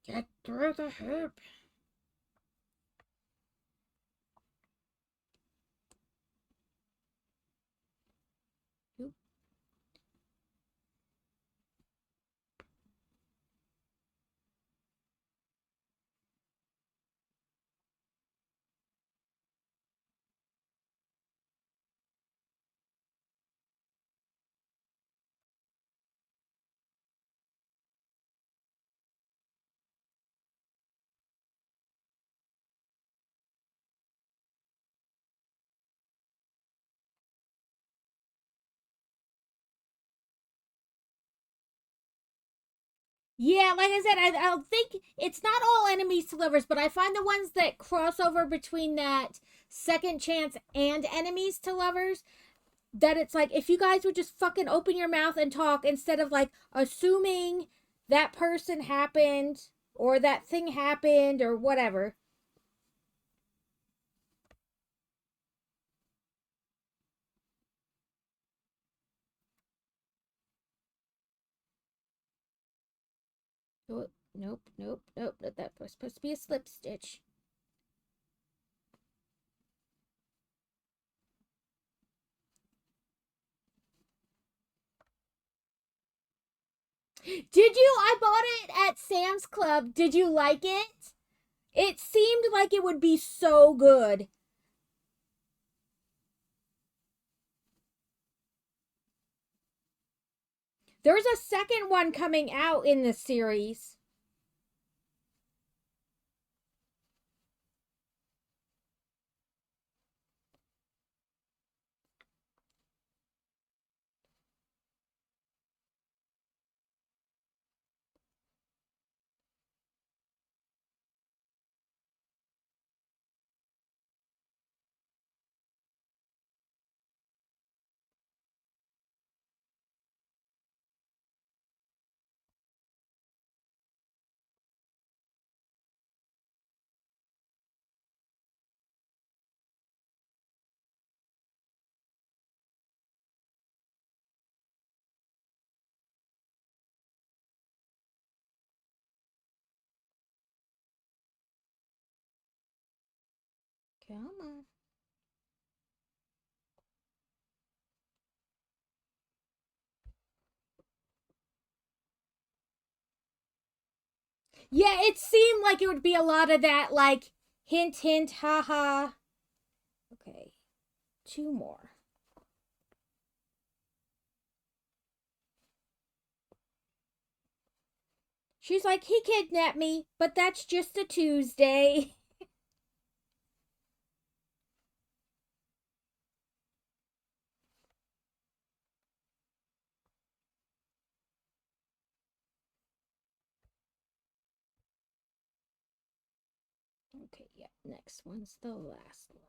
Get through the hoop. Yeah, like I said, I don't think it's not all enemies to lovers, but I find the ones that cross over between that second chance and enemies to lovers, that it's like, if you guys would just fucking open your mouth and talk instead of like assuming that person happened or that thing happened or whatever. Oh, nope, nope, nope. That was supposed to be a slip stitch. Did you? I bought it at Sam's Club. Did you like it? It seemed like it would be so good. There's a second one coming out in the series. Come on. Yeah, it seemed like it would be a lot of that, like, hint, hint, haha. Okay, two more. She's like, he kidnapped me, but that's just a Tuesday. Okay, yeah, next one's the last one.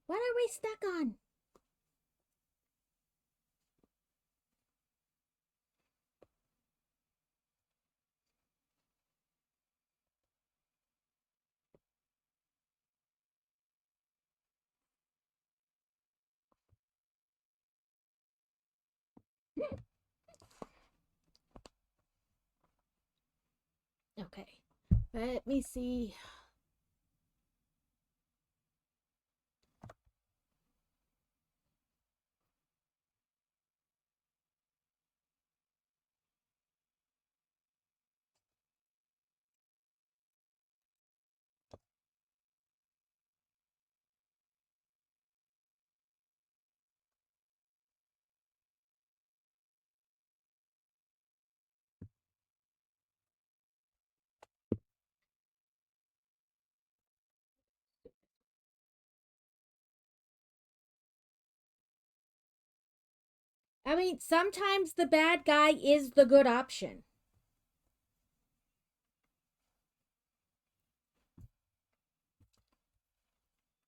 What are we stuck on? Okay, let me see. I mean, sometimes the bad guy is the good option.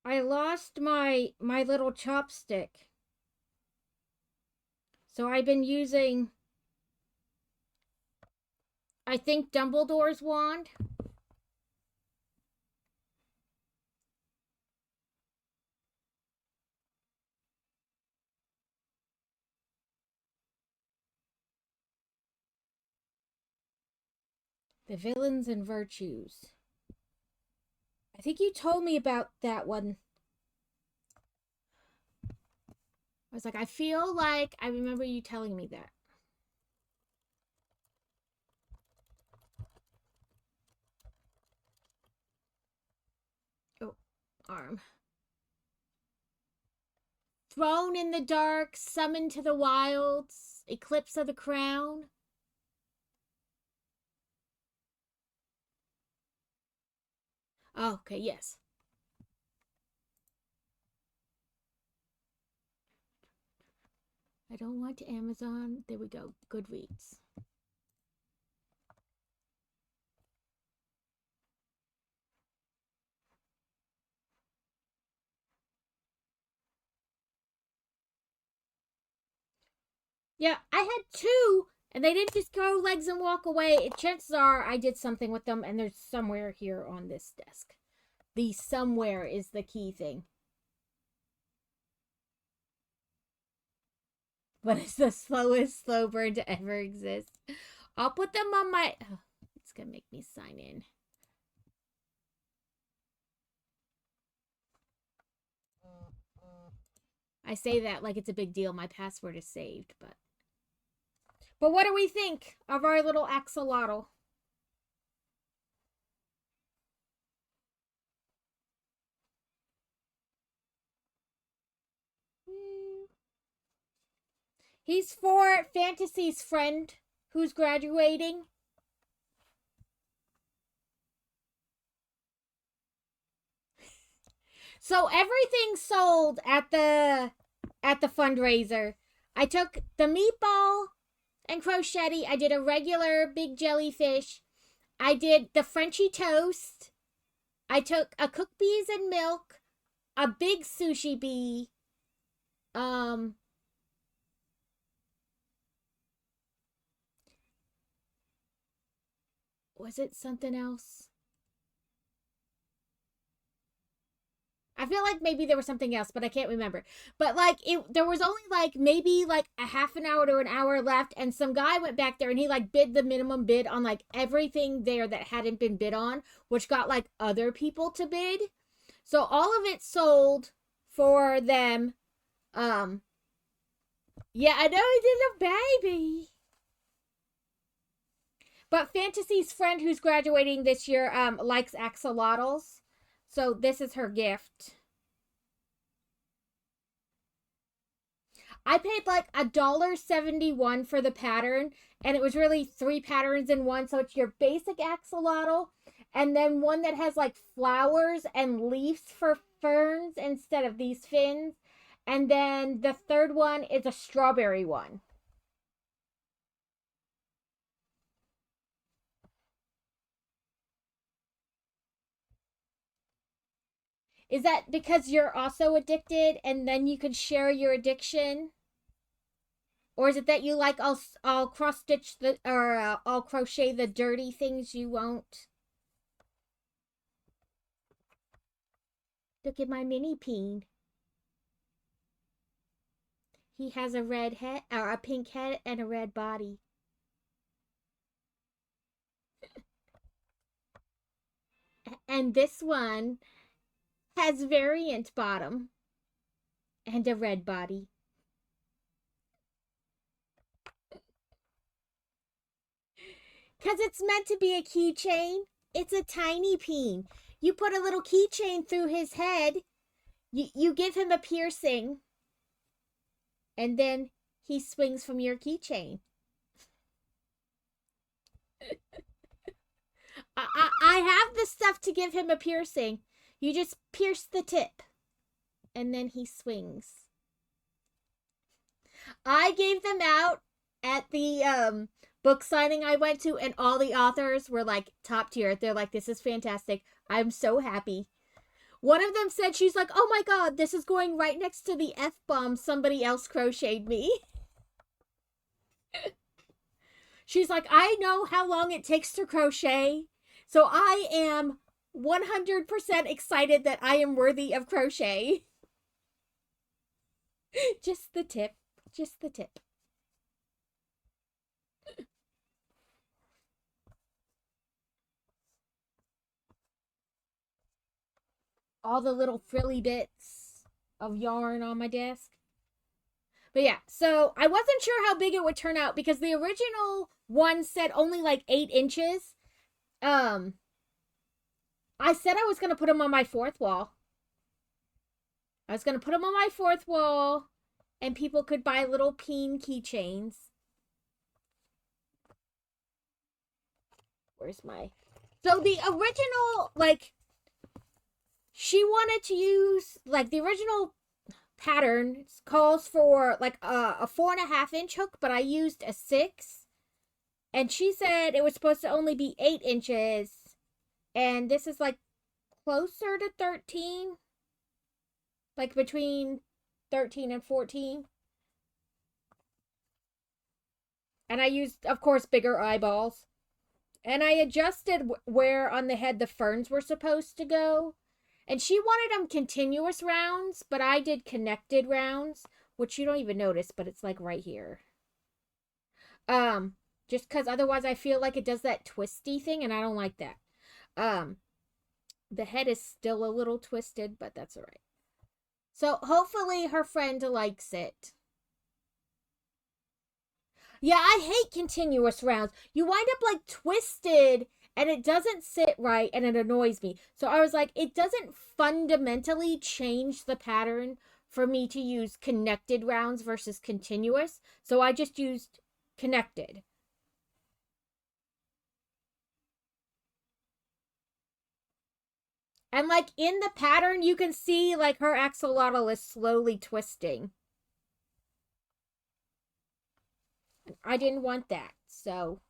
I lost my little chopstick. So I've been using, I think, Dumbledore's wand. The Villains and Virtues. I think you told me about that one. I was like, I feel like I remember you telling me that. Oh, arm. Thrown in the Dark, Summoned to the Wilds, Eclipse of the Crown. Oh, okay, yes. I don't want Amazon. There we go. Goodreads. Yeah, I had two, and they didn't just go legs and walk away. Chances are I did something with them, and they're somewhere here on this desk. The somewhere is the key thing. But it's the slowest slow burn to ever exist. I'll put them on my... Oh, it's going to make me sign in. I say that like it's a big deal. My password is saved, but... But what do we think of our little axolotl? He's for Fantasy's friend who's graduating. So everything sold at the fundraiser. I took the meatball and crochet. I did a regular big jellyfish. I did the Frenchy toast. I took a cooked peas and milk, a big sushi bee. Was it something else? I feel like maybe there was something else, but I can't remember. But like there was only like maybe like a half an hour to an hour left, and some guy went back there and he like bid the minimum bid on like everything there that hadn't been bid on, which got like other people to bid. So all of it sold for them. Yeah, I know he did a baby. But Fantasy's friend who's graduating this year likes axolotls. So this is her gift. I paid like $1.71 for the pattern, and it was really 3 patterns in one. So it's your basic axolotl, and then one that has like flowers and leaves for ferns instead of these fins. And then the third one is a strawberry one. Is that because you're also addicted and then you could share your addiction? Or is it that you like I'll cross stitch the or I'll crochet the dirty things you won't? Look at my mini peen. He has a red head or a pink head and a red body. And this one has variant bottom and a red body. Because it's meant to be a keychain. It's a tiny peen. You put a little keychain through his head. You give him a piercing. And then he swings from your keychain. I have the stuff to give him a piercing. You just pierce the tip. And then he swings. I gave them out at the book signing I went to, and all the authors were like top tier. They're like, this is fantastic. I'm so happy. One of them said, she's like, oh my god, this is going right next to the F-bomb somebody else crocheted me. She's like, I know how long it takes to crochet, so I am 100% excited that I am worthy of crochet. Just the tip. Just the tip. All the little frilly bits of yarn on my desk. But yeah, so I wasn't sure how big it would turn out because the original one said only like 8 inches. I said I was going to put them on my fourth wall. I was going to put them on my fourth wall and people could buy little peen keychains. Where's my... So the original, like, she wanted to use, like, the original pattern calls for, like, a 4.5 inch hook, but I used a 6. And she said it was supposed to only be 8 inches. And this is, like, closer to 13. Like, between 13 and 14. And I used, of course, bigger eyeballs. And I adjusted where on the head the ferns were supposed to go. And she wanted them continuous rounds, but I did connected rounds, which you don't even notice, but it's like right here. Just because otherwise I feel like it does that twisty thing, and I don't like that. The head is still a little twisted, but that's all right. So hopefully her friend likes it. Yeah, I hate continuous rounds. You wind up like twisted and it doesn't sit right and it annoys me. So I was like, it doesn't fundamentally change the pattern for me to use connected rounds versus continuous. So I just used connected. And like in the pattern, you can see like her axolotl is slowly twisting. I didn't want that, so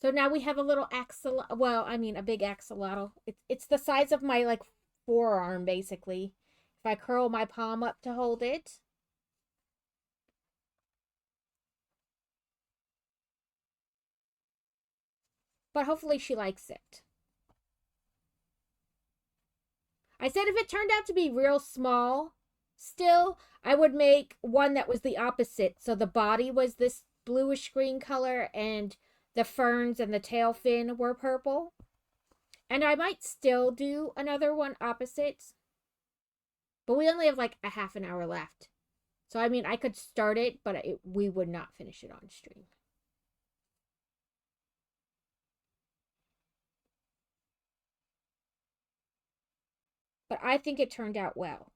now we have a little axolotl. Well, I mean a big axolotl. It's the size of my like forearm basically. If I curl my palm up to hold it. But hopefully she likes it. I said if it turned out to be real small, still, I would make one that was the opposite. So the body was this bluish green color and the ferns and the tail fin were purple. And I might still do another one opposite. But we only have like a half an hour left. So I mean, I could start it, but we would not finish it on stream. But I think it turned out well.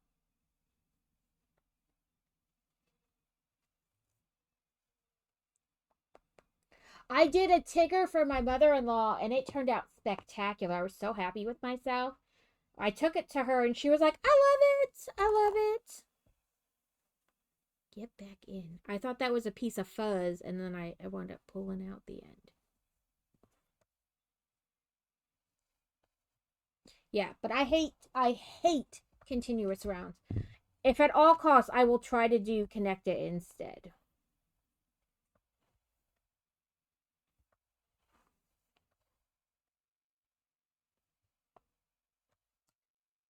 I did a Tigger for my mother-in-law, and it turned out spectacular. I was so happy with myself. I took it to her, and she was like, I love it! I love it! Get back in. I thought that was a piece of fuzz, and then I wound up pulling out the end. Yeah, but I hate continuous rounds. If at all costs, I will try to do connect it instead.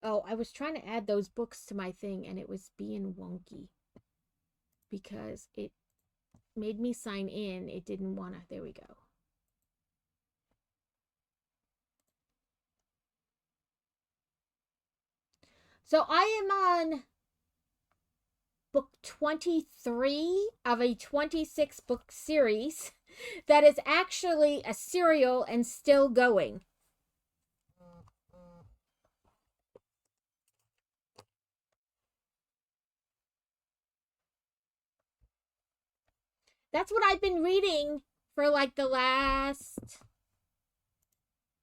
Oh, I was trying to add those books to my thing and it was being wonky because it made me sign in. It didn't want to. There we go. So I am on book 23 of a 26 book series that is actually a serial and still going. That's what I've been reading for like the last.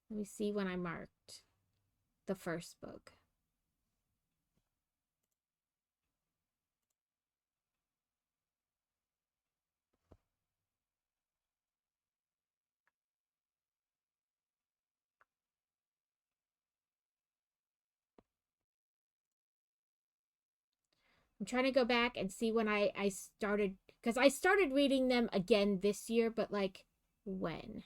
Let me see when I marked the first book. I'm trying to go back and see when I started, because I started reading them again this year, but like when?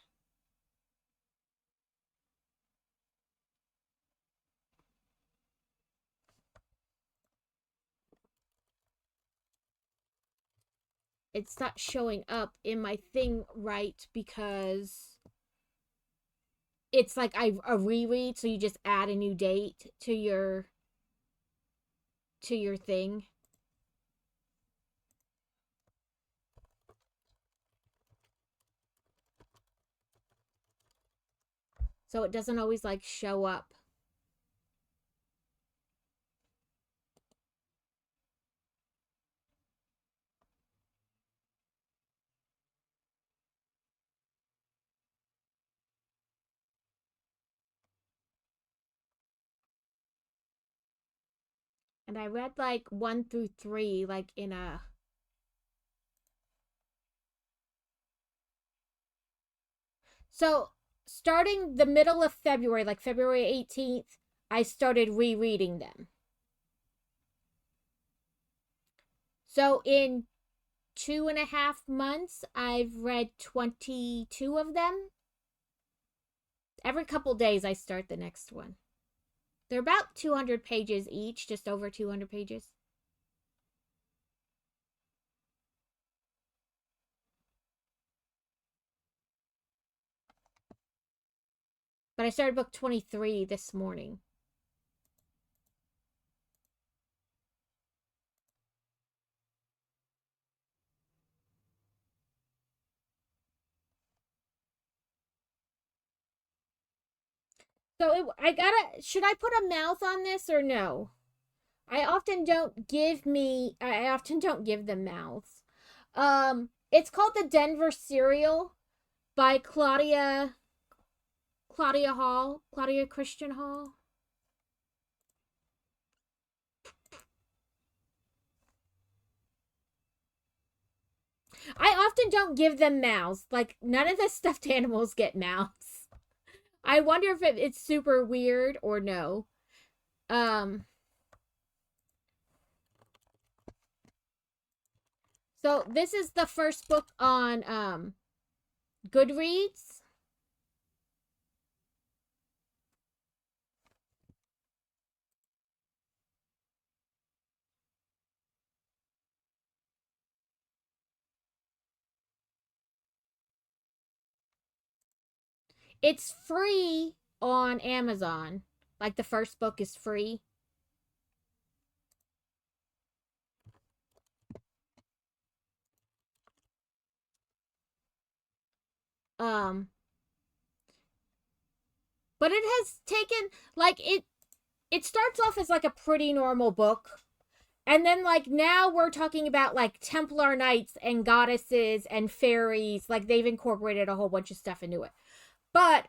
It's not showing up in my thing right because it's like a reread, so you just add a new date to your thing. So it doesn't always like show up. And I read like 1 through 3 like in a. So starting the middle of February, like February 18th, I started rereading them. So in 2.5 months, I've read 22 of them. Every couple days, I start the next one. They're about 200 pages each, just over 200 pages. But I started book 23 this morning. So should I put a mouth on this or no? I often don't give them mouths. It's called The Denver Serial by Claudia Christian Hall. I often don't give them mouths. Like, none of the stuffed animals get mouths. I wonder if it's super weird or no. So this is the first book on Goodreads. It's free on Amazon. Like the first book is free. But it has taken like it starts off as like a pretty normal book. And then like now we're talking about like Templar knights and goddesses and fairies. Like they've incorporated a whole bunch of stuff into it. But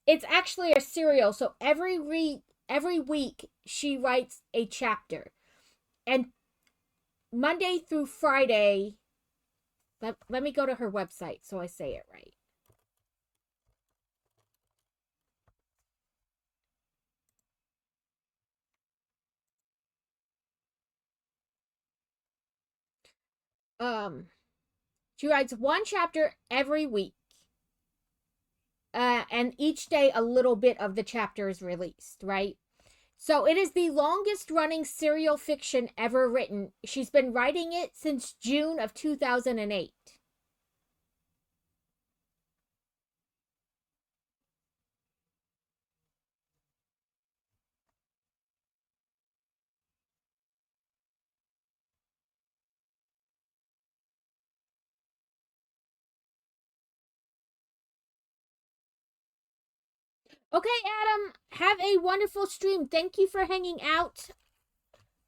it's actually a serial. So every week she writes a chapter. And Monday through Friday, let me go to her website so I say it right. Um, she writes one chapter every week. And each day a little bit of the chapter is released, right? So it is the longest running serial fiction ever written. She's been writing it since June of 2008. Okay, Adam, have a wonderful stream. Thank you for hanging out.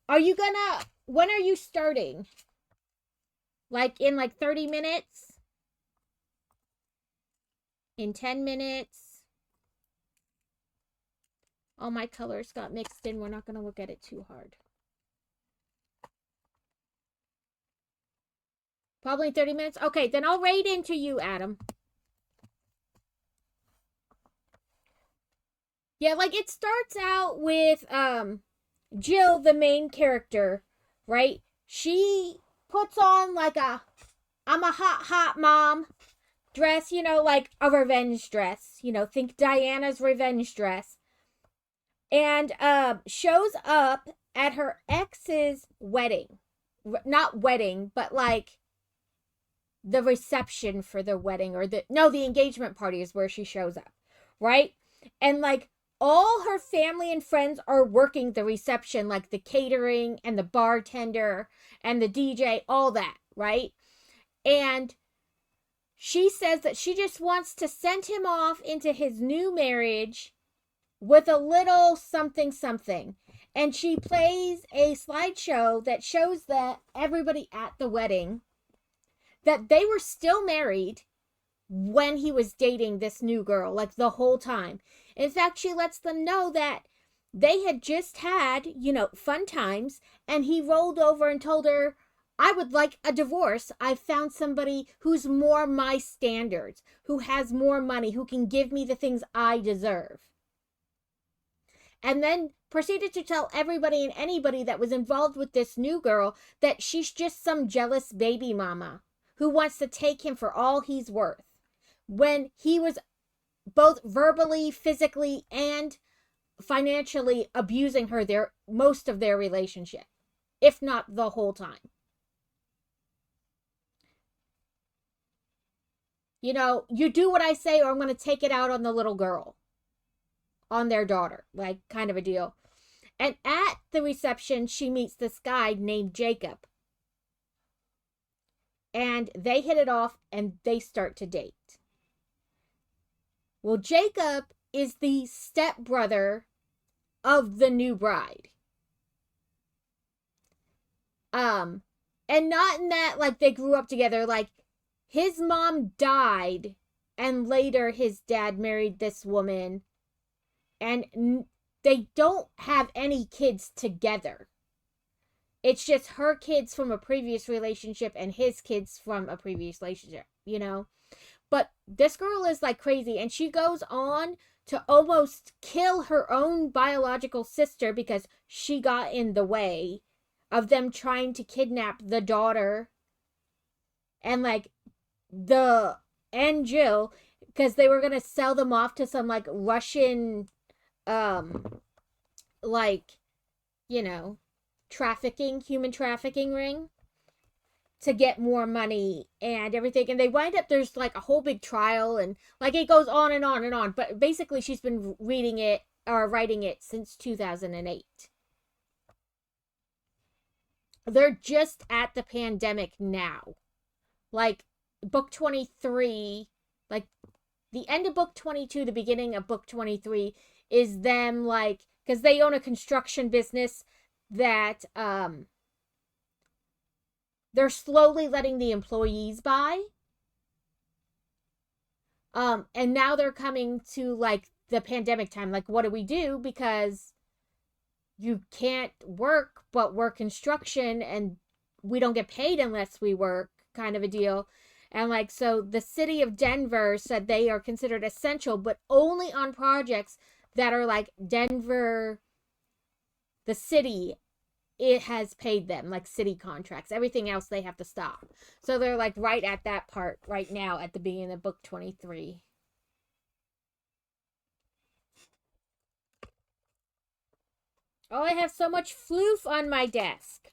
When are you starting? Like in like 30 minutes? In 10 minutes? All my colors got mixed in. We're not going to look at it too hard. Probably 30 minutes? Okay, then I'll raid into you, Adam. Yeah, like it starts out with Jill, the main character, right? She puts on like I'm a hot mom dress, like a revenge dress. Think Diana's revenge dress. And shows up at her ex's wedding. Not wedding, but like the reception for the wedding, or the engagement party is where she shows up, right? And like all her family and friends are working the reception, like the catering and the bartender and the DJ, all that, right? And she says that she just wants to send him off into his new marriage with a little something something. And she plays a slideshow that shows that everybody at the wedding, that they were still married when he was dating this new girl, like the whole time. In fact, she lets them know that they had just had, fun times, and he rolled over and told her, I would like a divorce. I've found somebody who's more my standards, who has more money, who can give me the things I deserve. And then proceeded to tell everybody and anybody that was involved with this new girl that she's just some jealous baby mama who wants to take him for all he's worth, when he was both verbally, physically, and financially abusing her most of their relationship, if not the whole time. You do what I say or I'm going to take it out on the little girl, on their daughter, like kind of a deal. And at the reception, she meets this guy named Jacob. And they hit it off and they start to date. Well, Jacob is the stepbrother of the new bride. And not in that, like, they grew up together. Like, his mom died, and later his dad married this woman. And they don't have any kids together. It's just her kids from a previous relationship and his kids from a previous relationship, But this girl is like crazy, and she goes on to almost kill her own biological sister because she got in the way of them trying to kidnap the daughter and like Jill, because they were gonna sell them off to some like Russian like human trafficking ring to get more money and everything. And they wind up, there's like a whole big trial, and like it goes on and on and on. But basically she's been writing it since 2008. They're just at the pandemic now. Like book 23, like the end of book 22, the beginning of book 23 is them, like, because they own a construction business that they're slowly letting the employees buy. And now they're coming to like the pandemic time. Like, what do we do? Because you can't work, but we're construction and we don't get paid unless we work, kind of a deal. And like, so the city of Denver said they are considered essential, but only on projects that are like Denver, the city, it has paid them, like city contracts. Everything else they have to stop. So they're like right at that part right now at the beginning of book 23. Oh, I have so much floof on my desk.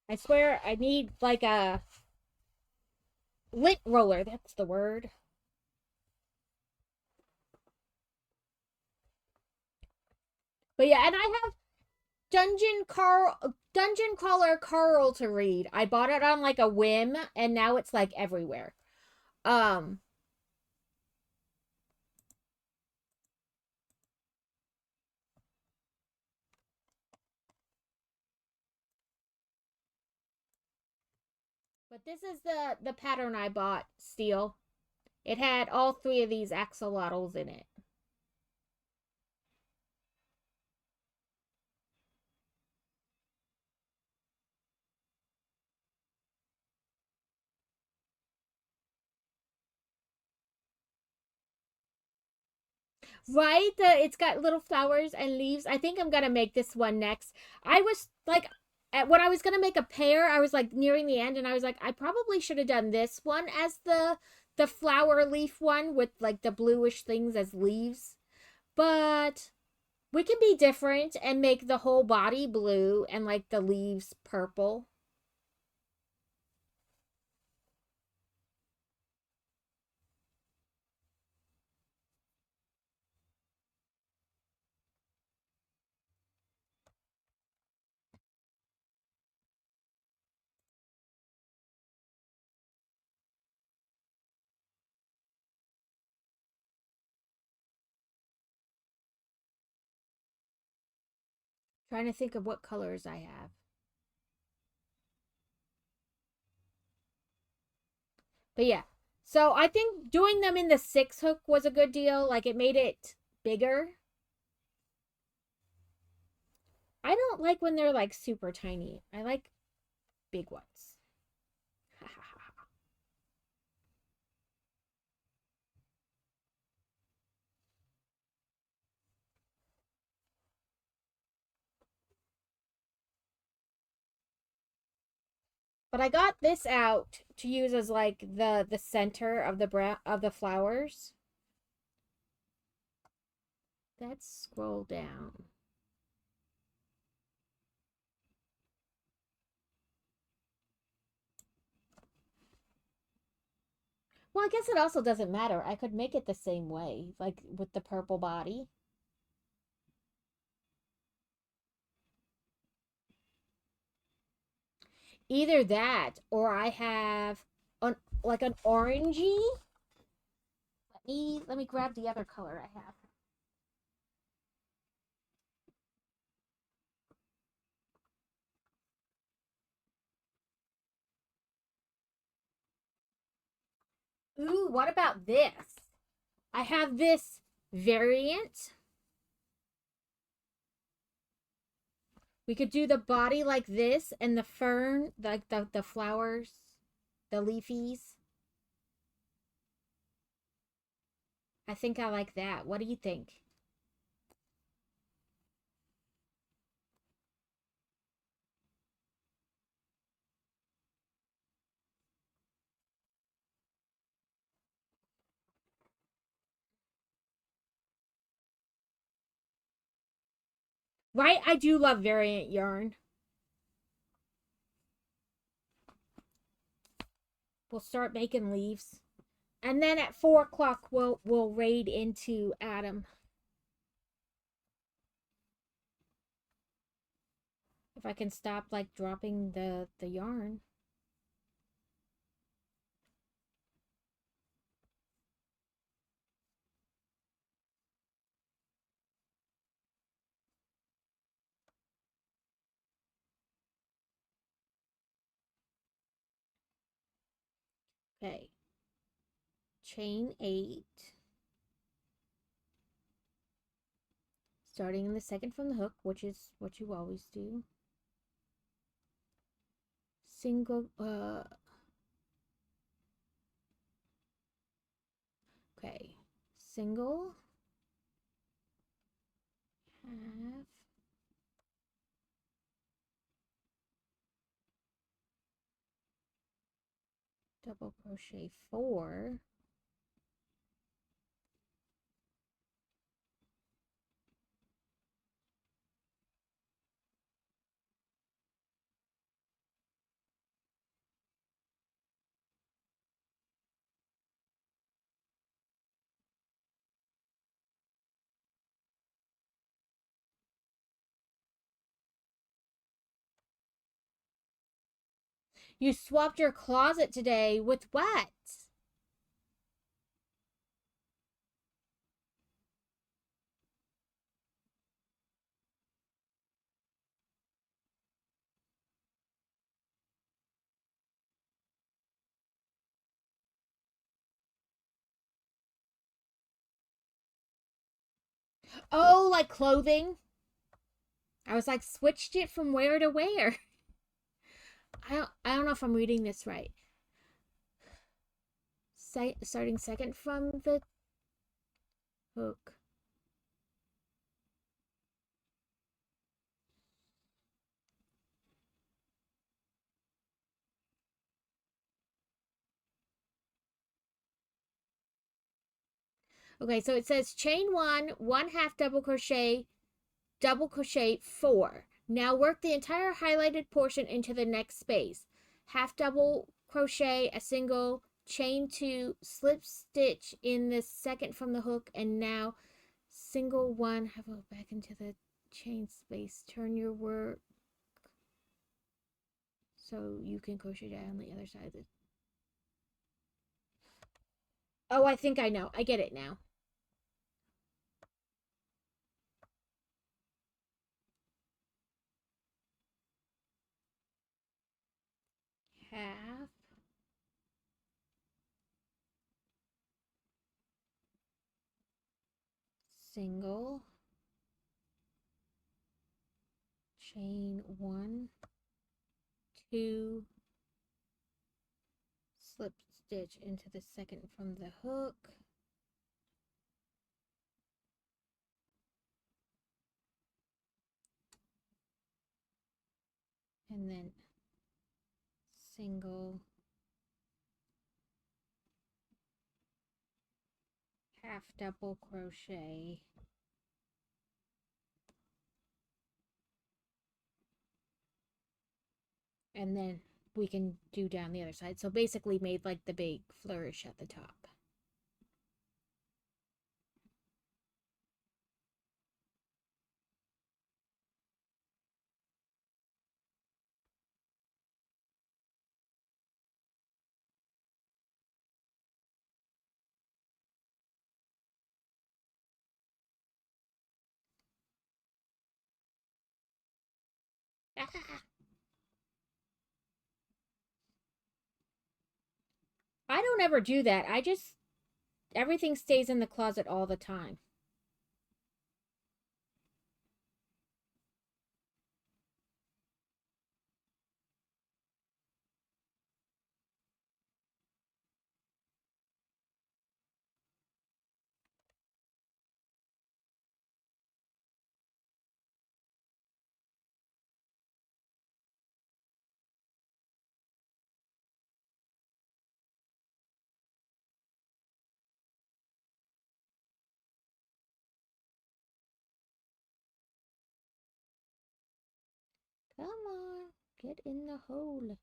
I swear I need like a lint roller. That's the word. But yeah, and I have Dungeon Crawler Carl to read. I bought it on like a whim and now it's like everywhere. Um but this is the pattern I bought, Steel. It had all three of these axolotls in it. Right? It's got little flowers and leaves. I think I'm gonna make this one next. I was like, when I was gonna make a pair, I was like nearing the end, and I was like, I probably should have done this one as the flower leaf one with like the bluish things as leaves. But we can be different and make the whole body blue and like the leaves purple. Trying to think of what colors I have. But yeah. So I think doing them in the 6 hook was a good deal. Like it made it bigger. I don't like when they're like super tiny. I like big ones. But I got this out to use as like the center of the flowers. Let's scroll down. Well, I guess it also doesn't matter. I could make it the same way, like with the purple body. Either that or I have an like an orangey. Let me grab the other color I have. Ooh, what about this? I have this variant. We could do the body like this and the fern, like the flowers, the leafies. I think I like that. What do you think? Right? I do love variant yarn. We'll start making leaves. And then at 4 o'clock we'll raid into Adam. If I can stop like dropping the yarn. Okay. Chain 8. starting in the second from the hook, which is what you always do. Single, okay, single, half, double crochet 4, You swapped your closet today with what? Oh, like clothing? I was like, switched it from where to where? I don't know if I'm reading this right. Starting second from the hook. Okay, so it says chain 1 half double crochet 4. Now work the entire highlighted portion into the next space. Half double crochet a single, chain 2, slip stitch in the second from the hook, and now single 1 half back into the chain space. Turn your work so you can crochet down the other side of the... Oh, I think I know. I get it now. Half, single, chain 1, 2, slip stitch into the second from the hook, and then single, half double crochet, and then we can do down the other side. So basically made like the big flourish at the top. Ah! I don't ever do that. I just, everything stays in the closet all the time. Come on, get in the hole.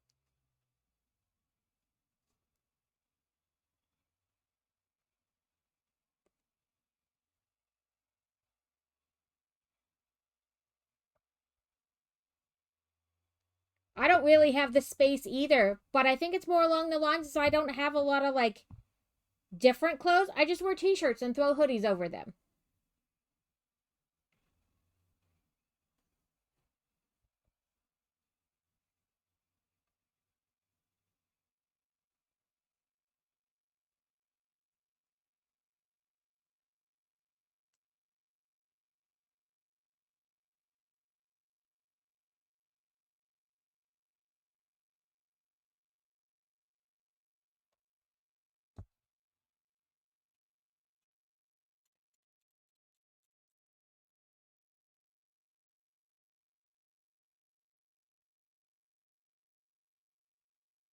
I don't really have the space either, but I think it's more along the lines so I don't have a lot of like different clothes. I just wear t-shirts and throw hoodies over them.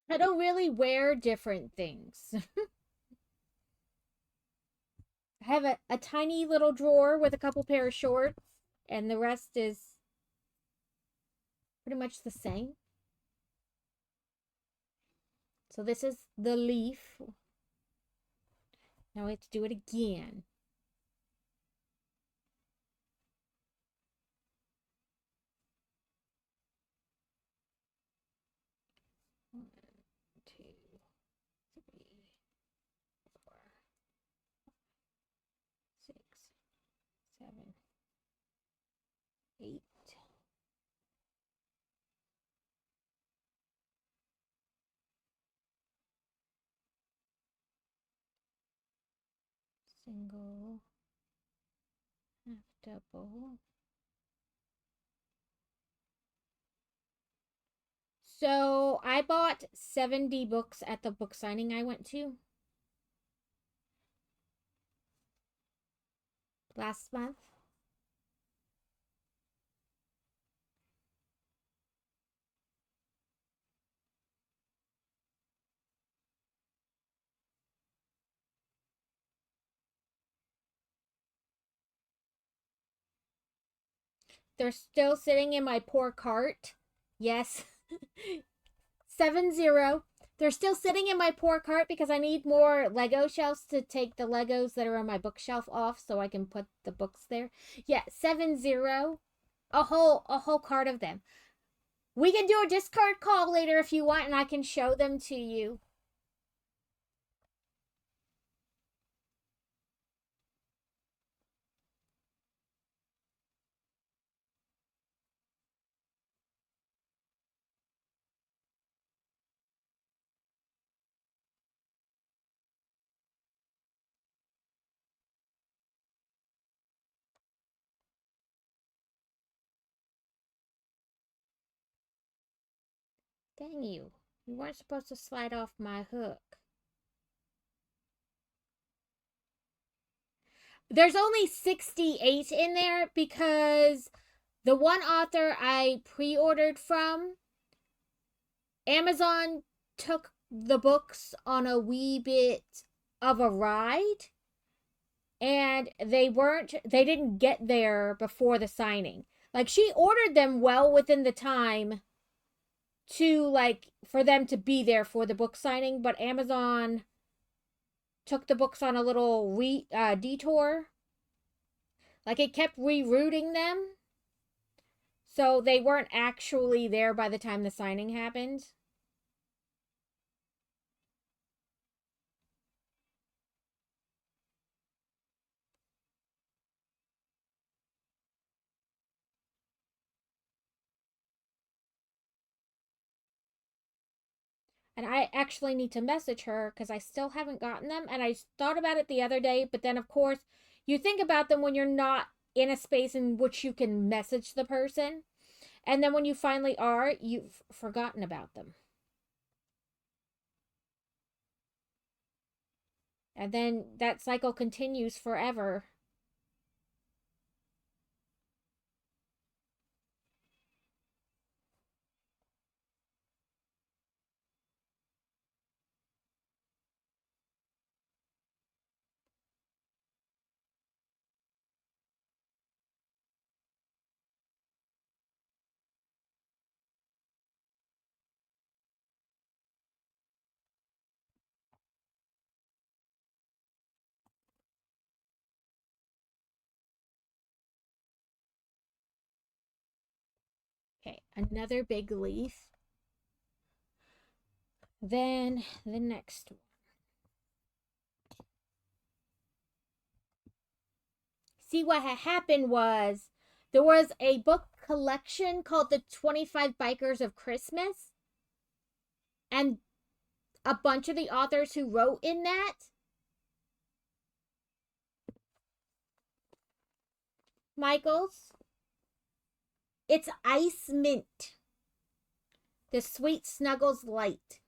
I don't really wear different things. I have a tiny little drawer with a couple pair of shorts, and the rest is pretty much the same. So this is the leaf. Now we have to do it again. One, two, three, 4, 6, 7, 8. Single, half double. So I bought 70 books at the book signing I went to last month. They're still sitting in my poor cart. Yes. 70. They're still sitting in my poor cart because I need more Lego shelves to take the Legos that are on my bookshelf off so I can put the books there. Yeah, 70. A whole cart of them. We can do a Discord call later if you want and I can show them to you. Dang you. You weren't supposed to slide off my hook. There's only 68 in there because the one author I pre-ordered from, Amazon took the books on a wee bit of a ride and they didn't get there before the signing. Like she ordered them well within the time to like for them to be there for the book signing, but Amazon took the books on a little detour. Like it kept rerouting them. So they weren't actually there by the time the signing happened. And I actually need to message her because I still haven't gotten them. And I thought about it the other day, but then of course you think about them when you're not in a space in which you can message the person. And then when you finally are, you've forgotten about them. And then that cycle continues forever. Okay, another big leaf. Then the next one. See, what had happened was there was a book collection called the 25 Bikers of Christmas. And a bunch of the authors who wrote in that Michaels, it's ice mint. The Sweet Snuggles Light.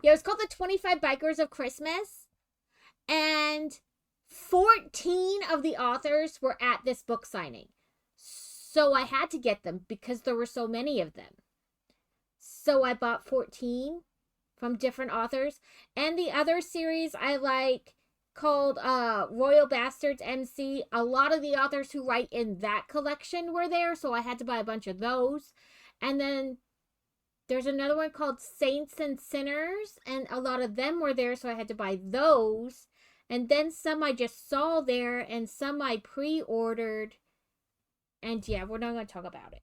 Yeah, it was called the 25 Bikers of Christmas. And 14 of the authors were at this book signing. So I had to get them because there were so many of them. So I bought 14 from different authors. And the other series I like called Royal Bastards MC. A lot of the authors who write in that collection were there, so I had to buy a bunch of those. And then there's another one called Saints and Sinners, and a lot of them were there, so I had to buy those. And then some I just saw there, and some I pre ordered. And yeah, we're not going to talk about it.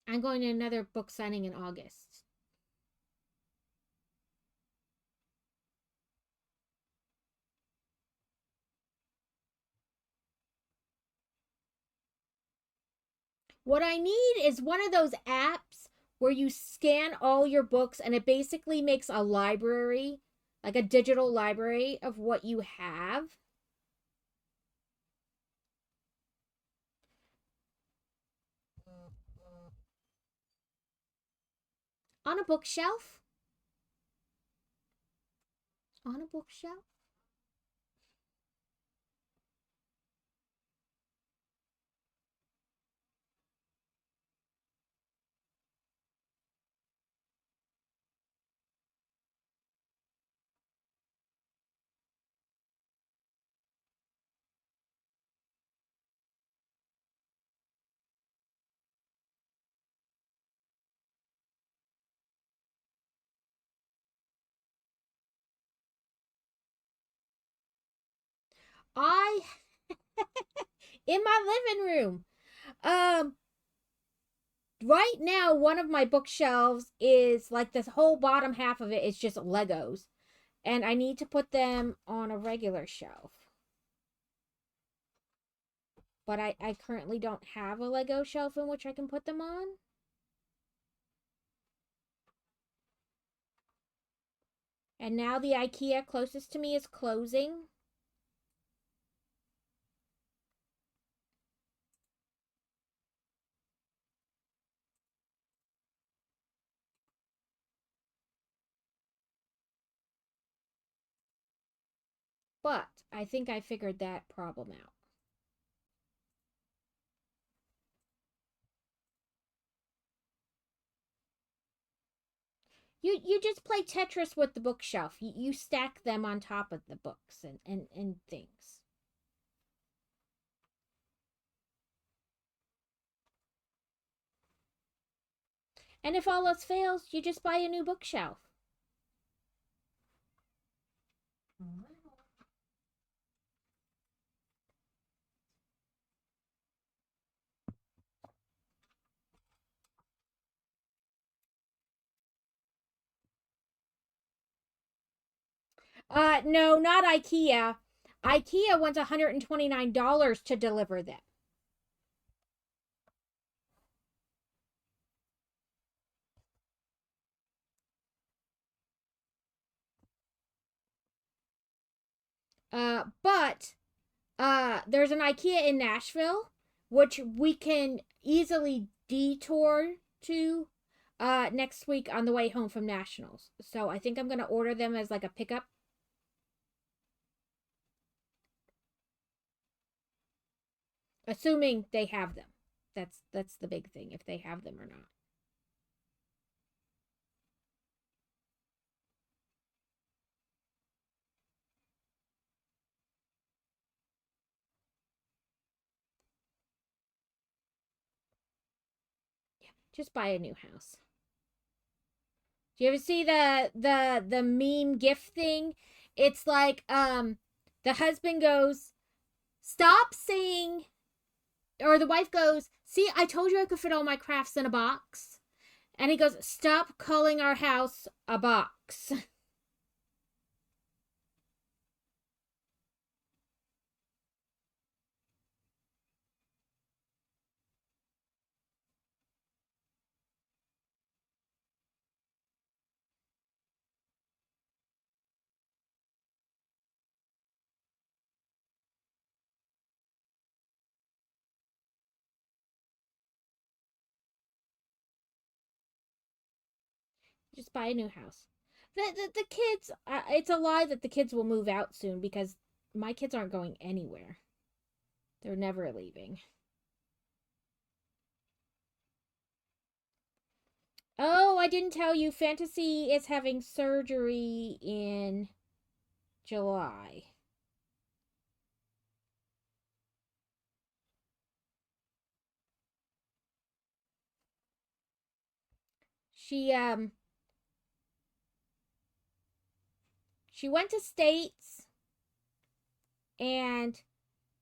I'm going to another book signing in August. What I need is one of those apps where you scan all your books and it basically makes a library, like a digital library of what you have. On a bookshelf? On a bookshelf? I in my living room. Um right now one of my bookshelves is like this whole bottom half of it is just Legos, and I need to put them on a regular shelf. But I currently don't have a Lego shelf in which I can put them on. And now the IKEA closest to me is closing. But I think I figured that problem out. You just play Tetris with the bookshelf. You stack them on top of the books and things. And if all else fails, you just buy a new bookshelf. No, not IKEA. IKEA wants $129 to deliver them. But there's an IKEA in Nashville, which we can easily detour to next week on the way home from nationals. So I think I'm gonna order them as like a pickup. Assuming they have them. That's the big thing, if they have them or not. Yeah, just buy a new house. Do you ever see the meme gift thing? It's like the husband goes, "Stop saying," or the wife goes, "See, I told you I could fit all my crafts in a box." And he goes, "Stop calling our house a box." Just buy a new house. The kids, it's a lie that the kids will move out soon because my kids aren't going anywhere. They're never leaving. Oh, I didn't tell you. Fantasy is having surgery in July. She she went to States, and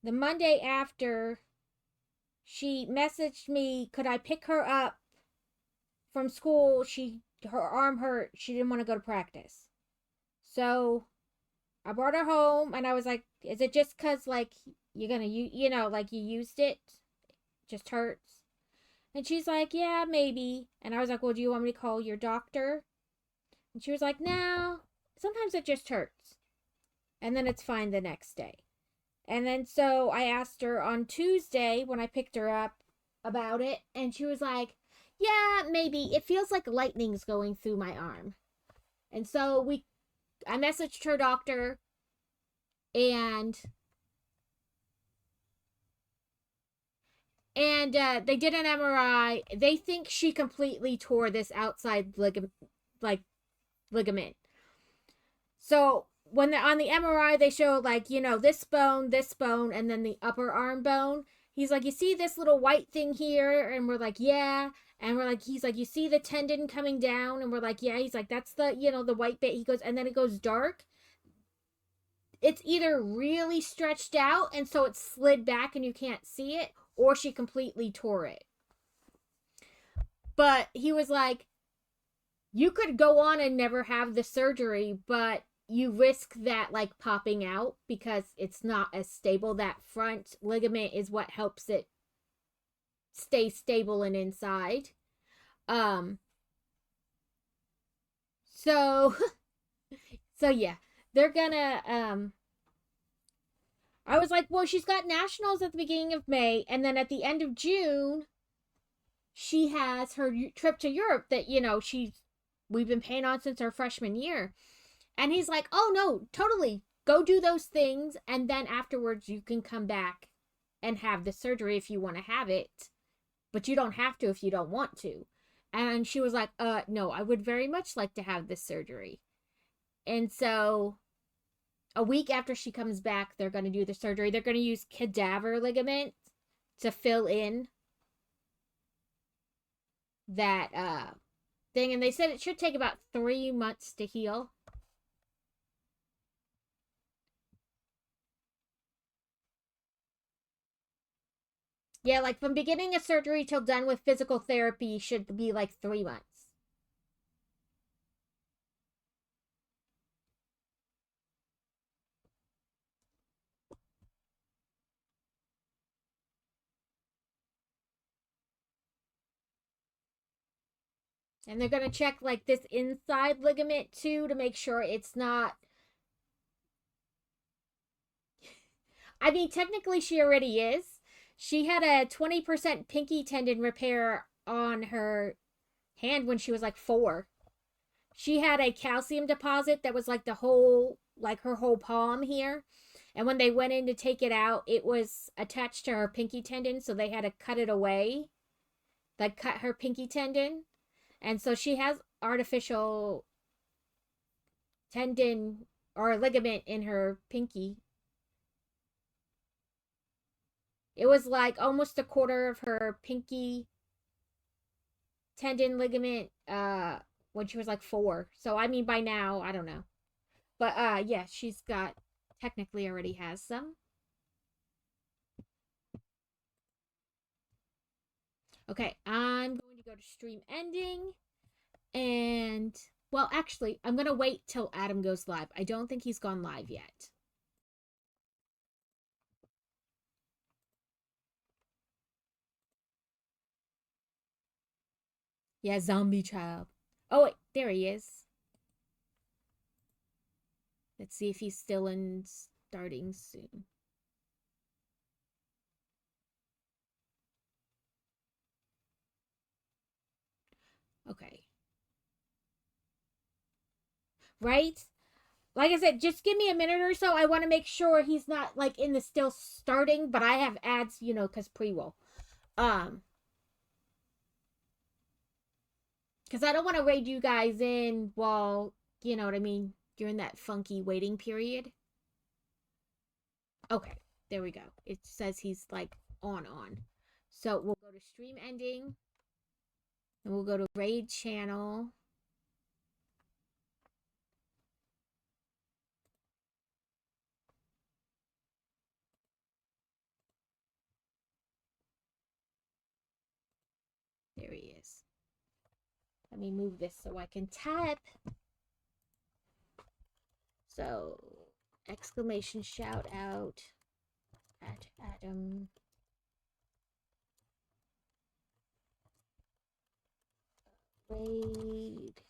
the Monday after she messaged me, could I pick her up from school? Her arm hurt. She didn't want to go to practice. So I brought her home and I was like, is it just cuz like you're going to like you used it? Just hurts. And she's like, yeah, maybe. And I was like, well, do you want me to call your doctor? And she was like, no, sometimes it just hurts. And then it's fine the next day. And then so I asked her on Tuesday when I picked her up about it. And she was like, yeah, maybe. It feels like lightning's going through my arm. And so I messaged her doctor and they did an MRI. They think she completely tore this outside ligament. So when they're on the MRI, they show this bone, and then the upper arm bone. He's like, you see this little white thing here? And we're like, yeah. And we're like, he's like, you see the tendon coming down? And we're like, yeah. He's like, that's the, the white bit. He goes, and then it goes dark. It's either really stretched out and so it's slid back and you can't see it, or she completely tore it. But he was like, you could go on and never have the surgery, but you risk that popping out because it's not as stable. That front ligament is what helps it stay stable and inside. So yeah, they're gonna I was like, well, she's got nationals at the beginning of May, and then at the end of June she has her trip to Europe that we've been paying on since our freshman year. And he's like, oh no, totally, go do those things, and then afterwards you can come back and have the surgery if you want to have it, but you don't have to if you don't want to. And she was like, no, I would very much like to have this surgery. And so a week after she comes back, they're going to do the surgery. They're going to use cadaver ligament to fill in that thing. And they said it should take about 3 months to heal. Yeah, from beginning of surgery till done with physical therapy should be 3 months. And they're going to check this inside ligament too to make sure it's not. I mean, technically she already is. She had a 20% pinky tendon repair on her hand when she was 4. She had a calcium deposit that was the whole, her whole palm here. And when they went in to take it out, it was attached to her pinky tendon, so they had to cut it away. Cut her pinky tendon. And so she has artificial tendon or ligament in her pinky. It was almost a quarter of her pinky tendon ligament when she was 4. So I mean by now, I don't know. But yeah, she's got technically already has some. Okay, I'm going to go to stream ending. And, well, actually, I'm going to wait till Adam goes live. I don't think he's gone live yet. Yeah, zombie child. Oh, wait, there he is. Let's see if he's still in starting soon. Okay. right? Like I said, just give me a minute or so. I want to make sure he's not like in the still starting, but I have ads, you know, because pre-roll. Because I don't want to raid you guys in while, you know what I mean, you're in that funky waiting period. Okay, there we go. It says he's like on. So we'll go to stream ending, and we'll go to raid channel. There he is. Let me move this so I can type. So, exclamation shout out at Adam. Raid.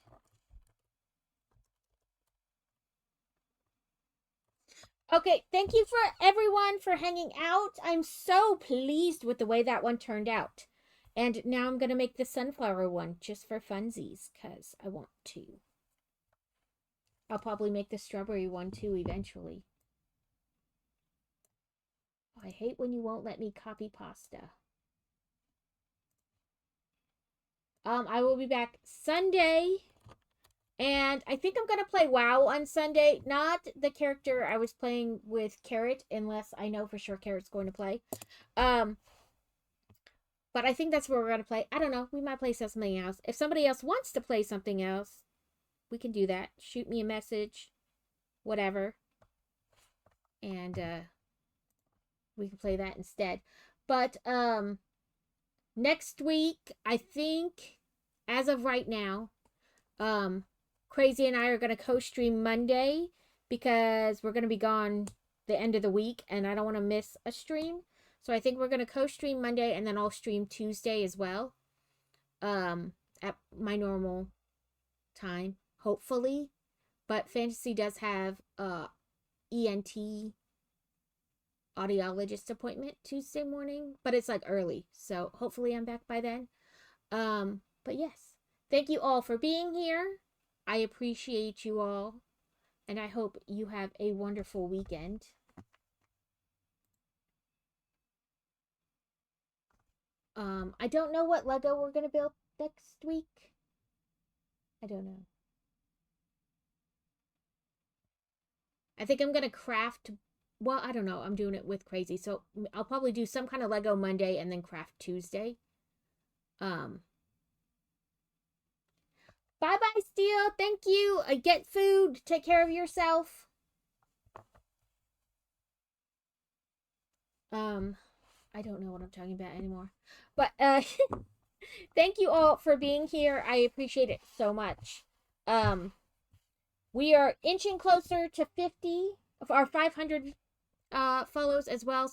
Okay, thank you for everyone for hanging out. I'm so pleased with the way that one turned out. And now I'm going to make the sunflower one just for funsies because I want to. I'll probably make the strawberry one too eventually. Oh, I hate when you won't let me copy pasta. I will be back Sunday. And I think I'm going to play WoW on Sunday. Not the character I was playing with Carrot, unless I know for sure Carrot's going to play. But I think that's where we're going to play. I don't know. We might play something else. If somebody else wants to play something else, we can do that. Shoot me a message. Whatever. And we can play that instead. But next week, I think, as of right now, Crazy and I are going to co-stream Monday because we're going to be gone the end of the week and I don't want to miss a stream. So I think we're going to co-stream Monday and then I'll stream Tuesday as well. At my normal time, hopefully. But Fantasy does have ENT audiologist appointment Tuesday morning, but it's like early. So hopefully I'm back by then. But yes, thank you all for being here. I appreciate you all, and I hope you have a wonderful weekend. I don't know what Lego we're gonna build next week. I don't know. I think I'm gonna craft. Well, I don't know. I'm doing it with Crazy, so I'll probably do some kind of Lego Monday and then craft Tuesday. Bye-bye, Steel. Thank you. Get food. Take care of yourself. I don't know what I'm talking about anymore. But thank you all for being here. I appreciate it so much. We are inching closer to 50 of our 500 follows as well.